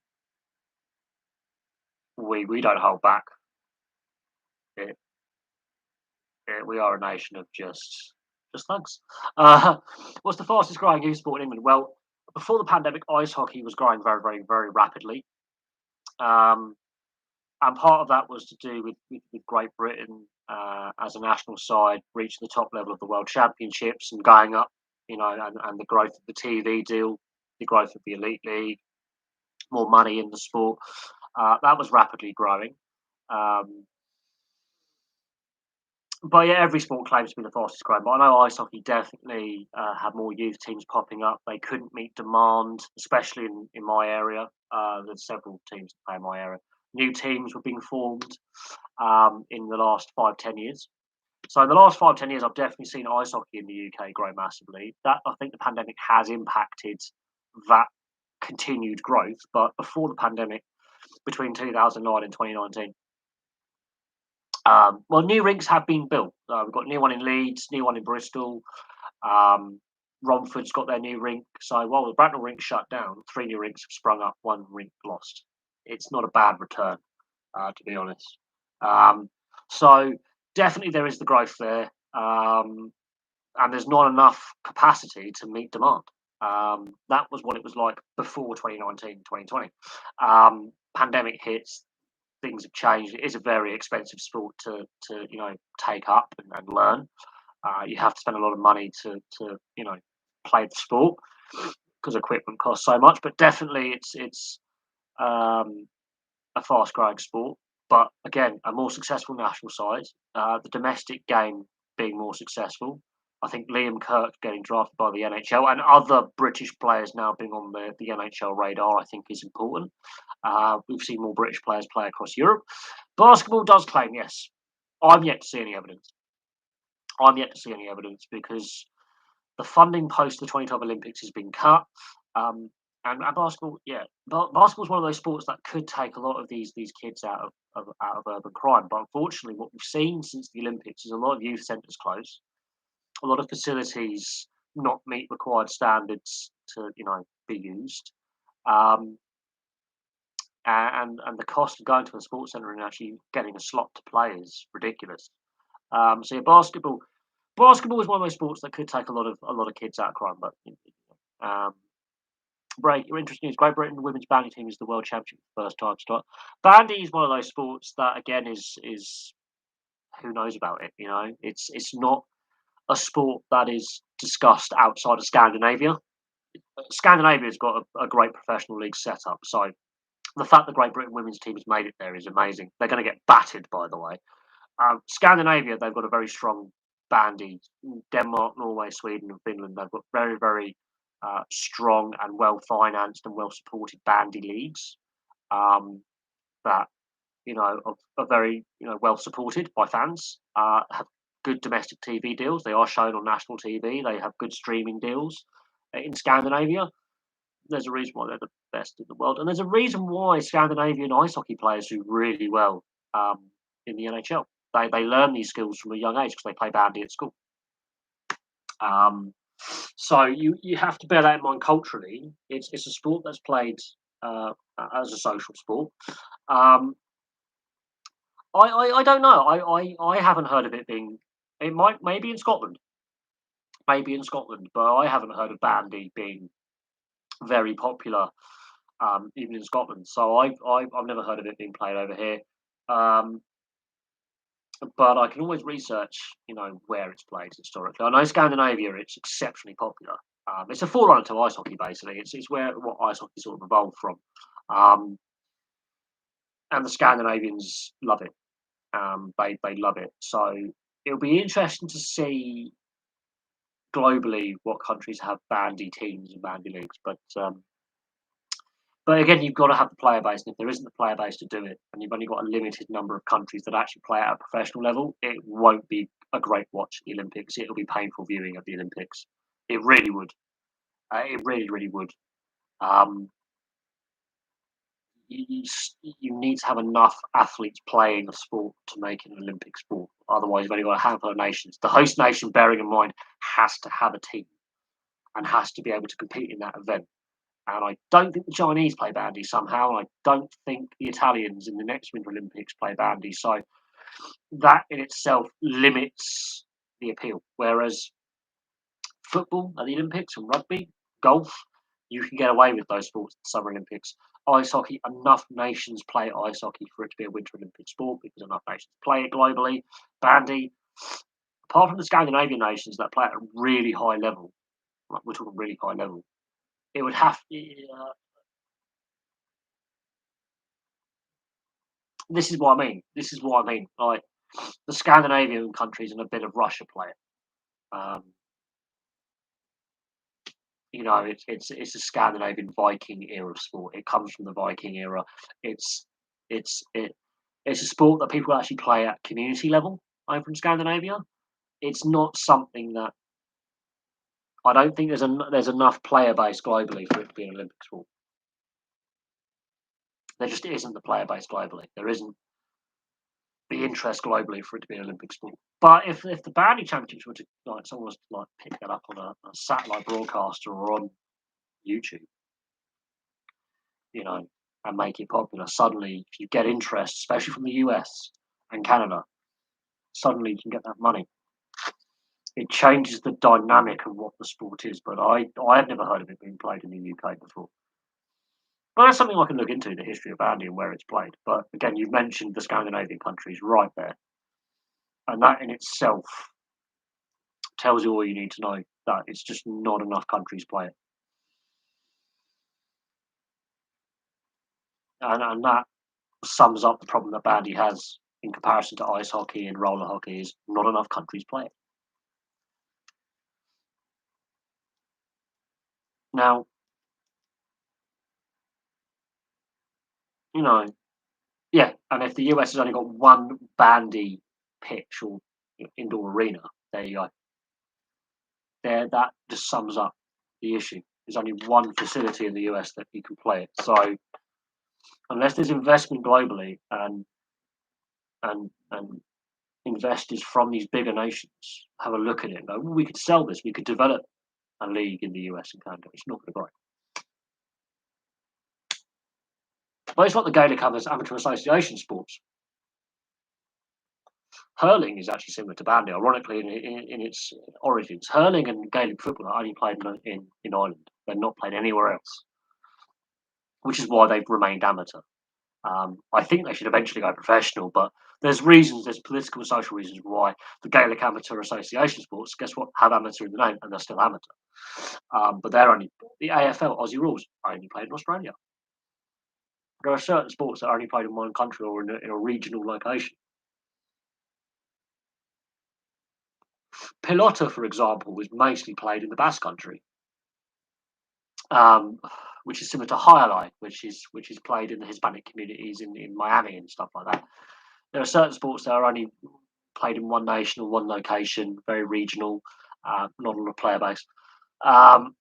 we don't hold back. It, we are a nation of just thugs. Uh, what's the fastest growing youth sport in England? Well, before the pandemic, ice hockey was growing very, very, very rapidly. Um, and part of that was to do with Great Britain as a national side reaching the top level of the World Championships and going up, and the growth of the TV deal, the growth of the Elite League, more money in the sport. That was rapidly growing. Um, but yeah, every sport claims to be the fastest growing. But I know ice hockey definitely had more youth teams popping up. They couldn't meet demand, especially in my area. There's several teams that play in my area. New teams were being formed in the last 5-10 years. So in the last 5-10 years, I've definitely seen ice hockey in the UK grow massively. That I think the pandemic has impacted that continued growth. But before the pandemic, between 2009 and 2019. Well, new rinks have been built. We've got a new one in Leeds, new one in Bristol. Um, Romford's got their new rink. So while the Bracknell rink shut down, 3 new rinks have sprung up, 1 rink lost. It's not a bad return, to be honest. Um, so definitely there is the growth there, and there's not enough capacity to meet demand. That was what it was like before 2019, 2020. Pandemic hits, things have changed. It is a very expensive sport to take up and learn. You have to spend a lot of money to play the sport because equipment costs so much. But definitely, it's um, a fast growing sport. But again, a more successful national side. The domestic game being more successful. I think Liam Kirk getting drafted by the NHL and other British players now being on the NHL radar, I think, is important. We've seen more British players play across Europe. Basketball does claim, yes. I'm yet to see any evidence. I'm yet to see any evidence because the funding post the 2012 Olympics has been cut. And basketball, yeah, basketball is one of those sports that could take a lot of these kids out of urban crime. But unfortunately, what we've seen since the Olympics is a lot of youth centres close, a lot of facilities not meet required standards to be used. Um, and the cost of going to a sports centre and actually getting a slot to play is ridiculous. So yeah, basketball is one of those sports that could take a lot of kids out of crime. But um, your interesting news: Great Britain women's bandy team is the world championship for the first time. Start bandy is one of those sports that again is who knows about it. It's not a sport that is discussed outside of Scandinavia. Scandinavia's got a great professional league set up, so The fact the Great Britain women's team has made it there is amazing. They're going to get battered, by the way. Scandinavia, they've got a very strong bandy. Denmark, Norway, Sweden, and Finland, they've got very, very strong and well financed and well supported bandy leagues that are very well supported by fans. Have good domestic TV deals. They are shown on national TV. They have good streaming deals in Scandinavia. There's a reason why they're the best in the world, and there's a reason why Scandinavian ice hockey players do really well in the NHL. They learn these skills from a young age because they play bandy at school. So you have to bear that in mind culturally. It's a sport that's played as a social sport. Um, I don't know. I haven't heard of it being. It might maybe in Scotland, but I haven't heard of bandy being very popular even in Scotland. So I've never heard of it being played over here. Um, but I can always research, where it's played historically. I know Scandinavia, it's exceptionally popular. It's a forerunner to ice hockey, basically. It's where what ice hockey sort of evolved from, um, and the Scandinavians love it. They love it. So it'll be interesting to see globally what countries have bandy teams and bandy leagues. But again, you've got to have the player base, and if there isn't the player base to do it, and you've only got a limited number of countries that actually play at a professional level, it won't be a great watch at the Olympics. It'll be painful viewing at the Olympics. It really would. It really, really would. Um, you need to have enough athletes playing a sport to make it an Olympic sport. Otherwise, you've only got a handful of nations. The host nation, bearing in mind, has to have a team and has to be able to compete in that event. And I don't think the Chinese play bandy somehow. And I don't think the Italians in the next Winter Olympics play bandy. So that in itself limits the appeal. Whereas football at the Olympics and rugby, golf, you can get away with those sports at the Summer Olympics. Ice hockey, enough nations play ice hockey for it to be a Winter Olympic sport because enough nations play it globally. Bandy, apart from the Scandinavian nations that play at a really high level, like we're talking really high level, it would have. This is what I mean. This is what I mean. Like the Scandinavian countries and a bit of Russia play it. Um, it's a Scandinavian Viking era sport. It comes from the Viking era. It's it's it it's a sport that people actually play at community level over in Scandinavia. It's not something that I don't think there's enough player base globally for it to be an Olympic sport. There just isn't the player base globally. There isn't the interest globally for it to be an Olympic sport. But if the bandy championships were to like someone was to like pick that up on a satellite broadcaster or on YouTube, you know, and make it popular, suddenly if you get interest, especially from the US and Canada, suddenly you can get that money. It changes the dynamic of what the sport is. But I have never heard of it being played in the UK before. But that's something I can look into, the history of bandy and where it's played. But again, you've mentioned the Scandinavian countries right there. And that in itself tells you all you need to know that it's just not enough countries play it. And that sums up the problem that bandy has in comparison to ice hockey and roller hockey is not enough countries play it. Now, you know, yeah, and if the US has only got one bandy pitch or indoor arena, there you go. There, that just sums up the issue. There's only one facility in the US that you can play it. So unless there's investment globally and investors from these bigger nations have a look at it and go, well, we could sell this, we could develop a league in the US and Canada. It's not going to grow. But it's like the Gaelic Amateur Association sports. Hurling is actually similar to bandy, ironically, in its origins. Hurling and Gaelic football are only played in Ireland. They're not played anywhere else, which is why they've remained amateur. I think they should eventually go professional, but there's political and social reasons why the Gaelic Amateur Association sports, guess what, have amateur in the name, and they're still amateur. But they're only the AFL Aussie rules are only played in Australia. There are certain sports that are only played in one country or in a regional location. Pelota, for example, was mostly played in the Basque Country, um, which is similar to highlight, which is played in the Hispanic communities in Miami and stuff like that. There are certain sports that are only played in one nation or one location, very regional, not on a player base. Um,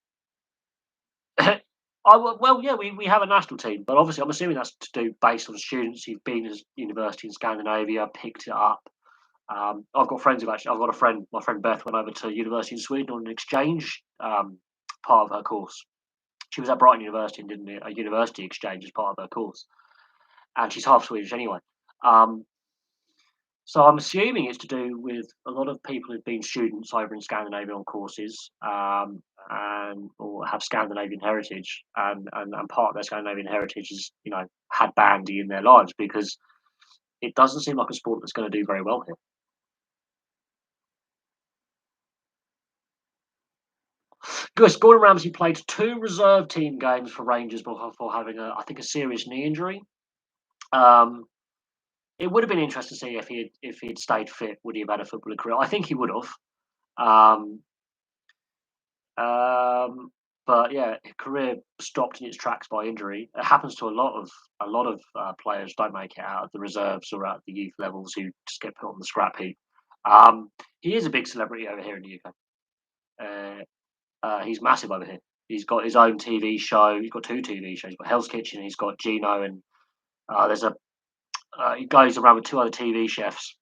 well, yeah, we have a national team, but obviously, I'm assuming that's to do based on students who've been at university in Scandinavia, picked it up. I've got friends who've actually. I've got a friend. My friend Beth went over to university in Sweden on an exchange part of her course. She was at Brighton University and did a university exchange as part of her course, and she's half Swedish anyway. Um, so I'm assuming it's to do with a lot of people who've been students over in Scandinavia on courses, and or have Scandinavian heritage, and part of their Scandinavian heritage is had bandy in their lives because it doesn't seem like a sport that's going to do very well here. Gordon Ramsay played two reserve team games for Rangers before having I think a serious knee injury. Um, it would have been interesting to see if he had stayed fit, would he have had a footballing career? I think he would have. Um, um, but yeah, his career stopped in its tracks by injury. It happens to a lot of players don't make it out of the reserves or out of the youth levels who just get put on the scrap heap. He is a big celebrity over here in the UK. He's massive over here. He's got his own TV show. He's got two TV shows. He's got Hell's Kitchen. He's got Gino, and there's a he goes around with two other TV chefs,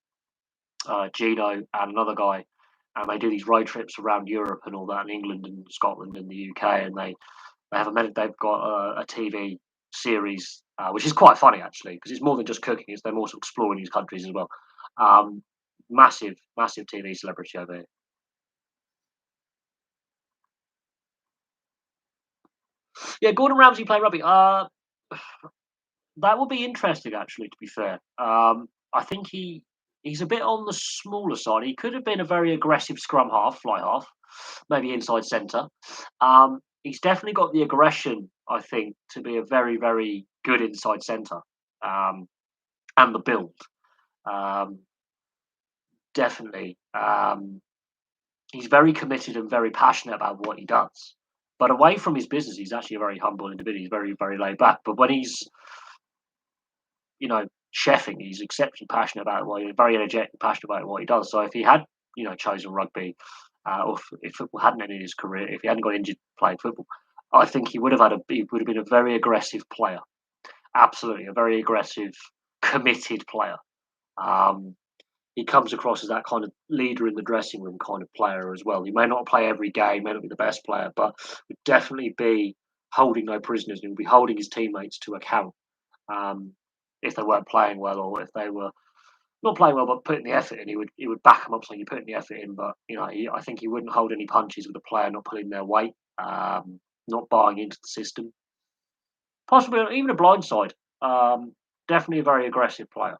Gino and another guy, and they do these road trips around Europe and all that, in England and Scotland and the UK, and they've got a TV series which is quite funny actually because it's more than just cooking. It's they're also exploring these countries as well. Um, massive TV celebrity over here. Yeah, Gordon Ramsay played rugby. That would be interesting, actually. To be fair, I think he's a bit on the smaller side. He could have been a very aggressive scrum half, fly half, maybe inside centre. He's definitely got the aggression, I think, to be a very good inside centre, um, and the build. Um, definitely, he's very committed and very passionate about what he does. But away from his business, he's actually a very humble individual. He's very laid back. But when he's chefing. He's exceptionally passionate about what he's very energetic, passionate about what he does. So if he had, chosen rugby, or if football hadn't ended his career, if he hadn't got injured playing football, I think he would have been a very aggressive player. Absolutely, a very aggressive, committed player. Um, he comes across as that kind of leader in the dressing room kind of player as well. He may not play every game, may not be the best player, but would definitely be holding no prisoners and would be holding his teammates to account. Um, if they weren't playing well or if they were not playing well but putting the effort in, he would back them up saying you're putting the effort in. But I think he wouldn't hold any punches with a player not pulling their weight, not buying into the system. Possibly even a blind side. Definitely a very aggressive player.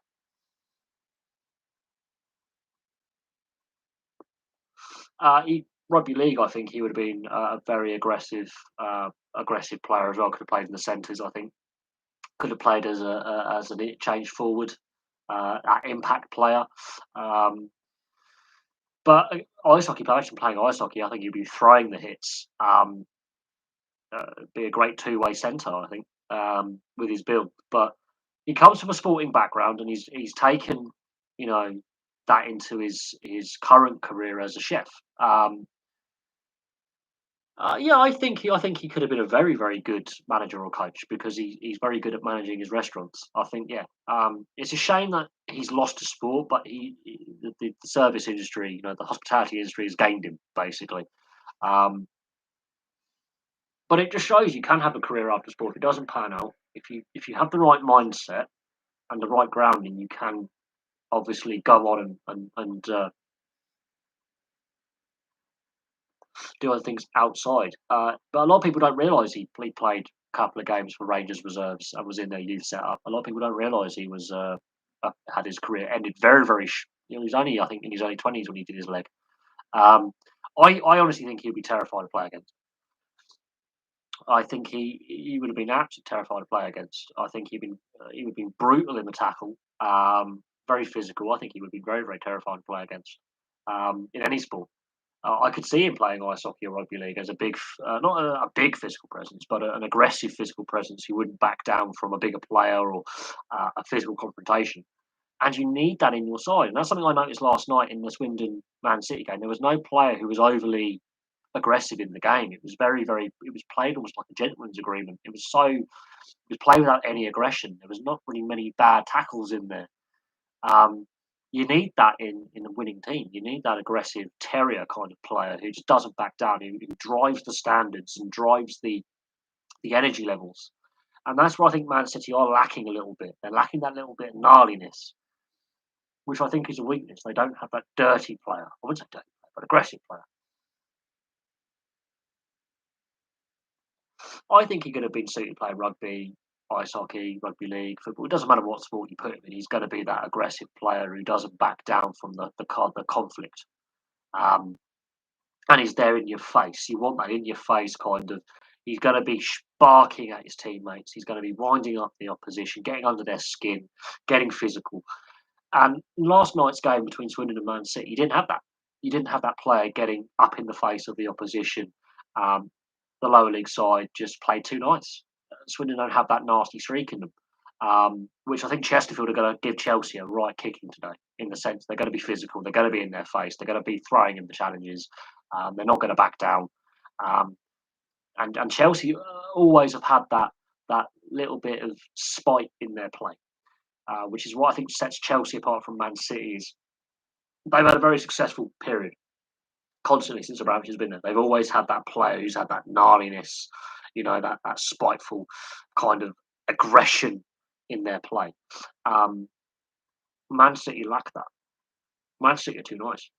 Rugby league, I think he would have been a very aggressive player as well. Could have played in the centres, I think. Could have played as an change forward, impact player. Um, But ice hockey, imagine playing ice hockey. I think he'd be throwing the hits. Be a great two-way centre, I think, with his build. But he comes from a sporting background, and he's taken, you know, that into his current career as a chef. Yeah, I think he could have been a very good manager or coach because he's very good at managing his restaurants. I think yeah. It's a shame that he's lost to sport, but the service industry, the hospitality industry has gained him basically. Um, but it just shows you can have a career after sport. If it doesn't pan out, if you have the right mindset and the right grounding, you can obviously go on and do other things outside. But a lot of people don't realise he played a couple of games for Rangers reserves and was in their youth setup. A lot of people don't realise he was had his career ended very. He's only I think in his early 20s when he did his leg. Um, I honestly think he'd be terrified to play against. I think he would have been absolutely terrified to play against. I think he would have been brutal in the tackle, very physical. I think he would be very very terrifying to play against in any sport. I could see him playing ice hockey or rugby league as a not a big physical presence, but an aggressive physical presence who wouldn't back down from a bigger player or a physical confrontation. And you need that in your side. And that's something I noticed last night in the Swindon Man City game. There was no player who was overly aggressive in the game. It was very, very. It was played almost like a gentleman's agreement. It was played without any aggression. There was not really many bad tackles in there. Um, you need that in a winning team. You need that aggressive terrier kind of player who just doesn't back down, who drives the standards and drives the energy levels. And that's where I think Man City are lacking a little bit. They're lacking that little bit of gnarliness, which I think is a weakness. They don't have that dirty player. I wouldn't say dirty player, but aggressive player. I think he could have been suited playing rugby, ice hockey, rugby league, football. It doesn't matter what sport you put him in. He's going to be that aggressive player who doesn't back down from the conflict. Um, and he's there in your face. You want that in your face kind of. He's going to be barking at his teammates. He's going to be winding up the opposition, getting under their skin, getting physical. And last night's game between Swindon and Man City, you didn't have that. You didn't have that player getting up in the face of the opposition. Um, the lower league side just played too nice. Swindon don't have that nasty streak in them, which I think Chesterfield are going to give Chelsea a right kicking today. In the sense they're going to be physical, they're going to be in their face, they're going to be throwing in the challenges. They're not going to back down. Um, and Chelsea always have had that little bit of spite in their play, which is what I think sets Chelsea apart from Man City. Is they've had a very successful period constantly since Abramovich has been there. They've always had that player who's had that gnarliness, that spiteful kind of aggression in their play. Um, Man City lack that. Man City are too nice.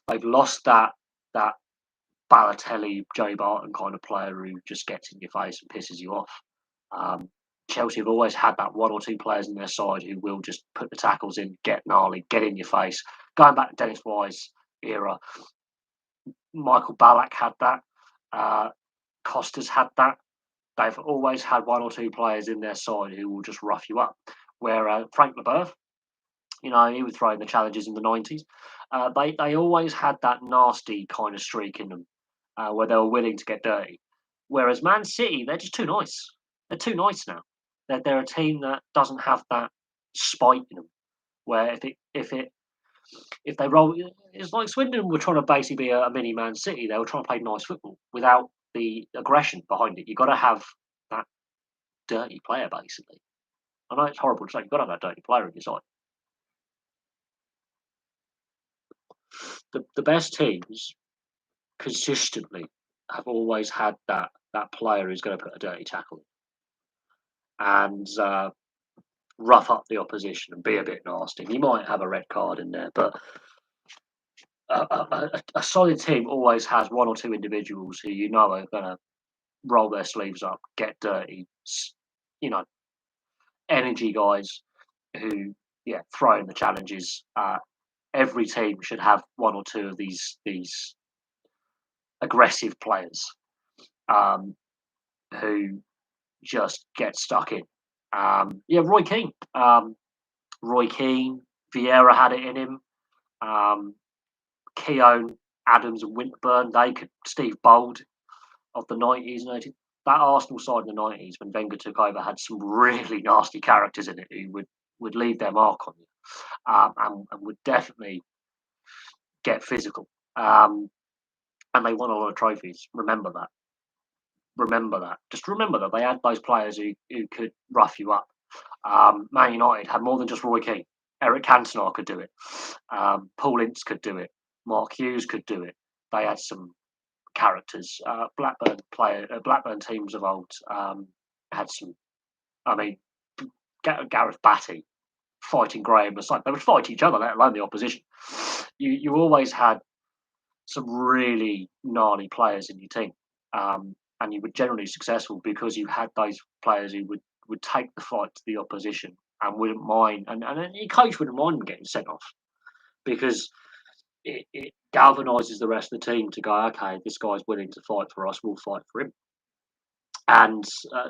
They've lost that Balotelli, Joe Barton kind of player who just gets in your face and pisses you off. Um, Chelsea have always had that one or two players in their side who will just put the tackles in, get gnarly, get in your face. Going back to Dennis Wise era, Michael Ballack had that. Uh, Costa's had that. They've always had one or two players in their side who will just rough you up. Where Frank Leboeuf, he would throw in the challenges in the 90s. They always had that nasty kind of streak in them where they were willing to get dirty. Whereas Man City, they're just too nice. They're too nice now. They're a team that doesn't have that spite in them. Where if they roll, it's like Swindon were trying to basically be a mini Man City. They were trying to play nice football without the aggression behind it. You've got to have that dirty player, basically. I know it's horrible to say, you've got to have that dirty player in your side. The best teams consistently have always had that player who's going to put a dirty tackle and rough up the opposition and be a bit nasty. You might have a red card in there, but a solid team always has one or two individuals who are going to roll their sleeves up, get dirty, you know, energy guys who, throw in the challenges. Every team should have one or two of these aggressive players who just get stuck in. Roy Keane. Roy Keane, Vieira had it in him. Keown, Adams, and Winterburn. Steve Bold of the 90s and 80s. That Arsenal side in the 90s, when Wenger took over, had some really nasty characters in it who would leave their mark on you and would definitely get physical. And they won a lot of trophies. Remember that. Remember that. Just remember that they had those players who could rough you up. Man United had more than just Roy Keane. Eric Cantona could do it. Paul Ince could do it. Mark Hughes could do it. They had some characters. Blackburn teams of old had some. I mean, Gareth Batty fighting Graham was like they would fight each other, let alone the opposition. You always had some really gnarly players in your team, and you were generally successful because you had those players who would take the fight to the opposition and wouldn't mind, and your coach wouldn't mind them getting sent off because it galvanises the rest of the team to go, okay, this guy's willing to fight for us, we'll fight for him. And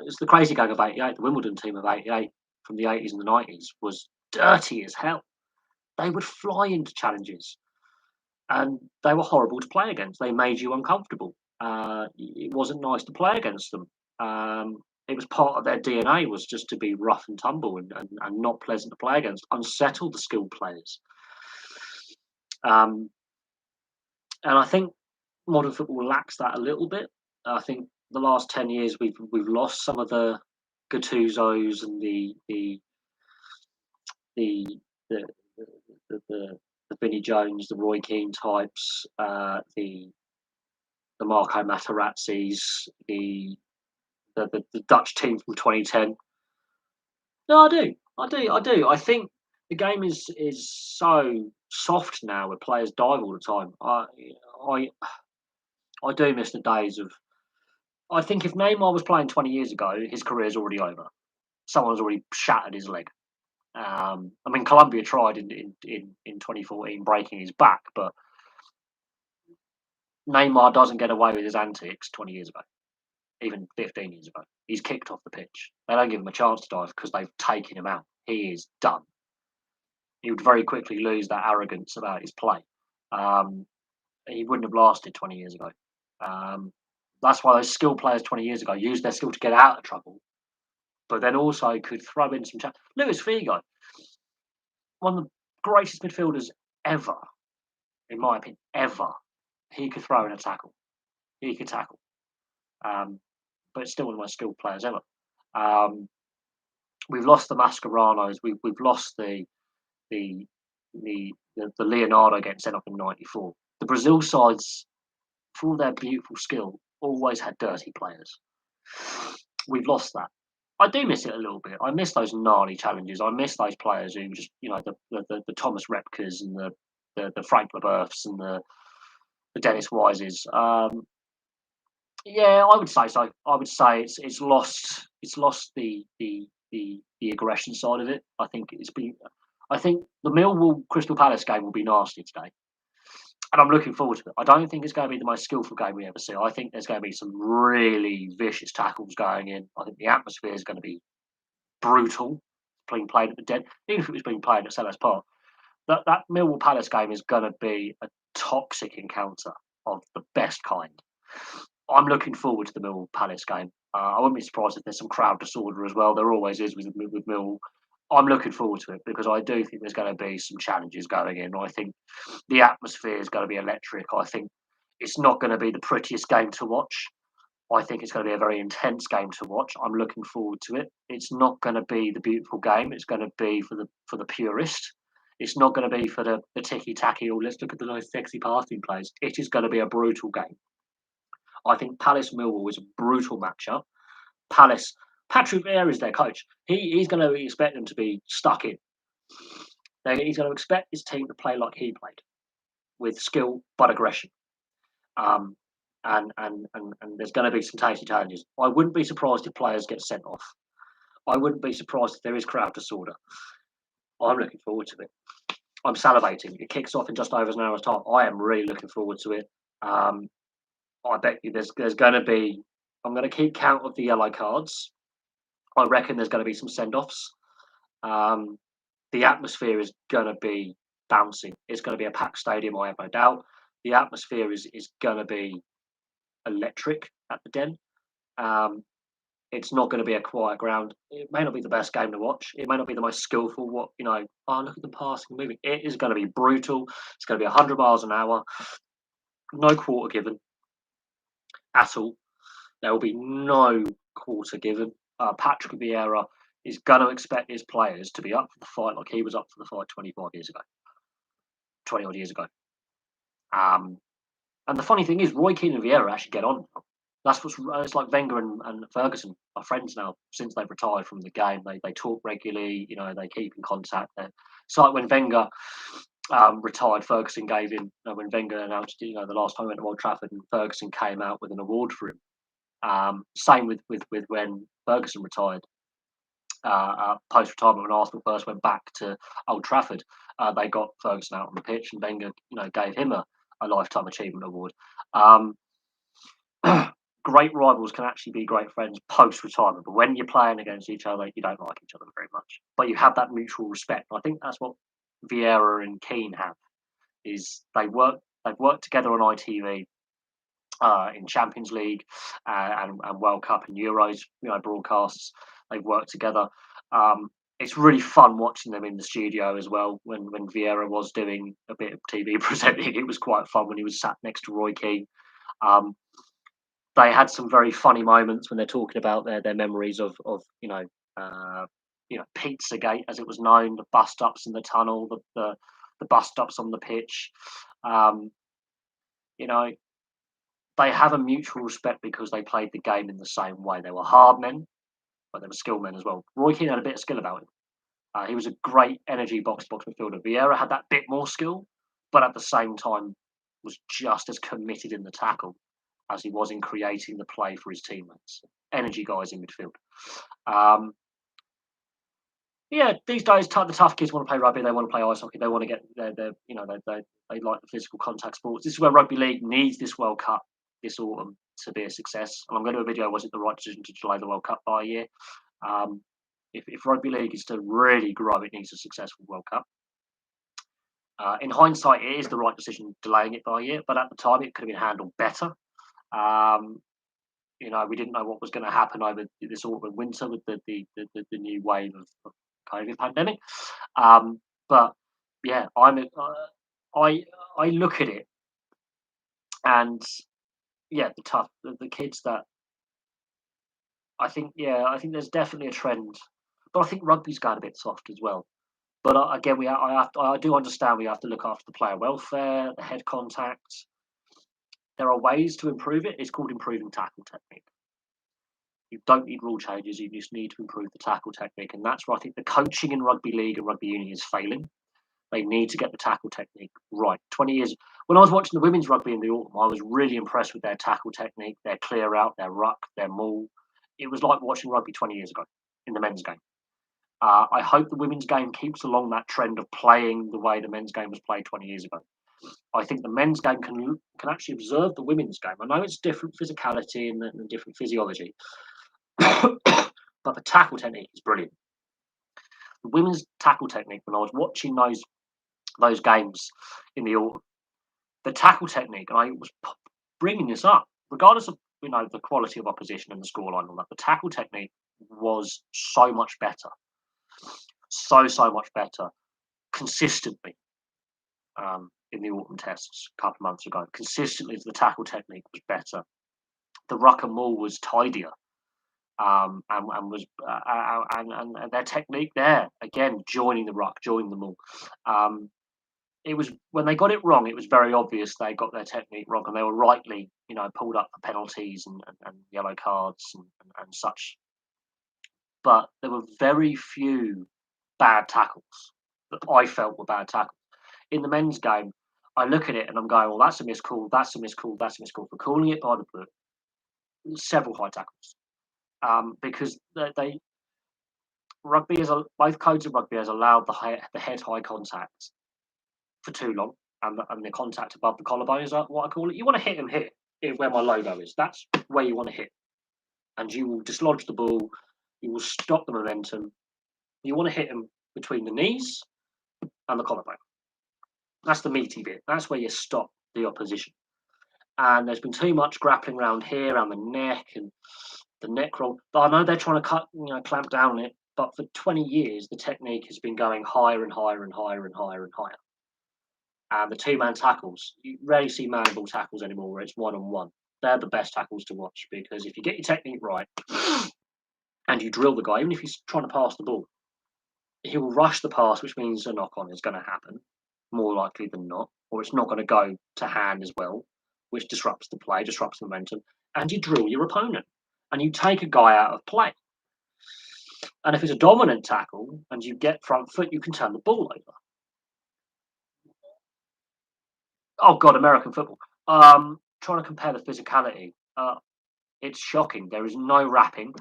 it's the crazy gang of '88. The Wimbledon team of '88 from the '80s and the '90s was dirty as hell. They would fly into challenges, and they were horrible to play against. They made you uncomfortable. It wasn't nice to play against them. It was part of their DNA was just to be rough and tumble and not pleasant to play against, unsettle the skilled players. Um, and I think modern football lacks that a little bit. I think the last 10 years we've lost some of the Gattusos and the the the, the, the Vinnie Jones, the Roy Keane types, the Marco Materazzis, the Dutch team from 2010. No, I do. I think the game is so soft now, where players dive all the time. I I do miss the days of. I think if Neymar was playing 20 years ago, his career's already over. Someone's already shattered his leg. I mean, Colombia tried in 2014 breaking his back, but Neymar doesn't get away with his antics 20 years ago, even 15 years ago. He's kicked off the pitch. They don't give him a chance to dive because they've taken him out. He is done. He would very quickly lose that arrogance about his play. Um, he wouldn't have lasted 20 years ago. Um, that's why those skilled players 20 years ago used their skill to get out of trouble, but then also could throw in some. Luis Figo, one of the greatest midfielders ever, in my opinion, ever. He could throw in a tackle. He could tackle. But still one of my skilled players ever. We've lost the Mascaranos. We've lost the Leonardo getting sent off in '94. The Brazil sides, for all their beautiful skill, always had dirty players. We've lost that. I do miss it a little bit. I miss those gnarly challenges. I miss those players who just, the Thomas Repkas and the Frank Leboeufs and the Dennis Wises. Yeah, I would say so. I would say it's lost the aggression side of it. I think it's been. I think the Millwall Crystal Palace game will be nasty today, and I'm looking forward to it. I don't think it's going to be the most skillful game we ever see. I think there's going to be some really vicious tackles going in. I think the atmosphere is going to be brutal, being played at the Den. Even if it was being played at Selhurst Park, that Millwall Palace game is going to be a toxic encounter of the best kind. I'm looking forward to the Millwall Palace game. I wouldn't be surprised if there's some crowd disorder as well. There always is with Millwall. I'm looking forward to it because I do think there's going to be some challenges going in. I think the atmosphere is going to be electric. I think it's not going to be the prettiest game to watch. I think it's going to be a very intense game to watch. I'm looking forward to it. It's not going to be the beautiful game. It's going to be for the purist. It's not going to be for the ticky tacky or let's look at the nice sexy passing plays. It is going to be a brutal game. I think Palace Millwall is a brutal matchup. Palace, Patrick Vieira is their coach. He's going to expect them to be stuck in. He's going to expect his team to play like he played, with skill but aggression. And there's going to be some tasty challenges. I wouldn't be surprised if players get sent off. I wouldn't be surprised if there is crowd disorder. I'm looking forward to it. I'm salivating. It kicks off in just over an hour's time. I am really looking forward to it. I bet you there's going to be. I'm going to keep count of the yellow cards. I reckon there's going to be some send-offs. The atmosphere is going to be bouncing. It's going to be a packed stadium, I have no doubt. The atmosphere is going to be electric at the Den. It's not going to be a quiet ground. It may not be the best game to watch. It may not be the most skillful. Look at them passing and moving. It is going to be brutal. It's going to be 100 miles an hour. No quarter given at all. There will be no quarter given. Patrick Vieira is going to expect his players to be up for the fight like he was up for the fight 25 years ago, 20 odd years ago. And the funny thing is, Roy Keane and Vieira actually get on. It's like Wenger and Ferguson are friends now since they've retired from the game. They talk regularly, they keep in contact. It's like when Wenger retired, Ferguson gave him, when Wenger announced, the last time he went to Old Trafford and Ferguson came out with an award for him. Same with when Ferguson retired. post-retirement when Arsenal first went back to Old Trafford. They got Ferguson out on the pitch, and Wenger, gave him a lifetime achievement award. Um, great rivals can actually be great friends post-retirement, but when you're playing against each other, you don't like each other very much. But you have that mutual respect. I think that's what Vieira and Keane have. Is they've worked together on ITV in Champions League and World Cup and Euros, broadcasts. They've worked together. It's really fun watching them in the studio as well. When Vieira was doing a bit of TV presenting, it was quite fun when he was sat next to Roy Keane. They had some very funny moments when they're talking about their memories of Pizzagate, as it was known, the bust ups in the tunnel, the bust ups on the pitch. You know, they have a mutual respect because they played the game in the same way. They were hard men, but they were skilled men as well. Roy Keane had a bit of skill about him. He was a great energy box-to-box midfielder. Vieira had that bit more skill, but at the same time was just as committed in the tackle as he was in creating the play for his teammates. Energy guys in midfield. These days the tough kids want to play rugby. They want to play ice hockey. They want to get they like the physical contact sports. This is where rugby league needs this World Cup this autumn to be a success. And I'm going to do a video. Was it the right decision to delay the World Cup by a year? If rugby league is to really grow, it needs a successful World Cup. In hindsight, it is the right decision delaying it by a year, but at the time it could have been handled better. We didn't know what was going to happen over this autumn and winter with the new wave of COVID pandemic. But yeah, I look at it, and the kids that I think there's definitely a trend, but I think rugby's got a bit soft as well. But again, I do understand we have to look after the player welfare, the head contact. There are ways to improve it. It's called improving tackle technique. You don't need rule changes. You just need to improve the tackle technique, and that's where I think the coaching in rugby league and rugby union is failing. They need to get the tackle technique right. 20 years when I was watching the women's rugby in the autumn, I was really impressed with their tackle technique, their clear out, their ruck, their maul. It was like watching rugby 20 years ago in the men's game. I hope the women's game keeps along that trend of playing the way the men's game was played 20 years ago. I think the men's game can actually observe the women's game. I know it's different physicality and different physiology, but the tackle technique is brilliant. The women's tackle technique, when I was watching those games in the autumn, the tackle technique, and I was bringing this up, regardless of the quality of opposition and the scoreline on that, the tackle technique was so much better, so much better, consistently. In the autumn tests a couple of months ago, consistently the tackle technique was better. The ruck and maul was tidier, and was and their technique there again, joining the ruck, joining the maul. It was when they got it wrong, it was very obvious they got their technique wrong, and they were rightly, pulled up for penalties and yellow cards and such. But there were very few bad tackles that I felt were bad tackles. In the men's game, I look at it and I'm going, well, that's a miscall, that's a miscall, that's a miscall. For calling it by the book, several high tackles. Because both codes of rugby has allowed the head high contact for too long, and the contact above the collarbone is what I call it. You want to hit him here where my logo is. That's where you want to hit, and you will dislodge the ball. You will stop the momentum. You want to hit him between the knees and the collarbone. That's the meaty bit. That's where you stop the opposition. And there's been too much grappling around here, around the neck and the neck roll. But I know they're trying to clamp down on it. But for 20 years, the technique has been going higher and higher and higher and higher and higher. And the two-man tackles, you rarely see man-ball tackles anymore where it's one-on-one. They're the best tackles to watch, because if you get your technique right and you drill the guy, even if he's trying to pass the ball, he will rush the pass, which means a knock-on is going to happen, more likely than not, or it's not going to go to hand as well, which disrupts the play, disrupts the momentum, and you drill your opponent, and you take a guy out of play. And if it's a dominant tackle and you get front foot, you can turn the ball over. Oh God, American football. Trying to compare the physicality, it's shocking. There is no wrapping.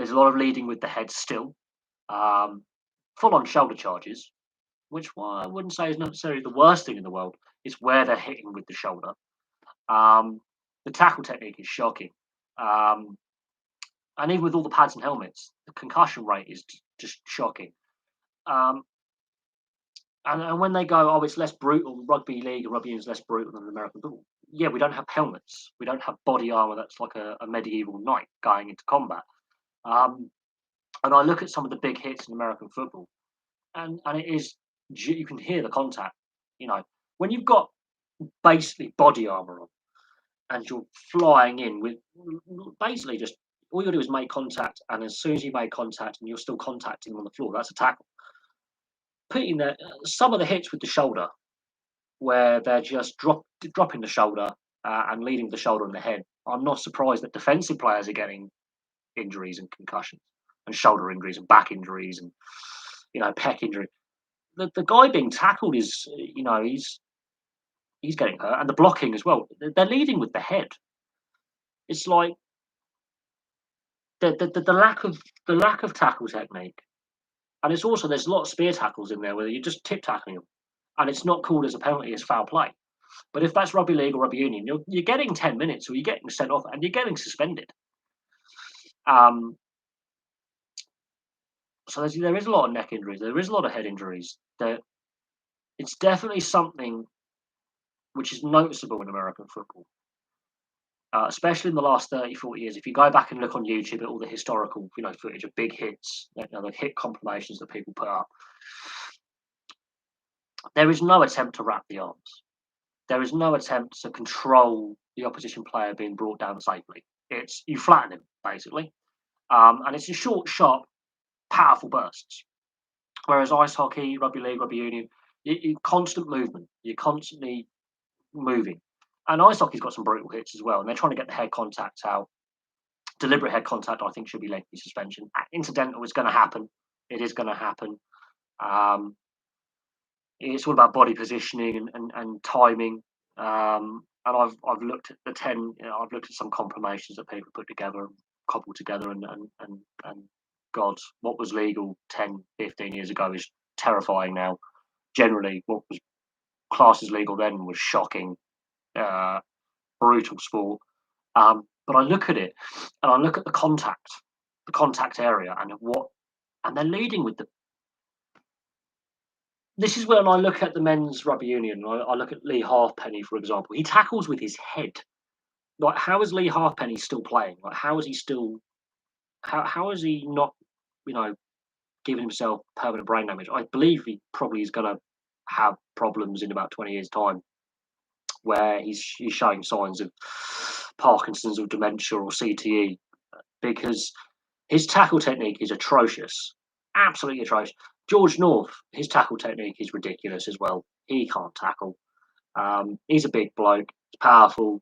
There's a lot of leading with the head still. Full-on shoulder charges, which I wouldn't say is necessarily the worst thing in the world. It's where they're hitting with the shoulder. The tackle technique is shocking. And even with all the pads and helmets, the concussion rate is just shocking. And when they go, oh, it's less brutal, rugby league or rugby union is less brutal than American football. Yeah, we don't have helmets. We don't have body armor that's like a medieval knight going into combat. And I look at some of the big hits in American football, and it is, you can hear the contact. You know, when you've got basically body armor on, and you're flying in with basically just all you do is make contact, and as soon as you make contact and you're still contacting on the floor, that's a tackle. Putting there, some of the hits with the shoulder, where they're just dropping the shoulder and leading the shoulder and the head. I'm not surprised that defensive players are getting injuries and concussions and shoulder injuries and back injuries and pec injury. The guy being tackled is he's getting hurt, and the blocking as well. They're leading with the head. It's like the lack of tackle technique, and it's also there's a lot of spear tackles in there where you're just tip tackling them, and it's not called as a penalty as foul play. But if that's rugby league or rugby union, you're getting 10 minutes, or you're getting sent off, and you're getting suspended. So there is a lot of neck injuries. There is a lot of head injuries. It's definitely something which is noticeable in American football, especially in the last 30, 40 years. If you go back and look on YouTube at all the historical, footage of big hits, the hit compilations that people put up, there is no attempt to wrap the arms. There is no attempt to control the opposition player being brought down safely. It's you flatten him basically, and it's a short, sharp, powerful bursts. Whereas ice hockey, rugby league, rugby union, you constant movement. You're constantly moving. And ice hockey's got some brutal hits as well, and they're trying to get the head contact out. Deliberate head contact, I think, should be lengthy suspension. Incidental is going to happen. It is going to happen. It's all about body positioning and timing. And I've looked at the 10. I've looked at some compilations that people put together, cobbled together, and God, what was legal 10, 15 years ago is terrifying now. Generally, what was classed as legal then was shocking, brutal sport. But I look at it, and I look at the contact area, and they're leading with the. This is when I look at the men's rugby union. I look at Lee Halfpenny, for example. He tackles with his head. Like, how is Lee Halfpenny still playing? Like, how is he still? How is he not? Giving himself permanent brain damage. I believe he probably is going to have problems in about 20 years' time, where he's showing signs of Parkinson's or dementia or CTE, because his tackle technique is atrocious, absolutely atrocious. George North, his tackle technique is ridiculous as well. He can't tackle. He's a big bloke, he's powerful.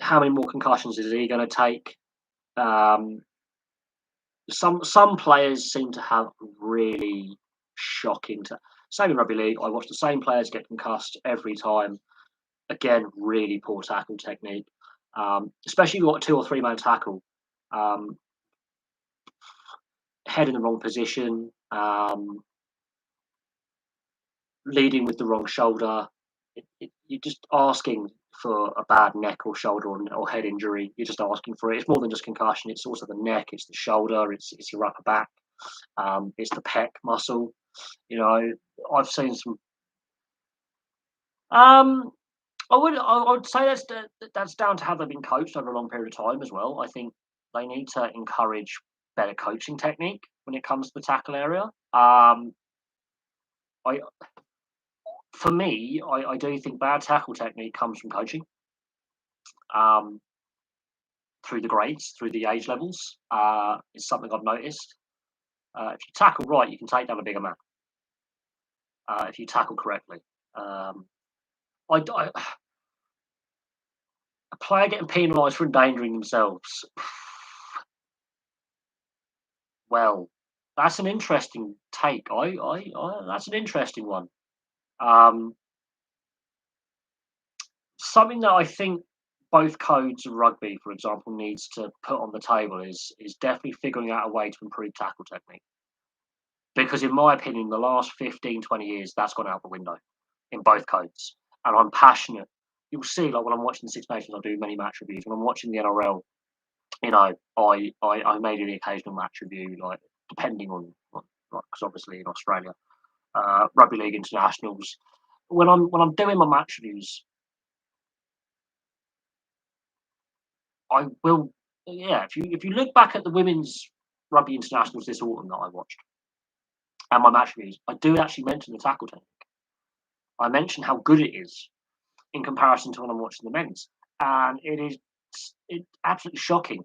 How many more concussions is he going to take? Some players seem to have really shocking. Same in rugby league. I watch the same players get concussed every time. Again, really poor tackle technique. Especially if you've got a 2 or 3 man tackle. Head in the wrong position. Leading with the wrong shoulder. You're just asking for a bad neck or shoulder or head injury. You're just asking for it. It's more than just concussion. It's also the neck. It's the shoulder. It's your upper back. It's the pec muscle. I've seen some. I would say that's down to how they've been coached over a long period of time as well. I think they need to encourage better coaching technique when it comes to the tackle area. For me, I do think bad tackle technique comes from coaching. Through the grades, through the age levels, is something I've noticed. If you tackle right, you can take down a bigger man. If you tackle correctly, a player getting penalised for endangering themselves. Well, that's an interesting take. That's an interesting one. Something that I think both codes of rugby, for example, needs to put on the table is definitely figuring out a way to improve tackle technique. Because in my opinion, the last 15, 20 years, that's gone out the window in both codes. And I'm passionate. You'll see, like when I'm watching the Six Nations, I do many match reviews. When I'm watching the NRL, I made the occasional match review, like depending on, because obviously in Australia, rugby league internationals. When I'm doing my match reviews, I will, yeah. If you look back at the women's rugby internationals this autumn that I watched and my match reviews, I do actually mention the tackle technique. I mention how good it is in comparison to when I'm watching the men's, and it's absolutely shocking.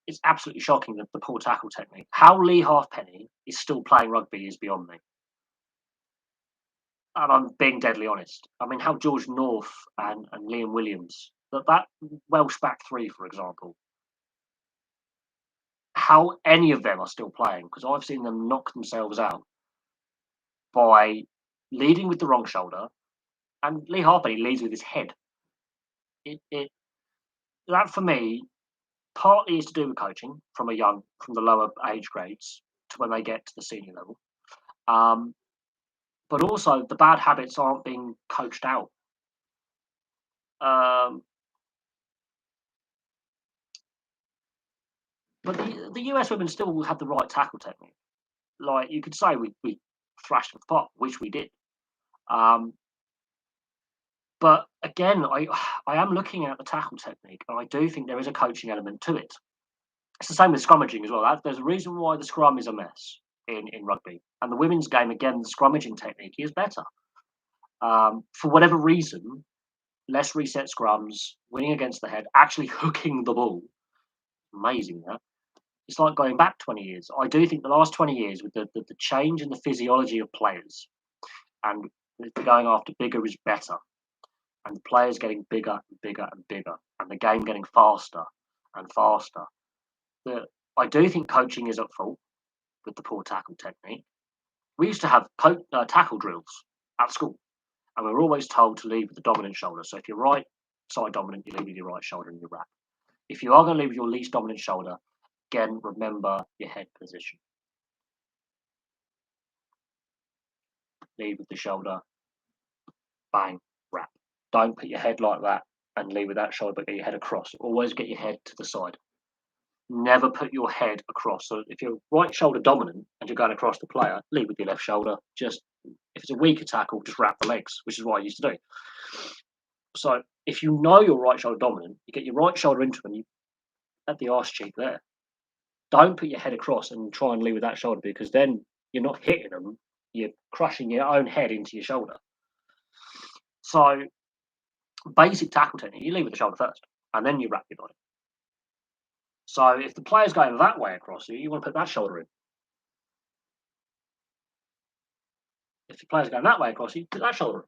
It's absolutely shocking that the poor tackle technique. How Lee Halfpenny is still playing rugby is beyond me. And I'm being deadly honest. I mean, how George North and Liam Williams, that Welsh back three, for example, how any of them are still playing, because I've seen them knock themselves out by leading with the wrong shoulder, and Lee Halfpenny leads with his head. That for me partly is to do with coaching from the lower age grades to when they get to the senior level. But also the bad habits aren't being coached out. But the US women still have the right tackle technique. Like you could say we thrashed them apart, which we did. But again, I am looking at the tackle technique, and I do think there is a coaching element to it. It's the same with scrummaging as well. There's a reason why the scrum is a mess in rugby. And the women's game, again, the scrummaging technique is better. For whatever reason, less reset scrums, winning against the head, actually hooking the ball. Amazing, that. It's like going back 20 years. I do think the last 20 years, with the change in the physiology of players and going after bigger is better, and the players getting bigger and bigger and bigger, and the game getting faster and faster, I do think coaching is at fault with the poor tackle technique. We used to have tackle drills at school, and we were always told to lead with the dominant shoulder. So if you're right side dominant, you lead with your right shoulder and you wrap. If you are going to lead with your least dominant shoulder, again, remember your head position. Lead with the shoulder, bang, wrap. Don't put your head like that and lead with that shoulder, but get your head across. Always get your head to the side. Never put your head across. So if you're right shoulder dominant and you're going across the player, lead with your left shoulder. Just if it's a weaker tackle, just wrap the legs, which is what I used to do. So if you know you're right shoulder dominant, you get your right shoulder into them, you at the arse cheek there. Don't put your head across and try and lead with that shoulder, because then you're not hitting them, you're crushing your own head into your shoulder. So basic tackle technique, you lead with the shoulder first, and then you wrap your body. So if the player's going that way across you want to put that shoulder in. If the player's going that way across you, put that shoulder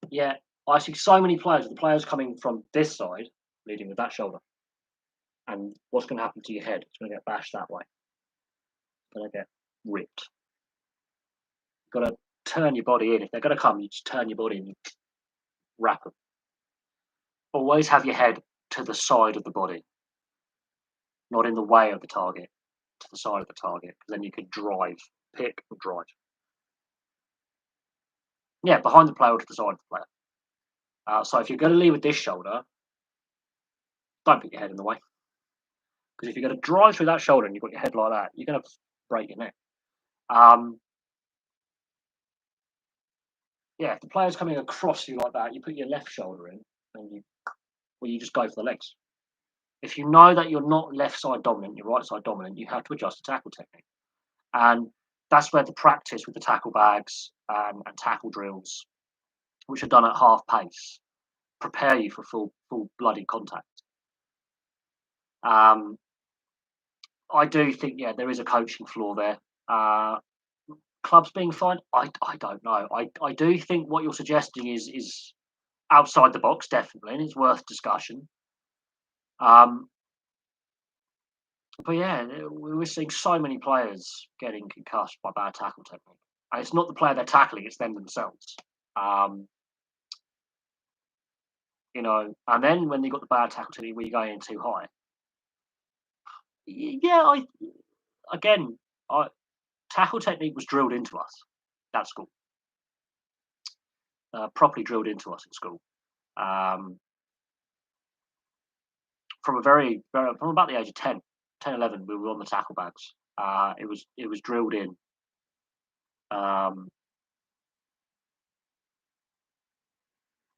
in. Yeah, I see so many players, the players coming from this side, leading with that shoulder. And what's going to happen to your head? It's going to get bashed that way. It's going to get ripped. You've got to turn your body in. If they're going to come, you just turn your body in and wrap them. Always have your head to the side of the body, not in the way of the target, to the side of the target, because then you could drive, pick or drive. Yeah, behind the player or to the side of the player. So if you're going to lead with this shoulder, don't put your head in the way. Because if you're going to drive through that shoulder and you've got your head like that, you're going to break your neck. Yeah, if the player's coming across you like that, you put your left shoulder in and you just go for the legs. If you know that you're not left side dominant, you're right side dominant, you have to adjust the tackle technique. And that's where the practice with the tackle bags and tackle drills, which are done at half pace, prepare you for full bloody contact. I do think, yeah, there is a coaching flaw there. Clubs being fined, I don't know. I do think what you're suggesting is outside the box, definitely, and it's worth discussion. But yeah, we're seeing so many players getting concussed by bad tackle technique. And it's not the player they're tackling, it's them themselves. And then when you got the bad tackle technique where you're going in too high, yeah, again, tackle technique was drilled into us at school, properly drilled into us at school. From from about the age of 10, 11, we were on the tackle bags. It was drilled in.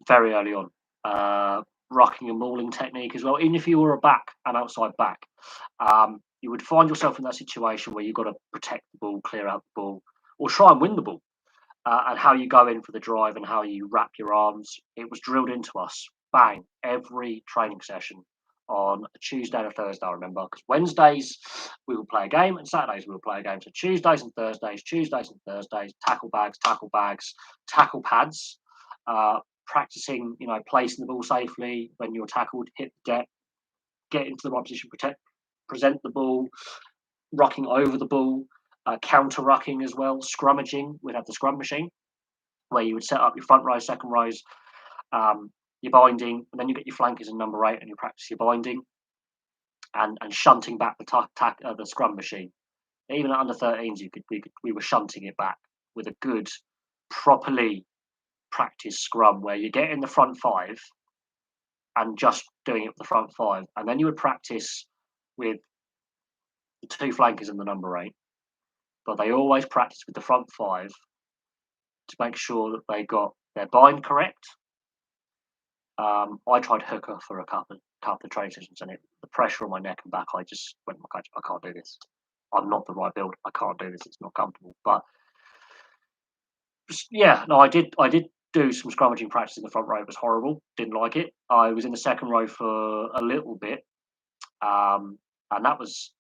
Very early on. Rucking and mauling technique as well. Even if you were a back, an outside back, you would find yourself in that situation where you've got to protect the ball, clear out the ball, or try and win the ball. And how you go in for the drive and how you wrap your arms. It was drilled into us, bang, every training session on a Tuesday and a Thursday, I remember, because Wednesdays we would play a game and Saturdays we would play a game. So Tuesdays and Thursdays, tackle bags, tackle pads, practicing, placing the ball safely when you're tackled, hit the deck, get into the right position, present the ball, rucking over the ball, counter rucking as well, scrummaging. We'd have the scrum machine where you would set up your front rows, second rows, your binding, and then you get your flankers in number 8 and you practice your binding and shunting back the scrum machine. Even at under 13s, we were shunting it back with a good, properly practiced scrum where you get in the front 5 and just doing it with the front 5, and then you would practice with the 2 flankers in the number 8. But they always practice with the front 5 to make sure that they got their bind correct. I tried hooker for a couple of training sessions, and the pressure on my neck and back, I just went, I can't do this. I'm not the right build. I can't do this. It's not comfortable. But yeah, no, I did do some scrummaging practice in the front row. It was horrible. Didn't like it. I was in the second row for a little bit, and that was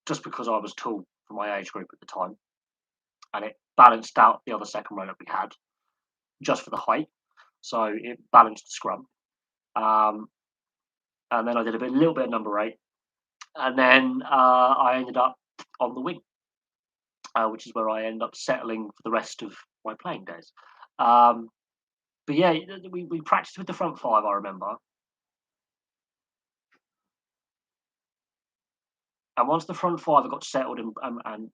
just because I was tall for my age group at the time, and it balanced out the other second row that we had just for the height. So it balanced the scrum. And then I did a little bit of number 8. And then I ended up on the wing, which is where I end up settling for the rest of my playing days. But yeah, we practiced with the front 5, I remember. And once the front 5 got settled and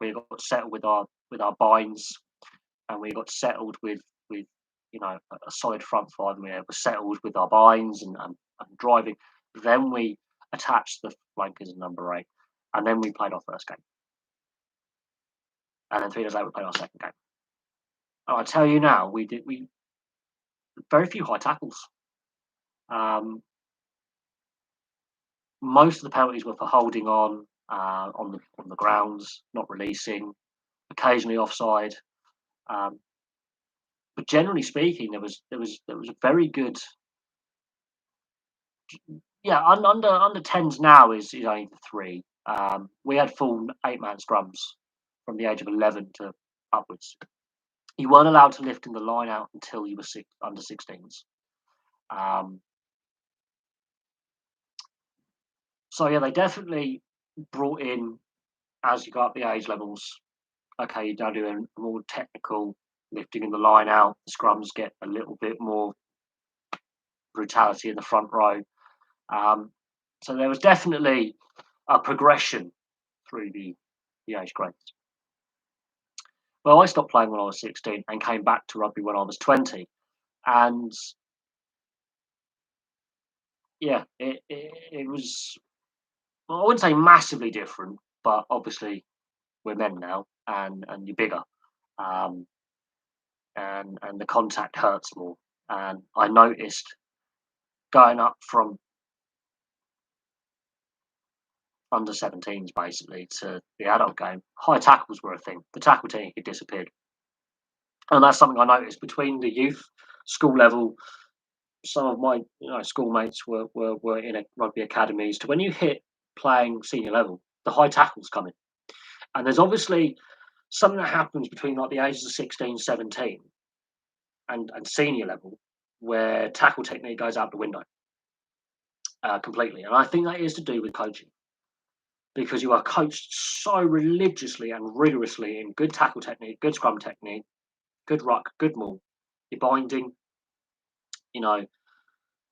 we got settled with our binds, and we got settled with a solid front 5, and we were settled with our binds and driving, then we attached the flankers in number 8, and then we played our first game. And then 3 days later we played our second game. And I tell you now, we very few high tackles. Most of the penalties were for holding on the grounds, not releasing, occasionally offside. But generally speaking, there was a very good. Yeah, under 10s now is only 3. We had full 8-man scrums from the age of 11 to upwards. You weren't allowed to lift in the line out until you were under 16s. So yeah, they definitely brought in, as you go up the age levels, okay, you're now doing more technical lifting in the line out. The scrums get a little bit more brutality in the front row. So there was definitely a progression through the age grades. Well, I stopped playing when I was 16 and came back to rugby when I was 20. And yeah, it was, well, I wouldn't say massively different, but obviously we're men now and you're bigger. And the contact hurts more. And I noticed going up from under 17s basically to the adult game, high tackles were a thing. The tackle technique had disappeared. And that's something I noticed between the youth, school level. Some of my schoolmates were in rugby academies. To when you hit playing senior level, the high tackles come in. And there's obviously something that happens between like the ages of 16, 17 and senior level where tackle technique goes out the window completely. And I think that is to do with coaching, because you are coached so religiously and rigorously in good tackle technique, good scrum technique, good ruck, good maul, your binding, you know,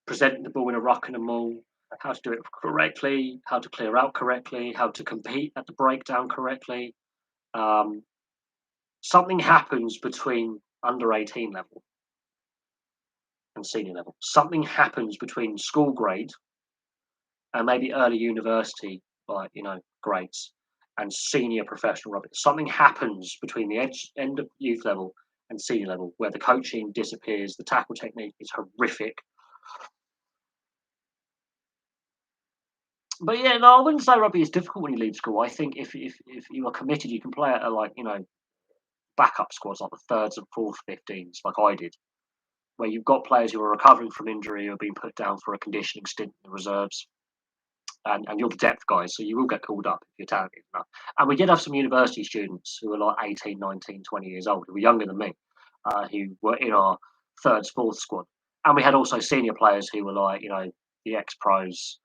presenting the ball in a ruck and a maul, how to do it correctly, how to clear out correctly, how to compete at the breakdown correctly. Um, Something happens between under 18 level and senior level. Something happens between school grade and maybe early university, like, grades, and senior professional rugby. Something happens between the end of youth level and senior level where the coaching disappears, the tackle technique is horrific. But yeah, no, I wouldn't say rugby is difficult when you leave school. I think if you are committed, you can play at backup squads like the thirds and fourth 15s, like I did, where you've got players who are recovering from injury or being put down for a conditioning stint in the reserves. And you're the depth guys, so you will get called up if you're talented enough. And we did have some university students who were like 18, 19, 20 years old, who were younger than me, who were in our thirds, fourth squad. And we had also senior players who were like, the ex-pros,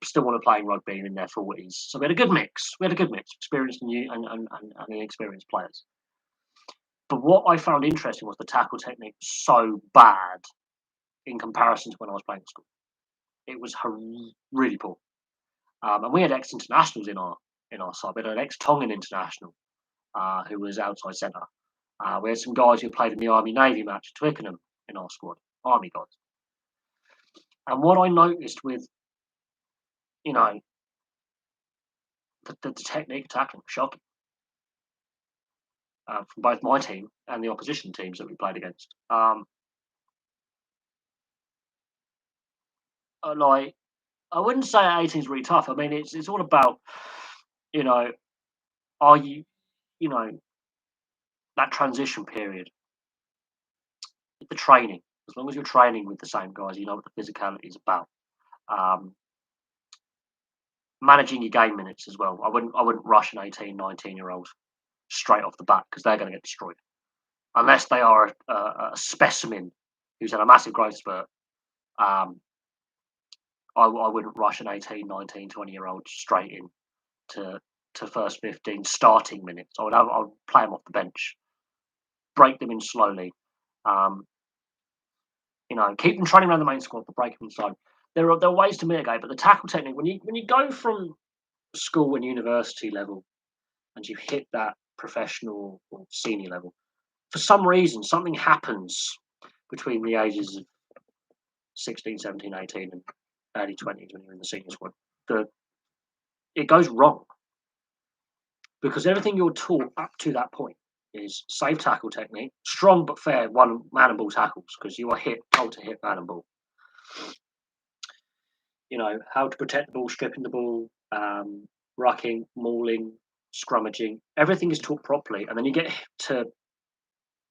still want to play rugby in their 40s. So we had a good mix. We had a good mix, experienced and new and inexperienced players. But what I found interesting was the tackle technique was so bad in comparison to when I was playing at school. It was really poor. And we had ex-internationals in our side. We had an ex-Tongan international who was outside centre. We had some guys who played in the Army-Navy match at Twickenham in our squad, Army guys. And what I noticed with, the technique of tackling was shocking from both my team and the opposition teams that we played against. Like, I wouldn't say 18 is really tough. I mean, it's all about, you know, are you, you know, that transition period, the training. As long as you're training with the same guys, you know what the physicality is about. Um, Managing your game minutes as well. I wouldn't rush an 18, 19-year-old straight off the bat because they're going to get destroyed unless they are a specimen who's had a massive growth spurt. Um, I wouldn't rush an 18, 19, 20-year-old straight in to first 15 starting minutes. I would play them off the bench, break them in slowly. Um, keep them training around the main squad, but break them inside. There are ways to mitigate, but the tackle technique when you go from school and university level and you hit that professional or senior level, for some reason something happens between the ages of 16, 17, 18 and early 20s when you're in the senior squad. It goes wrong because everything you're taught up to that point is safe tackle technique, strong but fair one man and ball tackles because you are told to hit man and ball. How to protect the ball, stripping the ball, rucking, mauling, scrummaging. Everything is taught properly, and then you get to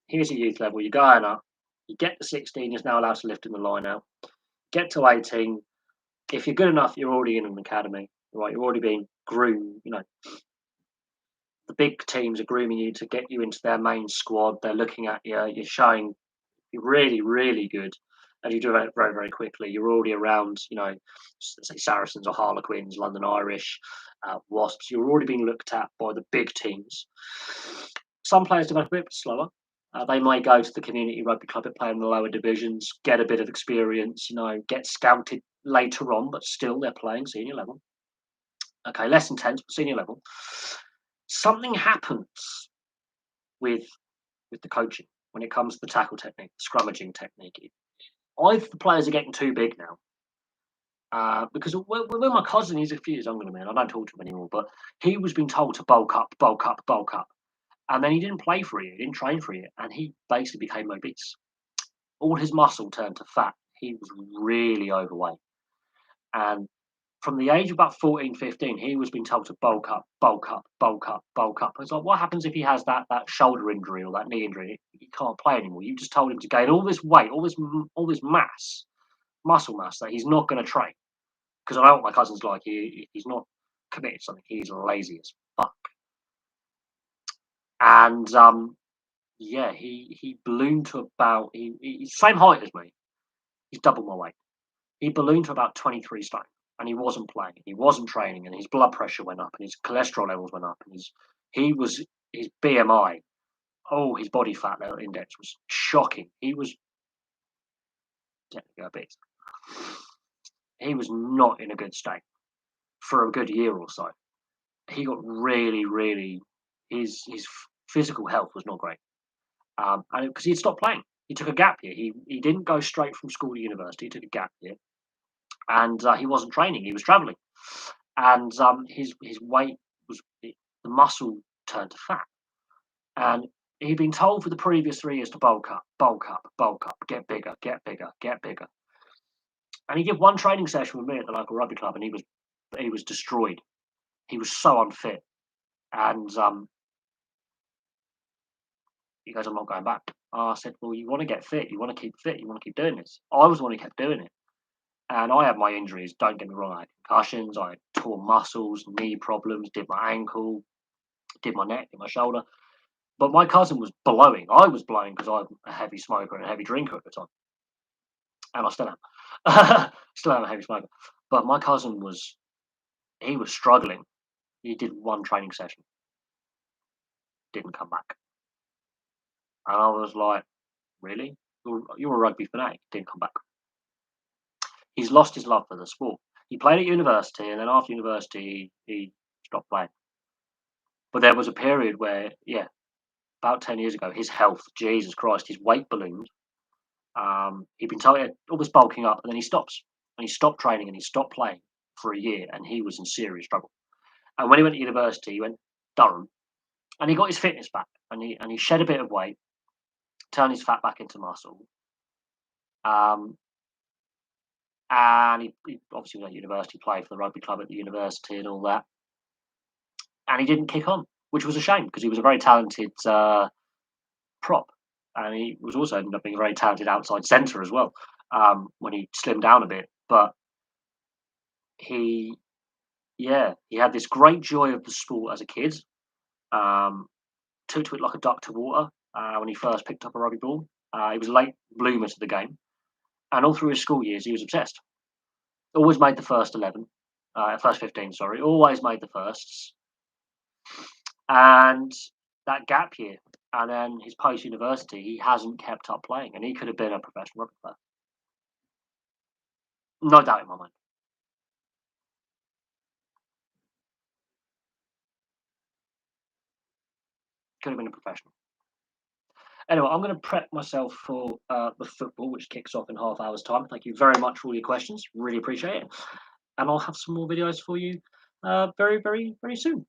here's your youth level. You're going up. You get to 16. You're now allowed to lift in the line out. Get to 18. If you're good enough, you're already in an academy, right? You're already being groomed. The big teams are grooming you to get you into their main squad. They're looking at you. You're showing you're really, really good. And you do it very, very quickly. You're already around, say Saracens or Harlequins, London Irish, Wasps. You're already being looked at by the big teams. Some players develop a bit slower. They might go to the community rugby club and play in the lower divisions, get a bit of experience, get scouted later on, but still they're playing senior level. Okay, less intense, but senior level. Something happens with the coaching when it comes to the tackle technique, the scrummaging technique. Either the players are getting too big now, because when my cousin, he's a few years younger than me, and I don't talk to him anymore, but he was being told to bulk up, bulk up, bulk up. And then he didn't play for a year, he didn't train for a year, and he basically became obese. All his muscle turned to fat. He was really overweight. And from the age of about 14, 15, he was being told to bulk up, bulk up, bulk up, bulk up. It's like, what happens if he has that shoulder injury or that knee injury? He can't play anymore. You just told him to gain all this weight, all this mass, muscle mass that he's not going to train. Because I know what my cousin's like. He's not committed to something. He's lazy as fuck. And yeah, he ballooned to about he's the same height as me. He's double my weight. He ballooned to about 23 stone, and he wasn't playing. He wasn't training, and his blood pressure went up, and his cholesterol levels went up, and his BMI, his body fat level index was shocking. He was technically a beast. He was not in a good state for a good year or so. He got really his physical health was not great, and because he'd stopped playing, he took a gap year. He didn't go straight from school to university. He took a gap year, and he wasn't training. He was traveling, and his weight was the muscle turned to fat, and he'd been told for the previous 3 years to bulk up, bulk up, bulk up, get bigger, get bigger, get bigger. And he did one training session with me at the local rugby club, and he was destroyed. He was so unfit, and he goes, "I'm not going back." I said, "Well, you want to get fit, you want to keep fit, you want to keep doing this." I was the one who kept doing it, and I had my injuries. Don't get me wrong, I had concussions, I had torn muscles, knee problems, did my ankle, did my neck, did my shoulder. But my cousin was blowing. I was blowing because I'm a heavy smoker and a heavy drinker at the time, and I still am. Still am a heavy smoker. But my cousin he was struggling. He did one training session, didn't come back. And I was like, "Really? You're a rugby fanatic, didn't come back." He's lost his love for the sport. He played at university, and then after university, he stopped playing. But there was a period where, yeah, about 10 years ago, his health, Jesus Christ, his weight ballooned. He'd been told, yeah, almost bulking up, and then he stops. And he stopped training and he stopped playing for a year, and he was in serious trouble. And when he went to university, he went Durham, and he got his fitness back, and he shed a bit of weight, turned his fat back into muscle. Um, and he obviously went to university, played for the rugby club at the university and all that. And he didn't kick on, which was a shame because he was a very talented prop, and he was also ended up being a very talented outside centre as well when he slimmed down a bit. But he, yeah, he had this great joy of the sport as a kid. Um, took to it like a duck to water when he first picked up a rugby ball. He was a late bloomer to the game, and all through his school years, he was obsessed. Always made the first 11, first 15. Sorry, always made the firsts. And that gap year, and then his post university, he hasn't kept up playing, and he could have been a professional rugby player. No doubt in my mind. Could have been a professional. Anyway, I'm going to prep myself for the football, which kicks off in half hour's time. Thank you very much for all your questions. Really appreciate it. And I'll have some more videos for you very, very, very soon.